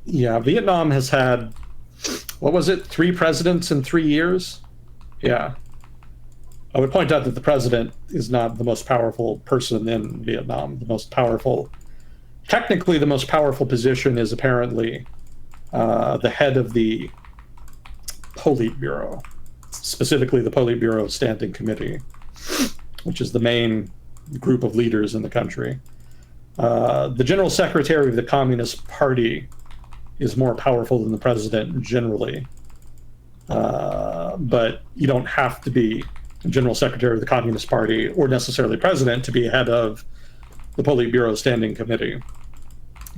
Yeah, Vietnam has had, what was it, 3 presidents in 3 years? Yeah. I would point out that the president is not the most powerful person in Vietnam. Technically, the most powerful position is apparently the head of the Politburo, specifically the Politburo Standing Committee, which is the main group of leaders in the country. The general secretary of the Communist Party is more powerful than the president generally. But you don't have to be general secretary of the Communist Party or necessarily president to be head of the Politburo Standing Committee.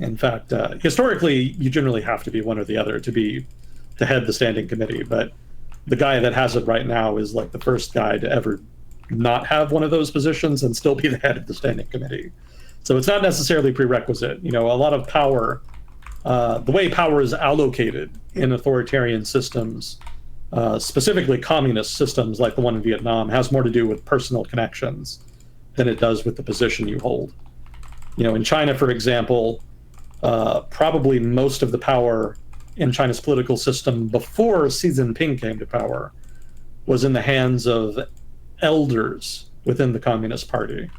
In fact, historically, you generally have to be one or the other to head the Standing Committee. But the guy that has it right now is like the first guy to ever not have one of those positions and still be the head of the Standing Committee. So it's not necessarily prerequisite. A lot of power, the way power is allocated in authoritarian systems, specifically communist systems like the one in Vietnam, has more to do with personal connections than it does with the position you hold. In China, for example, probably most of the power in China's political system before Xi Jinping came to power was in the hands of elders within the Communist Party.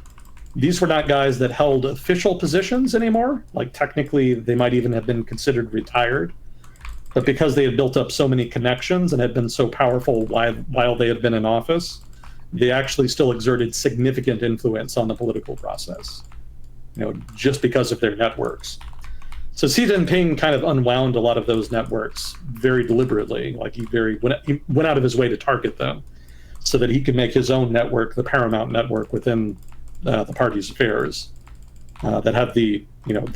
These were not guys that held official positions anymore. Like, technically, they might even have been considered retired. But because they had built up so many connections and had been so powerful while they had been in office, they actually still exerted significant influence on the political process, just because of their networks. So Xi Jinping kind of unwound a lot of those networks very deliberately. Like, he went out of his way to target them so that he could make his own network, the paramount network within the party's affairs. That have the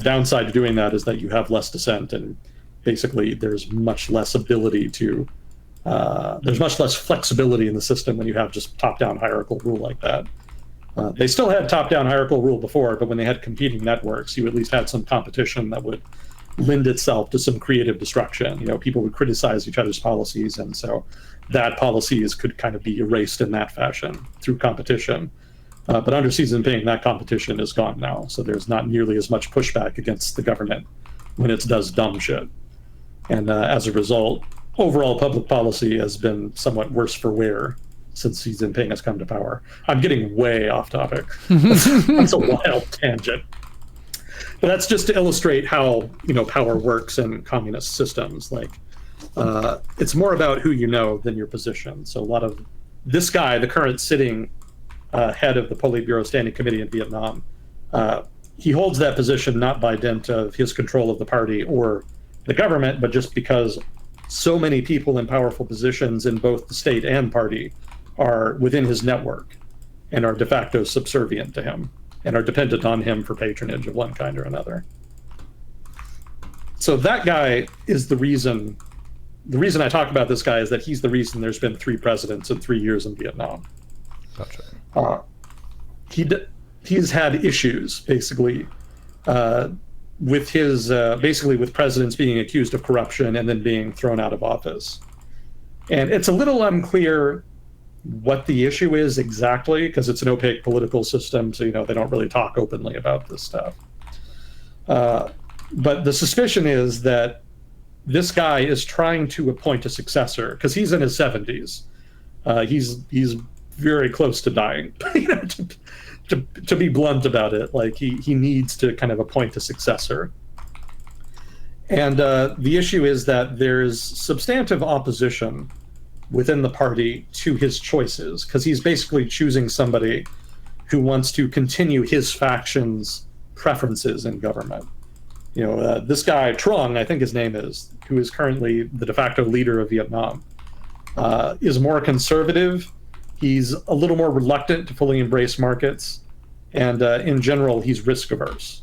downside to doing that is that you have less dissent, and basically there's much less ability to there's much less flexibility in the system when you have just top-down hierarchical rule like that. They still had top-down hierarchical rule before, but when they had competing networks, you at least had some competition that would lend itself to some creative destruction. People would criticize each other's policies, and so that policies could kind of be erased in that fashion through competition. But under Xi Jinping, that competition is gone now, so there's not nearly as much pushback against the government when it does dumb shit. And as a result, overall public policy has been somewhat worse for wear since Xi Jinping has come to power. I'm getting way off topic. That's a wild tangent. But that's just to illustrate how power works in communist systems. Like it's more about who you know than your position. So a lot of this guy, the current sitting head of the Politburo Standing Committee in Vietnam, he holds that position not by dint of his control of the party or the government, but just because so many people in powerful positions in both the state and party are within his network and are de facto subservient to him and are dependent on him for patronage of one kind or another. So that guy is the reason I talk about this guy is that he's the reason there's been 3 presidents in 3 years in Vietnam. Gotcha. He's had issues basically with his basically with presidents being accused of corruption and then being thrown out of office. And it's a little unclear what the issue is exactly because it's an opaque political system, so they don't really talk openly about this stuff. But the suspicion is that this guy is trying to appoint a successor because he's in his 70s. He's very close to dying. To be blunt about it, like he needs to kind of appoint a successor. And the issue is that there's substantive opposition within the party to his choices because he's basically choosing somebody who wants to continue his faction's preferences in government. This guy Trong, I think his name is, who is currently the de facto leader of Vietnam, is more conservative. He's a little more reluctant to fully embrace markets, and in general, he's risk averse.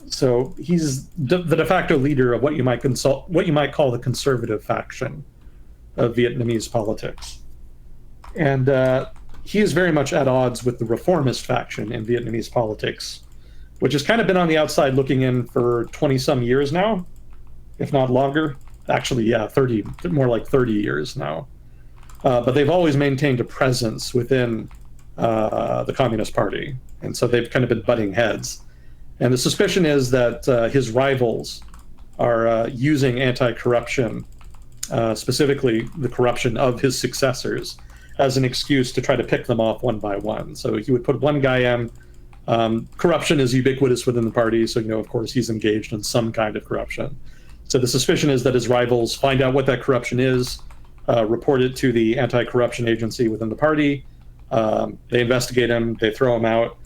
So he's the de facto leader of what you might call the conservative faction of Vietnamese politics, and he is very much at odds with the reformist faction in Vietnamese politics, which has kind of been on the outside looking in for 20-some years now, if not longer. Actually, yeah, 30, more like 30 years now. But they've always maintained a presence within the Communist Party, and so they've kind of been butting heads. And the suspicion is that his rivals are using anti-corruption, specifically the corruption of his successors, as an excuse to try to pick them off one by one. So he would put one guy in. Corruption is ubiquitous within the party, so of course he's engaged in some kind of corruption. So the suspicion is that his rivals find out what that corruption is, report it to the anti-corruption agency within the party. They investigate him, they throw him out.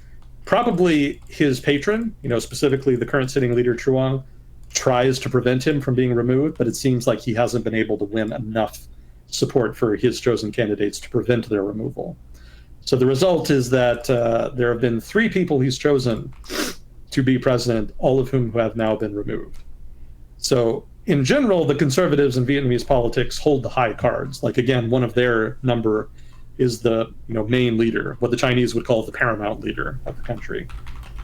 Probably his patron, specifically the current sitting leader Truong, tries to prevent him from being removed, but it seems like he hasn't been able to win enough support for his chosen candidates to prevent their removal. So the result is that there have been 3 people he's chosen to be president, all of whom have now been removed. So in general, the conservatives in Vietnamese politics hold the high cards. Like, again, one of their number is the main leader, what the Chinese would call the paramount leader of the country.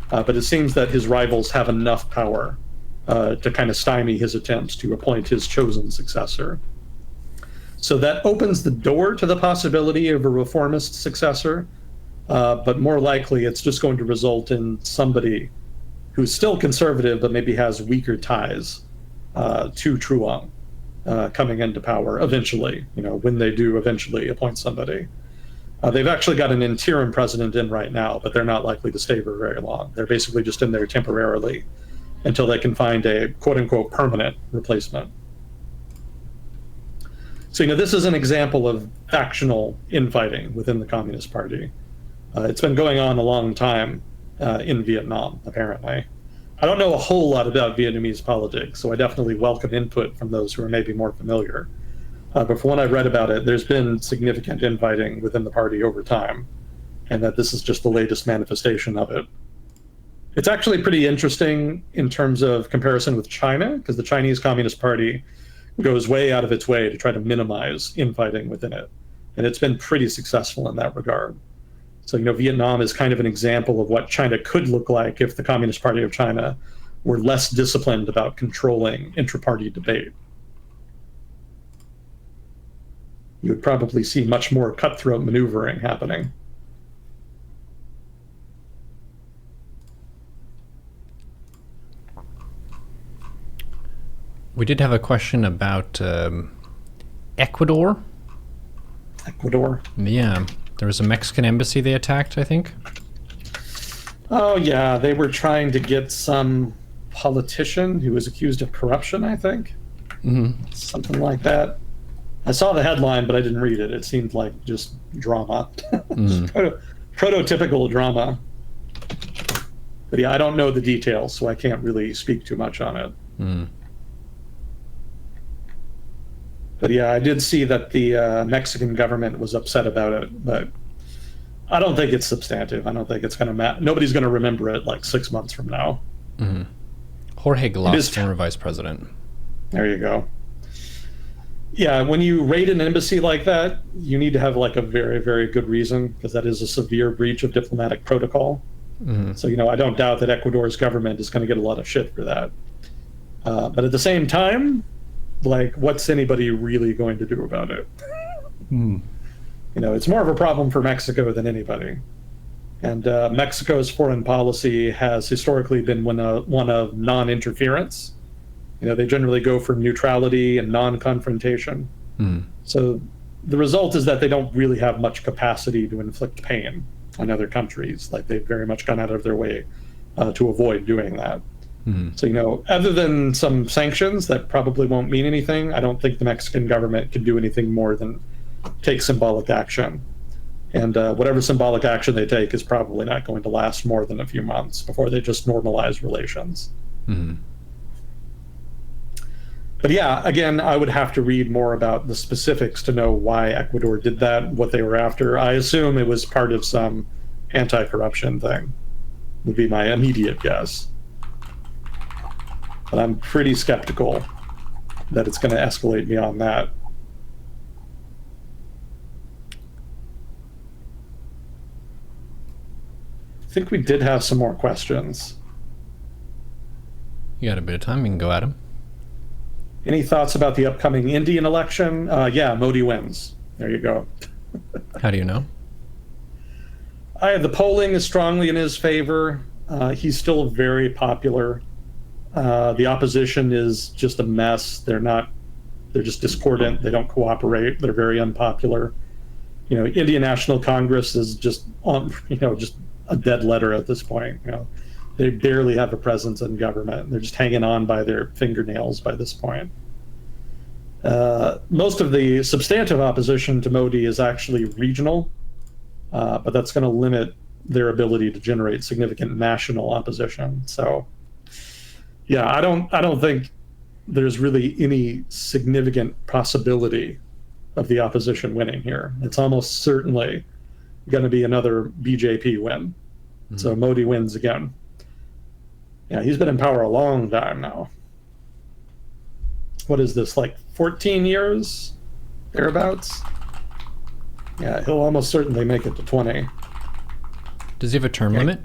But it seems that his rivals have enough power to kind of stymie his attempts to appoint his chosen successor. So that opens the door to the possibility of a reformist successor, but more likely it's just going to result in somebody who's still conservative but maybe has weaker ties to Truong coming into power eventually, when they do eventually appoint somebody. They've actually got an interim president in right now, but they're not likely to stay for very long. They're basically just in there temporarily until they can find a quote-unquote permanent replacement. So, this is an example of factional infighting within the Communist Party. It's been going on a long time in Vietnam, apparently. I don't know a whole lot about Vietnamese politics, so I definitely welcome input from those who are maybe more familiar. But from what I've read about it, there's been significant infighting within the party over time, and that this is just the latest manifestation of it. It's actually pretty interesting in terms of comparison with China, because the Chinese Communist Party goes way out of its way to try to minimize infighting within it. And it's been pretty successful in that regard. So, Vietnam is kind of an example of what China could look like if the Communist Party of China were less disciplined about controlling intra-party debate. You would probably see much more cutthroat maneuvering happening. We did have a question about Ecuador? Ecuador. Yeah. There was a Mexican embassy they attacked, I think. Oh, yeah. They were trying to get some politician who was accused of corruption, I think. Something like that. I saw the headline, but I didn't read it. It seemed like just drama. Prototypical drama. But yeah, I don't know the details, so I can't really speak too much on it. But yeah, I did see that the Mexican government was upset about it, but I don't think it's substantive. I don't think it's going to matter. Nobody's going to remember it like 6 months from now. Jorge Glass, former vice president. There you go. Yeah, when you raid an embassy like that, you need to have like a very, very good reason, because that is a severe breach of diplomatic protocol. So, I don't doubt that Ecuador's government is going to get a lot of shit for that. But at the same time, like, what's anybody really going to do about it? It's more of a problem for Mexico than anybody. And Mexico's foreign policy has historically been one of non-interference. They generally go for neutrality and non-confrontation. So the result is that they don't really have much capacity to inflict pain on other countries. Like, they've very much gone out of their way to avoid doing that. So, other than some sanctions that probably won't mean anything, I don't think the Mexican government can do anything more than take symbolic action. And whatever symbolic action they take is probably not going to last more than a few months before they just normalize relations. But yeah, again, I would have to read more about the specifics to know why Ecuador did that, what they were after. I assume it was part of some anti-corruption thing, would be my immediate guess. But I'm pretty skeptical that it's going to escalate beyond that. I think we did have some more questions. You got a bit of time, you can go at them. Any thoughts about the upcoming Indian election? Yeah, Modi wins. There you go. How do you know? The polling is strongly in his favor. He's still very popular. The opposition is just a mess. They're just discordant. They don't cooperate. They're very unpopular. Indian National Congress is just just a dead letter at this point. They barely have a presence in government. They're just hanging on by their fingernails by this point. Most of the substantive opposition to Modi is actually regional, but that's going to limit their ability to generate significant national opposition. So, yeah, I don't think there's really any significant possibility of the opposition winning here. It's almost certainly going to be another BJP win. So Modi wins again. Yeah, he's been in power a long time now. What is this, like 14 years? Thereabouts? Yeah, he'll almost certainly make it to 20. Does he have a term limit?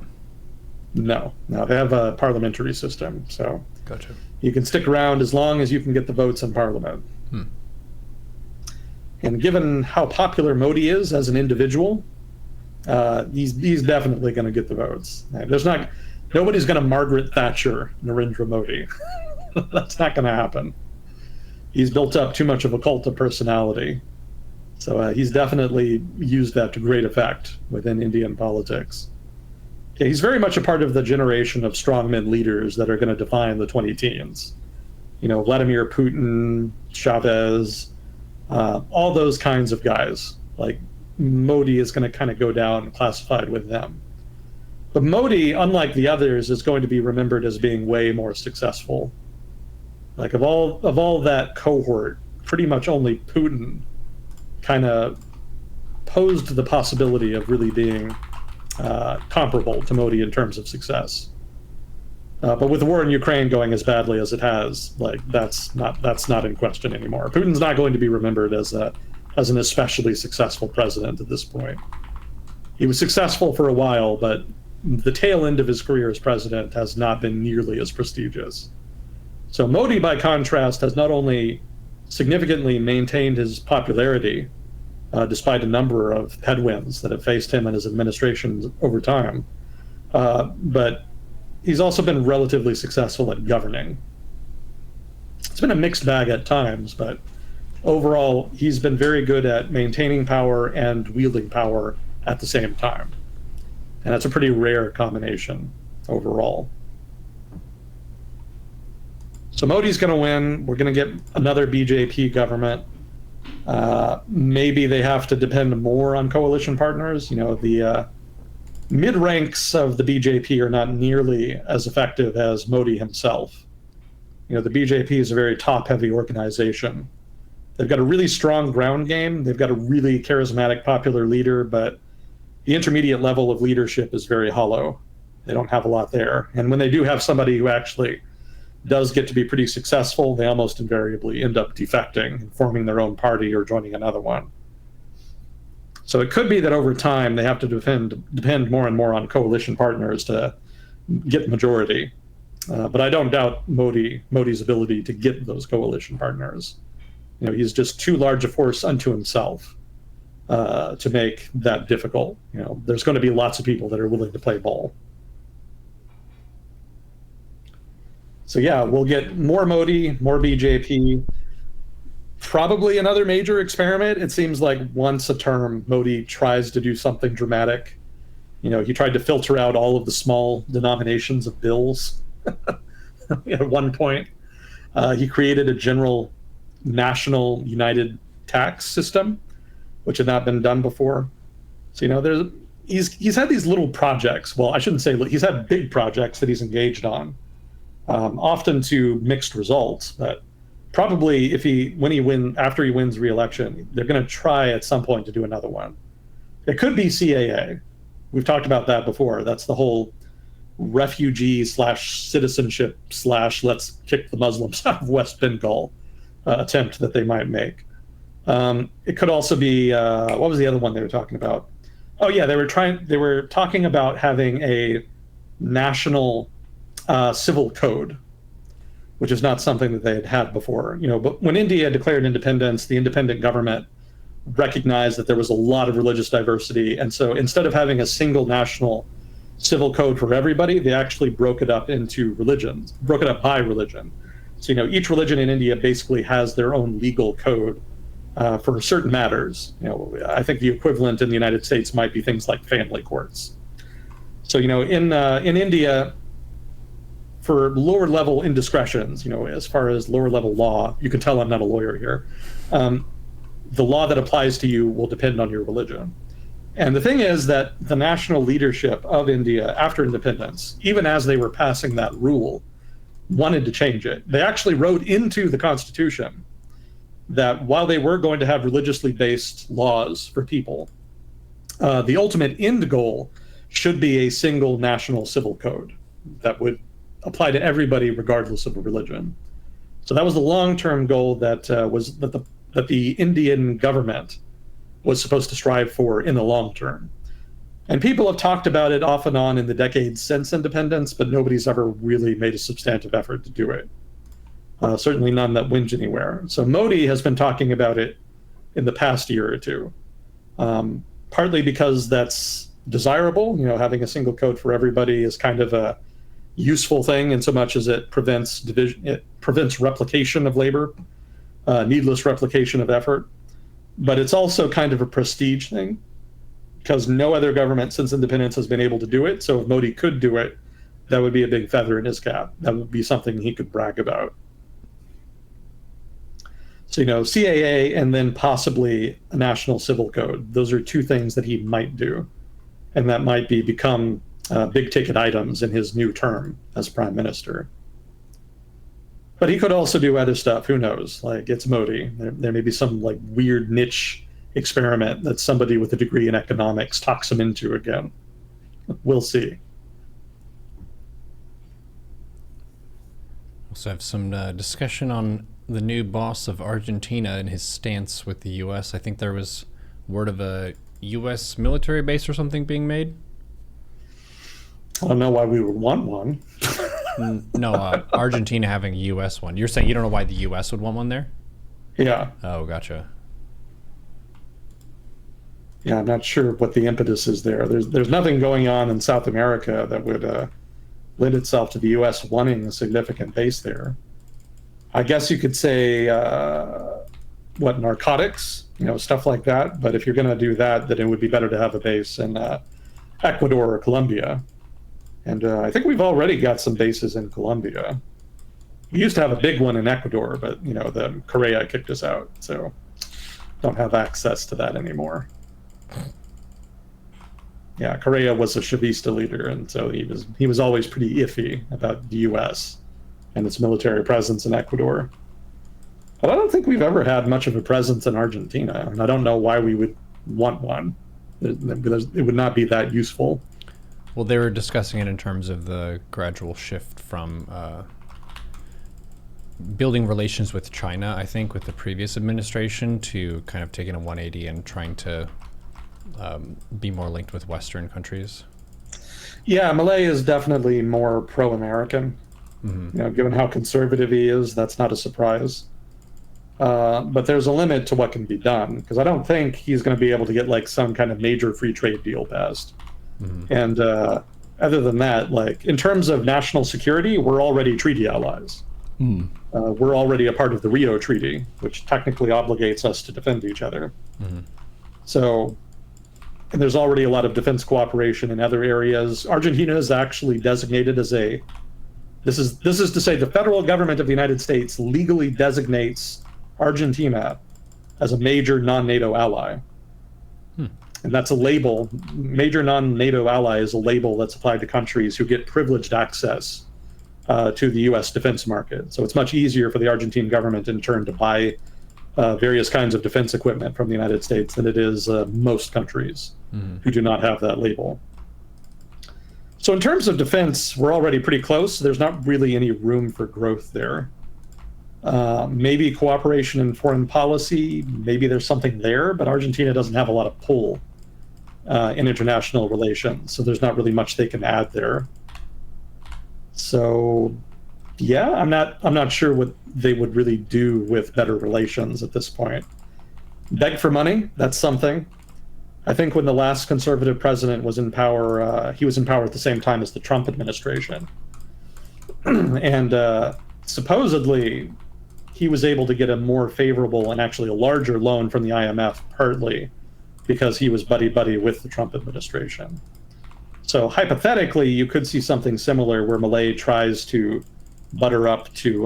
No, they have a parliamentary system, so Gotcha. You can stick around as long as you can get the votes in parliament. And given how popular Modi is as an individual, he's definitely going to get the votes. Nobody's going to Margaret Thatcher Narendra Modi. That's not going to happen. He's built up too much of a cult of personality. So he's definitely used that to great effect within Indian politics. Yeah, he's very much a part of the generation of strongmen leaders that are going to define the 2010s. Vladimir Putin, Chavez, all those kinds of guys. Like, Modi is going to kind of go down classified with them. But Modi, unlike the others, is going to be remembered as being way more successful. Like, of all that cohort, pretty much only Putin kind of posed the possibility of really being comparable to Modi in terms of success. But with the war in Ukraine going as badly as it has, like, that's not in question anymore. Putin's not going to be remembered as an especially successful president at this point. He was successful for a while, but the tail end of his career as president has not been nearly as prestigious. So Modi, by contrast, has not only significantly maintained his popularity, despite a number of headwinds that have faced him and his administration over time, but he's also been relatively successful at governing. It's been a mixed bag at times, but overall, he's been very good at maintaining power and wielding power at the same time. And that's a pretty rare combination overall. So Modi's going to win. We're going to get another BJP government. Maybe they have to depend more on coalition partners. The mid ranks of the BJP are not nearly as effective as Modi himself. The BJP is a very top-heavy organization. They've got a really strong ground game. They've got a really charismatic, popular leader, but the intermediate level of leadership is very hollow. They don't have a lot there. And when they do have somebody who actually does get to be pretty successful, they almost invariably end up defecting and forming their own party or joining another one. So it could be that over time they have to depend more and more on coalition partners to get majority. But I don't doubt Modi's ability to get those coalition partners. He's just too large a force unto himself to make that difficult. There's going to be lots of people that are willing to play ball. So yeah, we'll get more Modi, more BJP, probably another major experiment. It seems like once a term, Modi tries to do something dramatic. He tried to filter out all of the small denominations of bills. At one point, he created a general national united tax system, which had not been done before. So he's had these little projects. Well, I shouldn't say he's had big projects that he's engaged on. Often to mixed results, but probably after he wins re-election, they're going to try at some point to do another one. It could be CAA. We've talked about that before. That's the whole refugee/citizenship/ let's kick the Muslims out of West Bengal attempt that they might make. It could also be what was the other one they were talking about? Oh yeah, they were talking about having a national civil code, which is not something that they had had before. But when India declared independence, the independent government recognized that there was a lot of religious diversity, and so instead of having a single national civil code for everybody, they actually broke it up by religion. So each religion in India basically has their own legal code for certain matters. I think the equivalent in the United States might be things like family courts. So in India, for lower level indiscretions, as far as lower level law, you can tell I'm not a lawyer here. The law that applies to you will depend on your religion. And the thing is that the national leadership of India after independence, even as they were passing that rule, wanted to change it. They actually wrote into the Constitution that while they were going to have religiously based laws for people, the ultimate end goal should be a single national civil code that would apply to everybody regardless of a religion. So that was the long-term goal that the Indian government was supposed to strive for in the long term. And people have talked about it off and on in the decades since independence, but nobody's ever really made a substantive effort to do it. Certainly none that wins anywhere. So Modi has been talking about it in the past year or two, partly because that's desirable. Having a single code for everybody is kind of a useful thing in so much as it prevents division, it prevents replication of labor, needless replication of effort. But it's also kind of a prestige thing because no other government since independence has been able to do it. So if Modi could do it, that would be a big feather in his cap. That would be something he could brag about. So, CAA and then possibly a national civil code. Those are two things that he might do. And that might become big ticket items in his new term as prime minister. But he could also do other stuff. Who knows? Like, it's Modi. There may be some weird niche experiment that somebody with a degree in economics talks him into again. We'll see. Also have some discussion on the new boss of Argentina and his stance with the U.S. I think there was word of a U.S. military base or something being made. I don't know why we would want one. No, Argentina having a U.S. one. You're saying you don't know why the U.S. would want one there? Yeah. Oh, gotcha. Yeah, I'm not sure what the impetus is there. There's nothing going on in South America that would lend itself to the U.S. wanting a significant base there. I guess you could say narcotics, stuff like that. But if you're going to do that, then it would be better to have a base in Ecuador or Colombia. And I think we've already got some bases in Colombia. We used to have a big one in Ecuador, but the Correa kicked us out, so don't have access to that anymore. Yeah, Correa was a Chavista leader, and so he was always pretty iffy about the U.S. and its military presence in Ecuador. But I don't think we've ever had much of a presence in Argentina, and I don't know why we would want one. It would not be that useful. Well, they were discussing it in terms of the gradual shift from building relations with China, I think, with the previous administration, to kind of taking a 180 and trying to be more linked with Western countries. Yeah, Milei is definitely more pro-American. Mm-hmm. Given how conservative he is, that's not a surprise. But there's a limit to what can be done, because I don't think he's going to be able to get like some kind of major free trade deal passed. Mm-hmm. And other than that, like in terms of national security, we're already treaty allies. Mm. We're already a part of the Rio Treaty, which technically obligates us to defend each other. Mm-hmm. So, and there's already a lot of defense cooperation in other areas. Argentina is actually designated as this is to say the federal government of the United States legally designates Argentina as a major non-NATO ally. And that's a label. Major non-NATO ally is a label that's applied to countries who get privileged access to the U.S. defense market. So it's much easier for the Argentine government in turn to buy various kinds of defense equipment from the United States than it is most countries who do not have that label. So in terms of defense, we're already pretty close. There's not really any room for growth there. Maybe cooperation in foreign policy, maybe there's something there, but Argentina doesn't have a lot of pull in international relations, so there's not really much they can add there. So, yeah, I'm not sure what they would really do with better relations at this point. Beg for money, that's something. I think when the last conservative president was in power, he was in power at the same time as the Trump administration. And supposedly, he was able to get a more favorable and actually a larger loan from the IMF, partly because he was buddy-buddy with the Trump administration. So hypothetically, you could see something similar where Milei tries to butter up to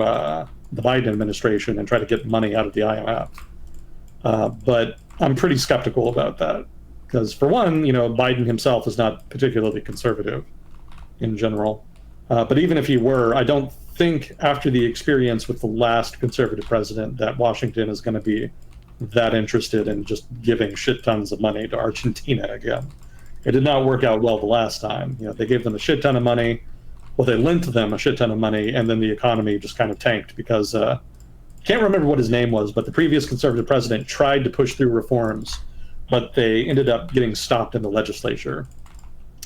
the Biden administration and try to get money out of the IMF. But I'm pretty skeptical about that because, for one, Biden himself is not particularly conservative in general. But even if he were, I don't think after the experience with the last conservative president that Washington is going to be that interested in just giving shit tons of money to Argentina again. It did not work out well the last time. They gave them a shit ton of money. Well, they lent them a shit ton of money, and then the economy just kind of tanked because can't remember what his name was, but the previous conservative president tried to push through reforms, but they ended up getting stopped in the legislature.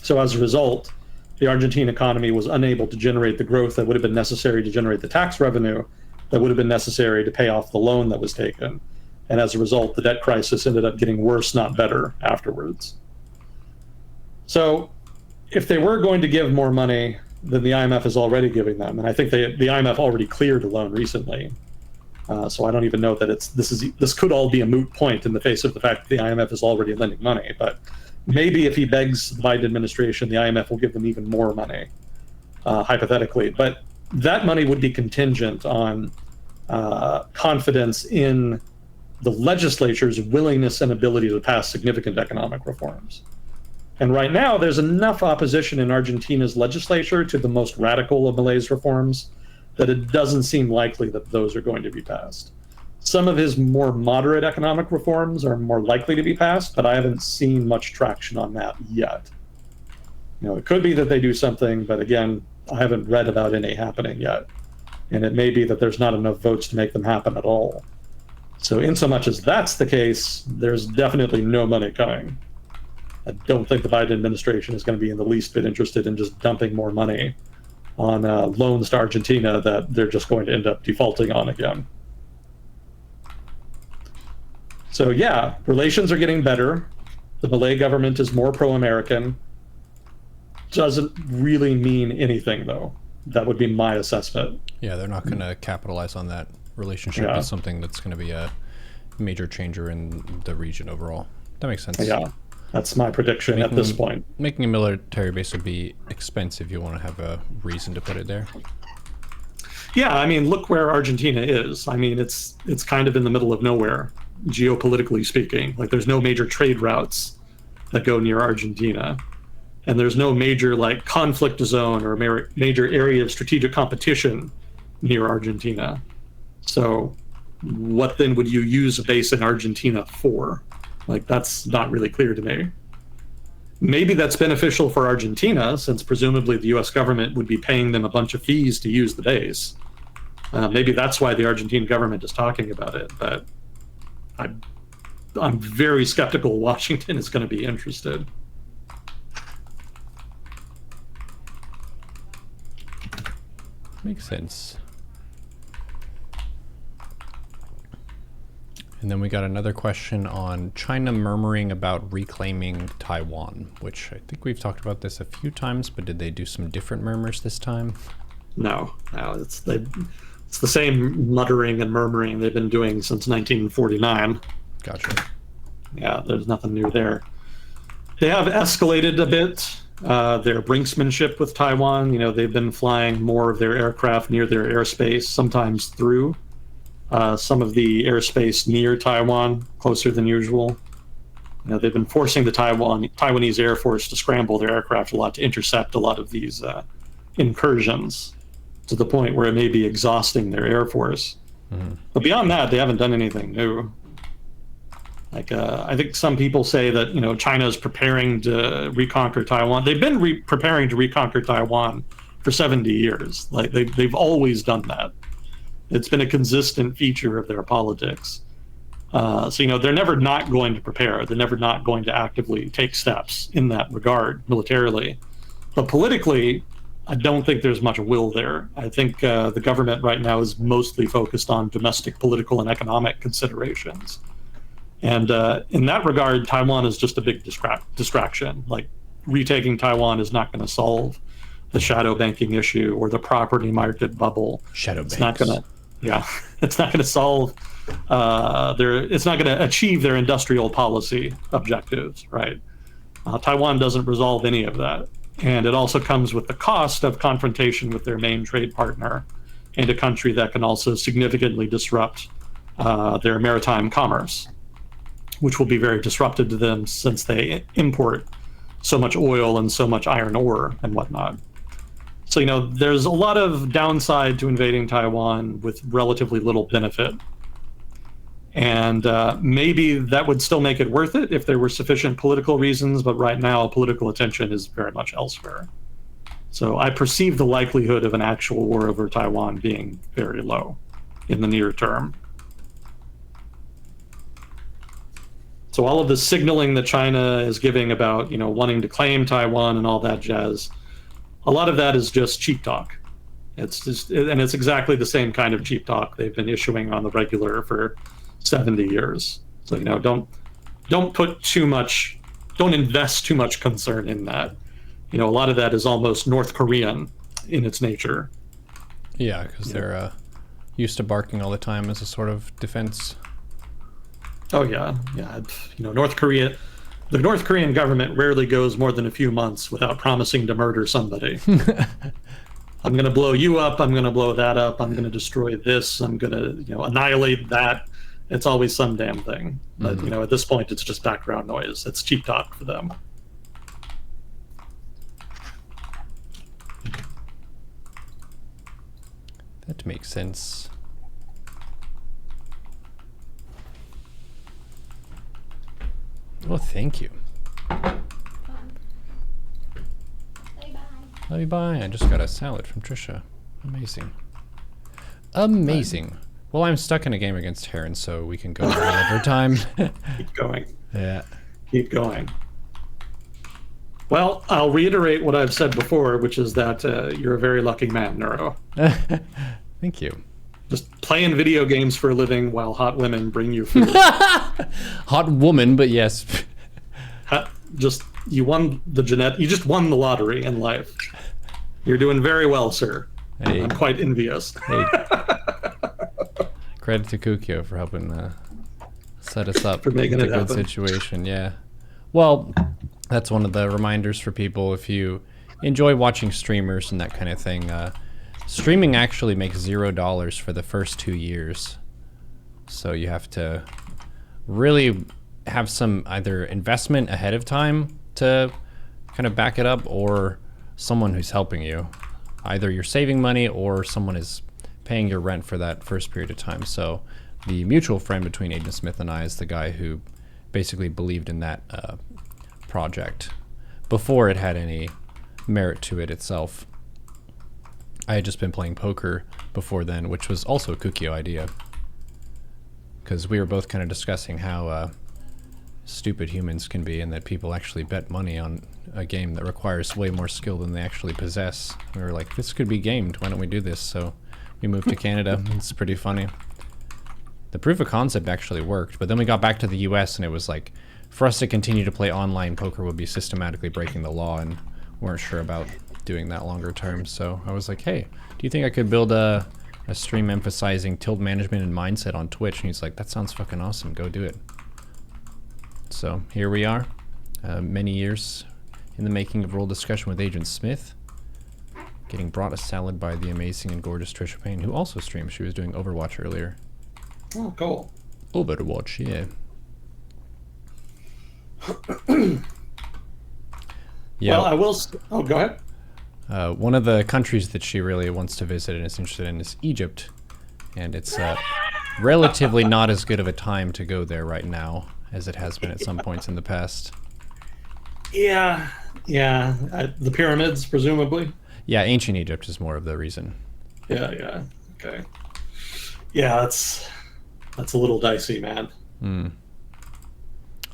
So as a result, the Argentine economy was unable to generate the growth that would have been necessary to generate the tax revenue that would have been necessary to pay off the loan that was taken. And as a result, the debt crisis ended up getting worse, not better, afterwards. So if they were going to give more money than the IMF is already giving them, and I think the IMF already cleared a loan recently, so I don't even know that this could all be a moot point in the face of the fact that the IMF is already lending money. But maybe if he begs the Biden administration, the IMF will give them even more money, hypothetically. But that money would be contingent on confidence in the legislature's willingness and ability to pass significant economic reforms. And right now, there's enough opposition in Argentina's legislature to the most radical of Milei's reforms that it doesn't seem likely that those are going to be passed. Some of his more moderate economic reforms are more likely to be passed, but I haven't seen much traction on that yet. It could be that they do something, but again, I haven't read about any happening yet. And it may be that there's not enough votes to make them happen at all. So in so much as that's the case, there's definitely no money coming. I don't think the Biden administration is going to be in the least bit interested in just dumping more money on loans to Argentina that they're just going to end up defaulting on again. So yeah, relations are getting better. The Milei government is more pro-American. Doesn't really mean anything, though. That would be my assessment. Yeah, they're not going to capitalize on that relationship as something that's going to be major changer in the region overall. That makes sense. Yeah, that's my prediction at this point. Making a military base would be expensive. You want to have a reason to put it there. Yeah, I mean, look where Argentina is. I mean, it's kind of in the middle of nowhere, geopolitically speaking. Like, there's no major trade routes that go near Argentina, and there's no major like conflict zone or major area of strategic competition near Argentina. So, what then would you use a base in Argentina for? Like, that's not really clear to me. Maybe that's beneficial for Argentina, since presumably the U.S. government would be paying them a bunch of fees to use the base. Maybe that's why the Argentine government is talking about it, but I'm very skeptical Washington is going to be interested. Makes sense. And then we got another question on China murmuring about reclaiming Taiwan, which I think we've talked about this a few times, but did they do some different murmurs this time? No, it's the same muttering and murmuring they've been doing since 1949. Gotcha. Yeah, there's nothing new there. They have escalated a bit their brinksmanship with Taiwan. You know, they've been flying more of their aircraft near their airspace, sometimes through some of the airspace near Taiwan, closer than usual. You know, they've been forcing the Taiwanese Air Force to scramble their aircraft a lot to intercept a lot of these incursions, to the point where it may be exhausting their Air Force. Mm-hmm. But beyond that, they haven't done anything new. Like, I think some people say that, you know, China is preparing to reconquer Taiwan. They've been preparing to reconquer Taiwan for 70 years. Like, they've always done that. It's been a consistent feature of their politics. So, you know, they're never not going to prepare. They're never not going to actively take steps in that regard militarily. But politically, I don't think there's much will there. I think the government right now is mostly focused on domestic political and economic considerations. And in that regard, Taiwan is just a big distraction. Like, retaking Taiwan is not going to solve the shadow banking issue or the property market bubble. Shadow banks. It's not going to, yeah, it's not going to solve it's not going to achieve their industrial policy objectives, right? Taiwan doesn't resolve any of that. And it also comes with the cost of confrontation with their main trade partner, and a country that can also significantly disrupt their maritime commerce, which will be very disruptive to them since they import so much oil and so much iron ore and whatnot. So, you know, there's a lot of downside to invading Taiwan with relatively little benefit. And maybe that would still make it worth it if there were sufficient political reasons, but right now political attention is very much elsewhere. So I perceive the likelihood of an actual war over Taiwan being very low in the near term. So all of the signaling that China is giving about, you know, wanting to claim Taiwan and all that jazz, a lot of that is just cheap talk. It's just, and it's exactly the same kind of cheap talk they've been issuing on the regular for 70 years. So, you know, don't invest too much concern in that. You know, a lot of that is almost North Korean in its nature. Yeah, because they're used to barking all the time as a sort of defense. Oh yeah. You know, the North Korean government rarely goes more than a few months without promising to murder somebody. I'm going to blow you up. I'm going to blow that up. I'm going to destroy this. I'm going to, you know, annihilate that. It's always some damn thing. But, you know, at this point, it's just background noise. It's cheap talk for them. That makes sense. Well, thank you. Love you, bye. I just got a salad from Trisha. Amazing. Amazing. Well, I'm stuck in a game against Heron, so we can go another time. Keep going. Yeah. Keep going. Well, I'll reiterate what I've said before, which is that you're a very lucky man, Neuro. Thank you. Just playing video games for a living while hot women bring you food. Hot woman, but yes. You just won the lottery in life. You're doing very well, sir. Hey. I'm quite envious. Hey. Credit to Kukyo for helping Set us up for making with a it good happen. situation, yeah. Well, that's one of the reminders for people if you enjoy watching streamers and that kind of thing. Streaming actually makes $0 for the first 2 years. So you have to really have some either investment ahead of time to kind of back it up, or someone who's helping you. Either you're saving money or someone is paying your rent for that first period of time. So the mutual friend between Agent Smith and I is the guy who basically believed in that project before it had any merit to it itself. I had just been playing poker before then, which was also a Kukio idea, because we were both kind of discussing how stupid humans can be, and that people actually bet money on a game that requires way more skill than they actually possess. We were like, this could be gamed, why don't we do this? So we moved to Canada. It's pretty funny. The proof of concept actually worked, but then we got back to the US and it was like, for us to continue to play online poker would be systematically breaking the law, and weren't sure about doing that longer term. So I was like, hey, do you think I could build a stream emphasizing tilt management and mindset on Twitch? And he's like, that sounds fucking awesome, go do it. So here we are, many years in the making of Roll Discussion with Agent Smith, getting brought a salad by the amazing and gorgeous Trisha Payne, who also streams. She was doing Overwatch earlier. Oh, cool. Overwatch, yeah. Yeah. Well, I will. Oh, go ahead. One of the countries that she really wants to visit and is interested in is Egypt, and it's relatively not as good of a time to go there right now as it has been at some points in the past. Yeah. The pyramids, presumably. Yeah, ancient Egypt is more of the reason. Yeah. Okay. Yeah, that's a little dicey, man.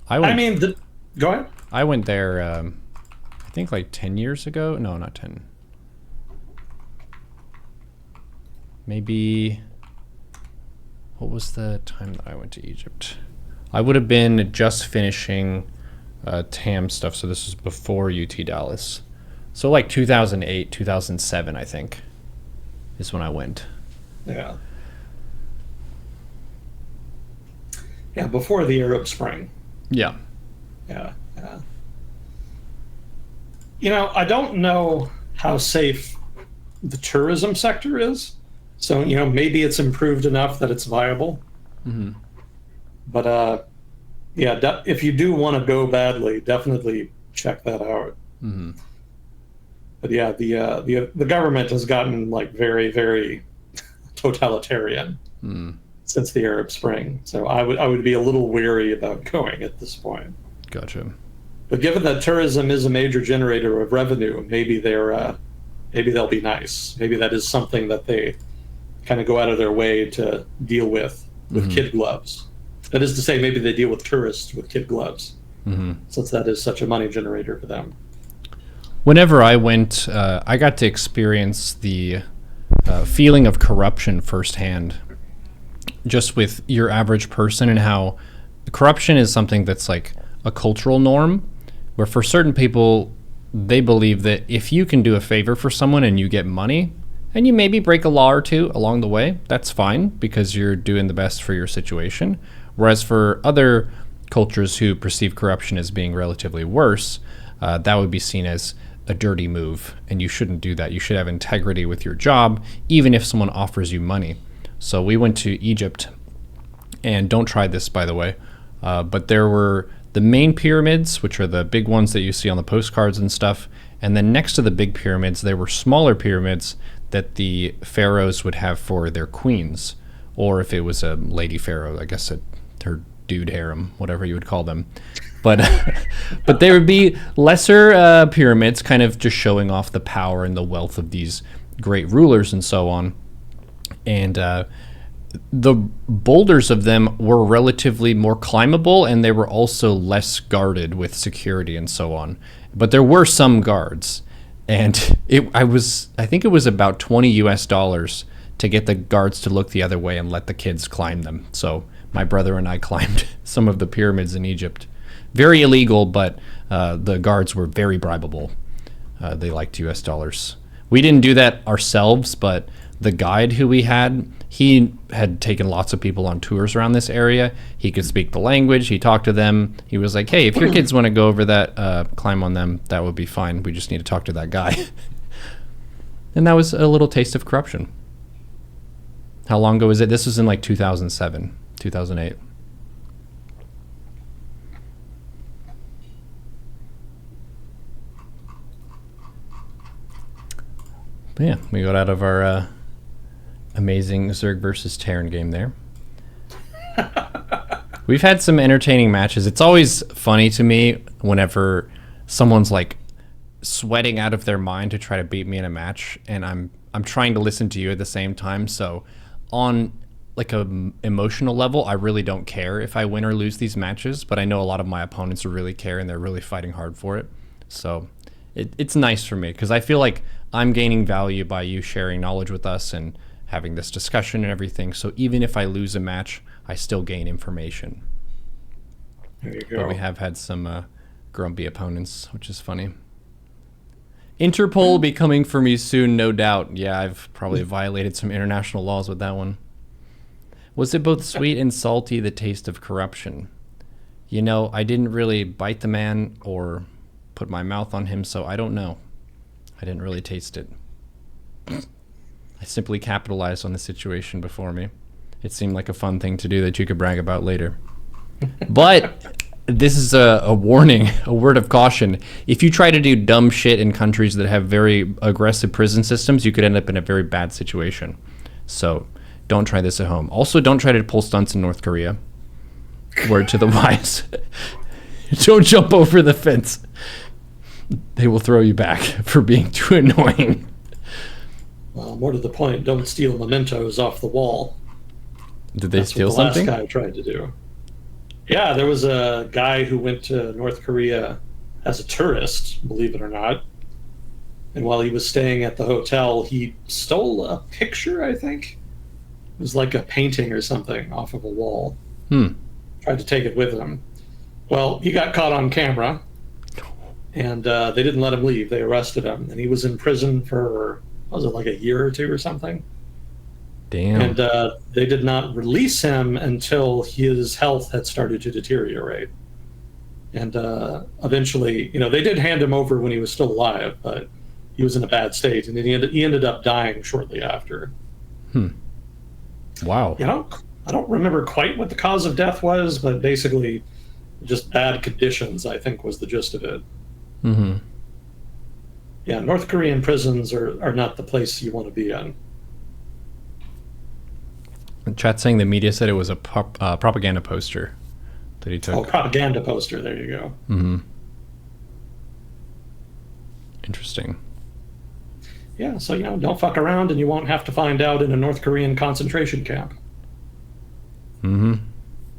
Go ahead. I went there, I think like 10 years ago. No, not 10. Maybe, what was the time that I went to Egypt? I would have been just finishing TAM stuff, so this was before UT Dallas. So like 2008, 2007, I think, is when I went. Yeah. Yeah, before the Arab Spring. Yeah. Yeah. You know, I don't know how safe the tourism sector is. So, you know, maybe it's improved enough that it's viable. Mm-hmm. But, yeah, if you do want to go badly, definitely check that out. Mm-hmm. But yeah, the government has gotten like very, very totalitarian since the Arab Spring. So I would be a little wary about going at this point. Gotcha. But given that tourism is a major generator of revenue, maybe maybe they'll be nice. Maybe that is something that they kind of go out of their way to deal with kid gloves. That is to say, maybe they deal with tourists with kid gloves, since that is such a money generator for them. Whenever I went, I got to experience the feeling of corruption firsthand, just with your average person, and how corruption is something that's like a cultural norm, where for certain people, they believe that if you can do a favor for someone and you get money, and you maybe break a law or two along the way, that's fine because you're doing the best for your situation. Whereas for other cultures who perceive corruption as being relatively worse, that would be seen as a dirty move, and you shouldn't do that. You should have integrity with your job, even if someone offers you money. So we went to Egypt, and don't try this, by the way, but there were the main pyramids, which are the big ones that you see on the postcards and stuff, and then next to the big pyramids, there were smaller pyramids that the pharaohs would have for their queens, or if it was a lady pharaoh, I guess her dude harem, whatever you would call them. But but there would be lesser pyramids, kind of just showing off the power and the wealth of these great rulers and so on. And the boulders of them were relatively more climbable, and they were also less guarded with security and so on. But there were some guards, and I think it was about $20 to get the guards to look the other way and let the kids climb them. So my brother and I climbed some of the pyramids in Egypt. Very illegal, but the guards were very bribable. They liked US dollars. We didn't do that ourselves, but the guide who we had he had taken lots of people on tours around this area. He could speak the language. He talked to them. He was like, hey, if your kids want to go over that, climb on them, that would be fine. We just need to talk to that guy. And that was a little taste of corruption. How long ago was it? This was in like 2007, 2008. But yeah, we got out of our amazing Zerg versus Terran game there. We've had some entertaining matches. It's always funny to me whenever someone's like sweating out of their mind to try to beat me in a match, and I'm trying to listen to you at the same time. So on like a emotional level, I really don't care if I win or lose these matches, but I know a lot of my opponents really care and they're really fighting hard for it. So it's nice for me because I feel like I'm gaining value by you sharing knowledge with us and having this discussion and everything. So even if I lose a match, I still gain information. There you go. But we have had some grumpy opponents, which is funny. Interpol will be coming for me soon, no doubt. Yeah, I've probably violated some international laws with that one. Was it both sweet and salty, the taste of corruption? You know, I didn't really bite the man or put my mouth on him, so I don't know. I didn't really taste it. I simply capitalized on the situation before me. It seemed like a fun thing to do that you could brag about later. But this is a warning, a word of caution. If you try to do dumb shit in countries that have very aggressive prison systems, you could end up in a very bad situation. So don't try this at home. Also, don't try to pull stunts in North Korea. Word to the wise. Don't jump over the fence. They will throw you back for being too annoying. Well, more to the point, don't steal mementos off the wall. Did they steal something? That's what the last guy tried to do. Yeah, there was a guy who went to North Korea as a tourist, believe it or not. And while he was staying at the hotel, he stole a picture, I think. It was like a painting or something off of a wall. Tried to take it with him. Well, he got caught on camera, and they didn't let him leave. They arrested him, and he was in prison for, what was it, like a year or two or something? Damn. And they did not release him until his health had started to deteriorate. And eventually, you know, they did hand him over when he was still alive, but he was in a bad state, and he ended up dying shortly after. Wow. You know, I don't remember quite what the cause of death was, but basically just bad conditions, I think, was the gist of it. Yeah, North Korean prisons are not the place you want to be in. Chat saying the media said it was a propaganda poster that he took. Oh, propaganda poster. There you go. Interesting. Yeah, so, you know, don't fuck around and you won't have to find out in a North Korean concentration camp.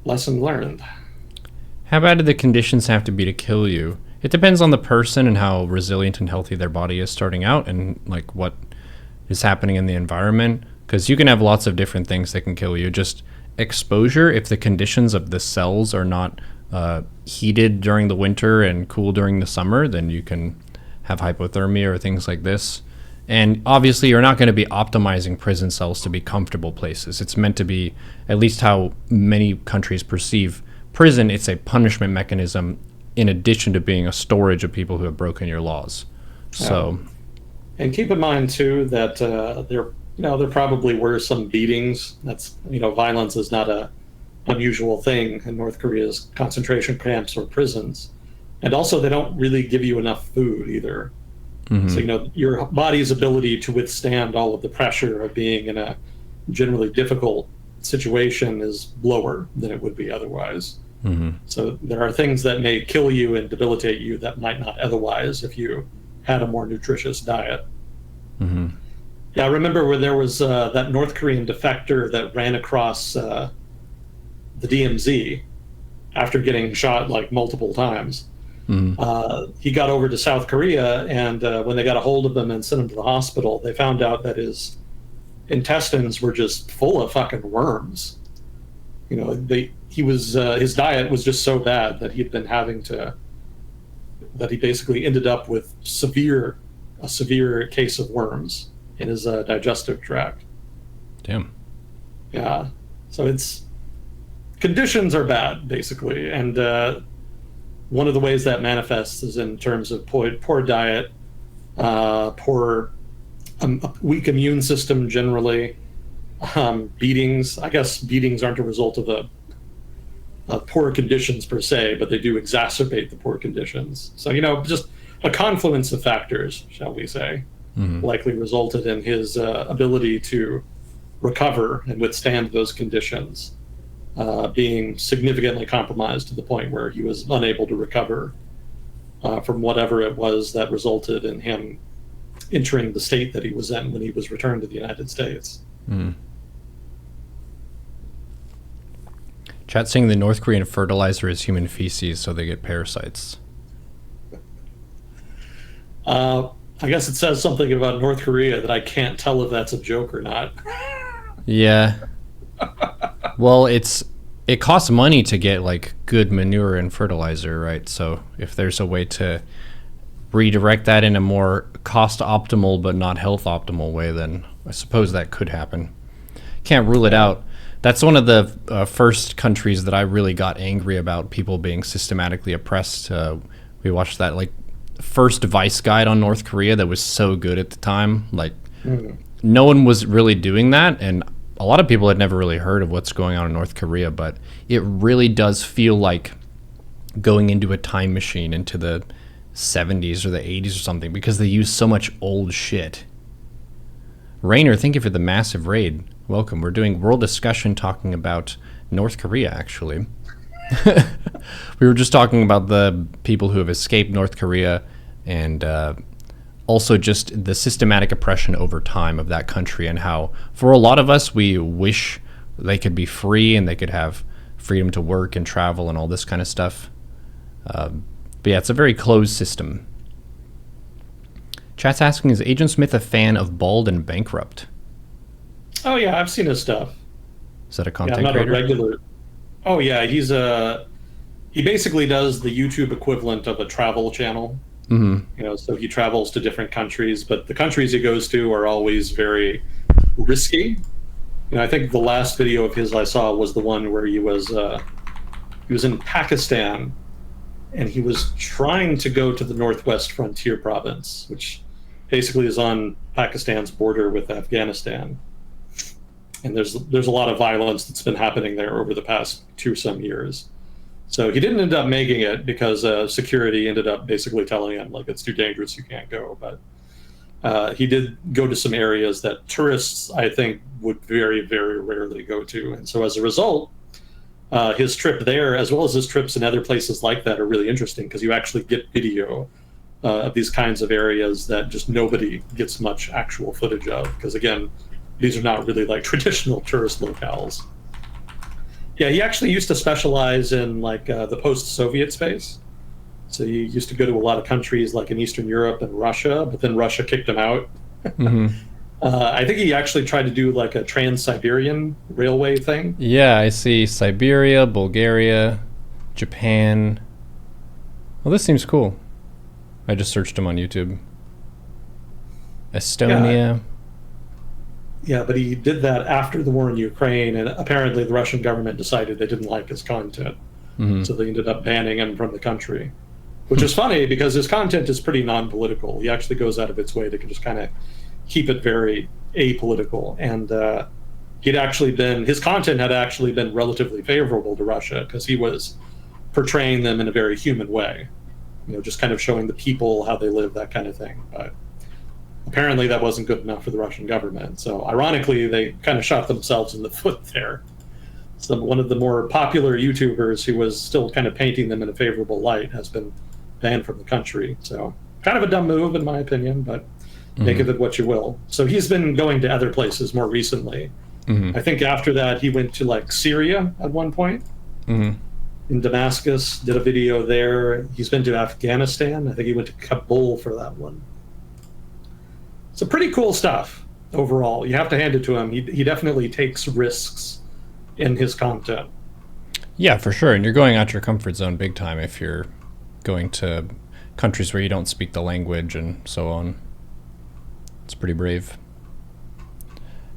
Lesson learned. How bad do the conditions have to be to kill you? It depends on the person and how resilient and healthy their body is starting out and like what is happening in the environment. Because you can have lots of different things that can kill you. Just exposure, if the conditions of the cells are not heated during the winter and cool during the summer, then you can have hypothermia or things like this. And obviously, you're not going to be optimizing prison cells to be comfortable places. It's meant to be, at least how many countries perceive prison, it's a punishment mechanism in addition to being a storage of people who have broken your laws. So, and keep in mind, too, that there probably were some beatings. That's, you know, violence is not a unusual thing in North Korea's concentration camps or prisons. And also, they don't really give you enough food either. So, you know, your body's ability to withstand all of the pressure of being in a generally difficult situation is lower than it would be otherwise. So there are things that may kill you and debilitate you that might not otherwise if you had a more nutritious diet. Yeah, I remember when there was that North Korean defector that ran across the DMZ after getting shot like multiple times. He got over to South Korea, and when they got a hold of him and sent him to the hospital, they found out that his intestines were just full of fucking worms. You know, his diet was just so bad that he'd been that he basically ended up with a severe case of worms in his digestive tract. Damn. Yeah. So it's conditions are bad, basically. And one of the ways that manifests is in terms of poor diet, poor, a weak immune system generally, beatings. I guess beatings aren't a result of poor conditions per se, but they do exacerbate the poor conditions. So, just a confluence of factors, shall we say, likely resulted in his ability to recover and withstand those conditions being significantly compromised to the point where he was unable to recover from whatever it was that resulted in him entering the state that he was in when he was returned to the United States. Chat saying the North Korean fertilizer is human feces, so they get parasites. I guess it says something about North Korea that I can't tell if that's a joke or not. Yeah. Well, it costs money to get like good manure and fertilizer, right? So if there's a way to redirect that in a more cost optimal but not health optimal way, then I suppose that could happen. Can't rule it out. That's one of the first countries that I really got angry about people being systematically oppressed. We watched that like first Vice guide on North Korea that was so good at the time. Like no one was really doing that, and a lot of people had never really heard of what's going on in North Korea, but it really does feel like going into a time machine into the 70s or the 80s or something, because they use so much old shit. Rainer, thank you for the massive raid. Welcome. We're doing world discussion talking about North Korea, actually. We were just talking about the people who have escaped North Korea and also just the systematic oppression over time of that country, and how for a lot of us we wish they could be free and they could have freedom to work and travel and all this kind of stuff. But yeah, it's a very closed system. Chat's asking, is Agent Smith a fan of Bald and Bankrupt? Oh yeah, I've seen his stuff. Is that a Yeah, content I'm not creator? a regular. Oh yeah, he basically does the YouTube equivalent of a travel channel. So he travels to different countries, but the countries he goes to are always very risky. I think the last video of his I saw was the one where he was in Pakistan, and he was trying to go to the Northwest Frontier Province, which basically is on Pakistan's border with Afghanistan. And there's a lot of violence that's been happening there over the past some years. So he didn't end up making it because security ended up basically telling him, like, it's too dangerous, you can't go. But he did go to some areas that tourists, I think, would very, very rarely go to. And so as a result, his trip there, as well as his trips in other places like that, are really interesting because you actually get video of these kinds of areas that just nobody gets much actual footage of. Because again, these are not really like traditional tourist locales. Yeah, he actually used to specialize in like the post-Soviet space. So he used to go to a lot of countries like in Eastern Europe and Russia, but then Russia kicked him out. I think he actually tried to do like a Trans-Siberian railway thing. Yeah, I see Siberia, Bulgaria, Japan. Well, this seems cool. I just searched him on YouTube. Estonia. Yeah, but he did that after the war in Ukraine, and apparently the Russian government decided they didn't like his content. So they ended up banning him from the country, which is funny because his content is pretty non-political. He actually goes out of its way to just kind of keep it very apolitical. And his content had actually been relatively favorable to Russia because he was portraying them in a very human way, just kind of showing the people how they live, that kind of thing. But apparently that wasn't good enough for the Russian government. So ironically, they kind of shot themselves in the foot there. So one of the more popular YouTubers who was still kind of painting them in a favorable light has been banned from the country. So kind of a dumb move in my opinion, but make of it what you will. So he's been going to other places more recently. I think after that he went to like Syria at one point. In Damascus, did a video there. He's been to Afghanistan. I think he went to Kabul for that one. So pretty cool stuff overall. You have to hand it to him. He definitely takes risks in his content. Yeah, for sure. And you're going out your comfort zone big time if you're going to countries where you don't speak the language and so on. It's pretty brave.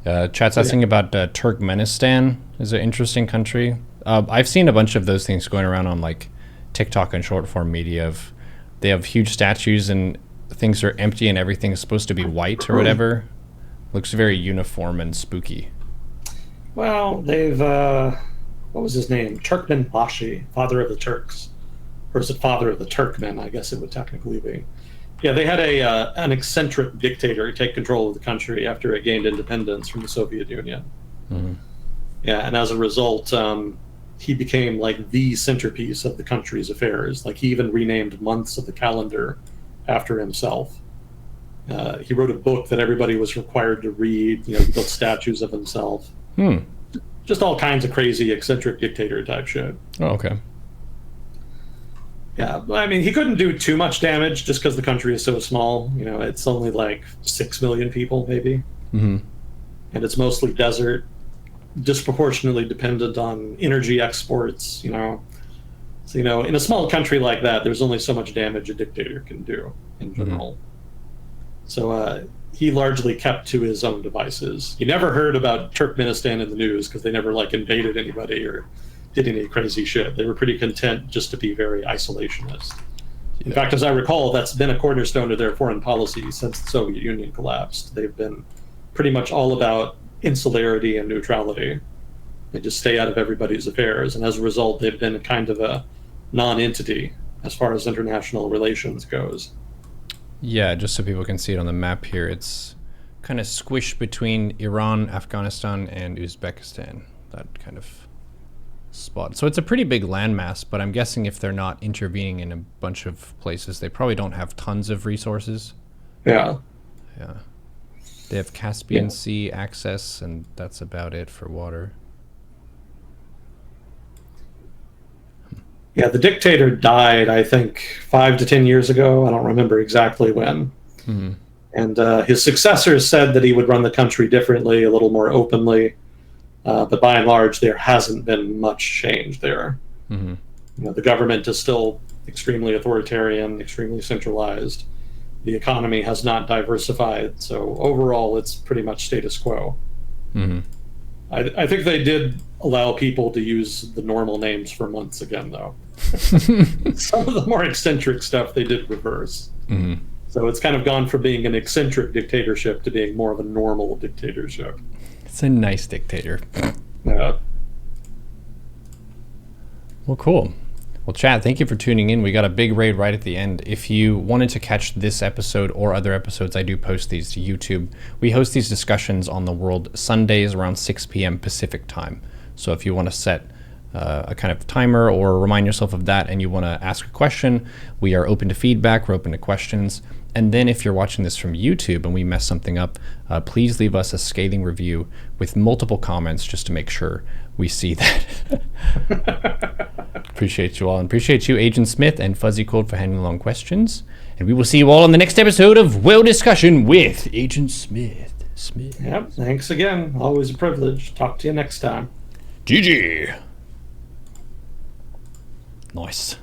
Chat's asking about Turkmenistan is an interesting country. I've seen a bunch of those things going around on like TikTok and short form media of they have huge statues and things are empty and everything's supposed to be white or whatever. Looks very uniform and spooky. Well, they've what was his name? Turkmen Pashi, father of the Turks, or is it father of the Turkmen? I guess it would technically be. Yeah, they had an eccentric dictator take control of the country after it gained independence from the Soviet Union. Mm-hmm. Yeah, and as a result, he became like the centerpiece of the country's affairs. Like he even renamed months of the calendar after himself. He wrote a book that everybody was required to read. You know, he built statues of himself. Just all kinds of crazy, eccentric dictator type shit. Oh, okay. Yeah, I mean, he couldn't do too much damage just because the country is so small. You know, it's only like 6 million people, maybe. Mm-hmm. And it's mostly desert, disproportionately dependent on energy exports, you know. So, you know, in a small country like that, there's only so much damage a dictator can do in general. Mm-hmm. So he largely kept to his own devices. You never heard about Turkmenistan in the news because they never, like, invaded anybody or did any crazy shit. They were pretty content just to be very isolationist. In fact, as I recall, that's been a cornerstone of their foreign policy since the Soviet Union collapsed. They've been pretty much all about insularity and neutrality. They just stay out of everybody's affairs, and as a result, they've been kind of a non-entity as far as international relations goes. Yeah, just so people can see it on the map here, it's kind of squished between Iran, Afghanistan, and Uzbekistan. That kind of spot. So it's a pretty big landmass, but I'm guessing if they're not intervening in a bunch of places, they probably don't have tons of resources. Yeah. Yeah. They have Caspian Sea access, and that's about it for water. Yeah, the dictator died, I think, 5 to 10 years ago. I don't remember exactly when. Mm-hmm. And his successors said that he would run the country differently, a little more openly. But by and large, there hasn't been much change there. Mm-hmm. You know, the government is still extremely authoritarian, extremely centralized. The economy has not diversified. So overall, it's pretty much status quo. Mm-hmm. I think they did allow people to use the normal names for months again, though. Some of the more eccentric stuff they did reverse. Mm-hmm. So it's kind of gone from being an eccentric dictatorship to being more of a normal dictatorship. It's a nice dictator. Yeah. Well, cool. Well, Chad, thank you for tuning in. We got a big raid right at the end. If you wanted to catch this episode or other episodes, I do post these to YouTube. We host these discussions on the world Sundays around 6 p.m. Pacific time. So if you want to set a kind of timer or remind yourself of that and you want to ask a question, we are open to feedback. We're open to questions. And then if you're watching this from YouTube and we mess something up, please leave us a scathing review with multiple comments just to make sure we see that. Appreciate you all, and appreciate you, Agent Smith and Fuzzy Cold, for handling long questions. And we will see you all on the next episode of Well Discussion with Agent Smith. Yep, thanks again. Always a privilege. Talk to you next time. GG. Nice.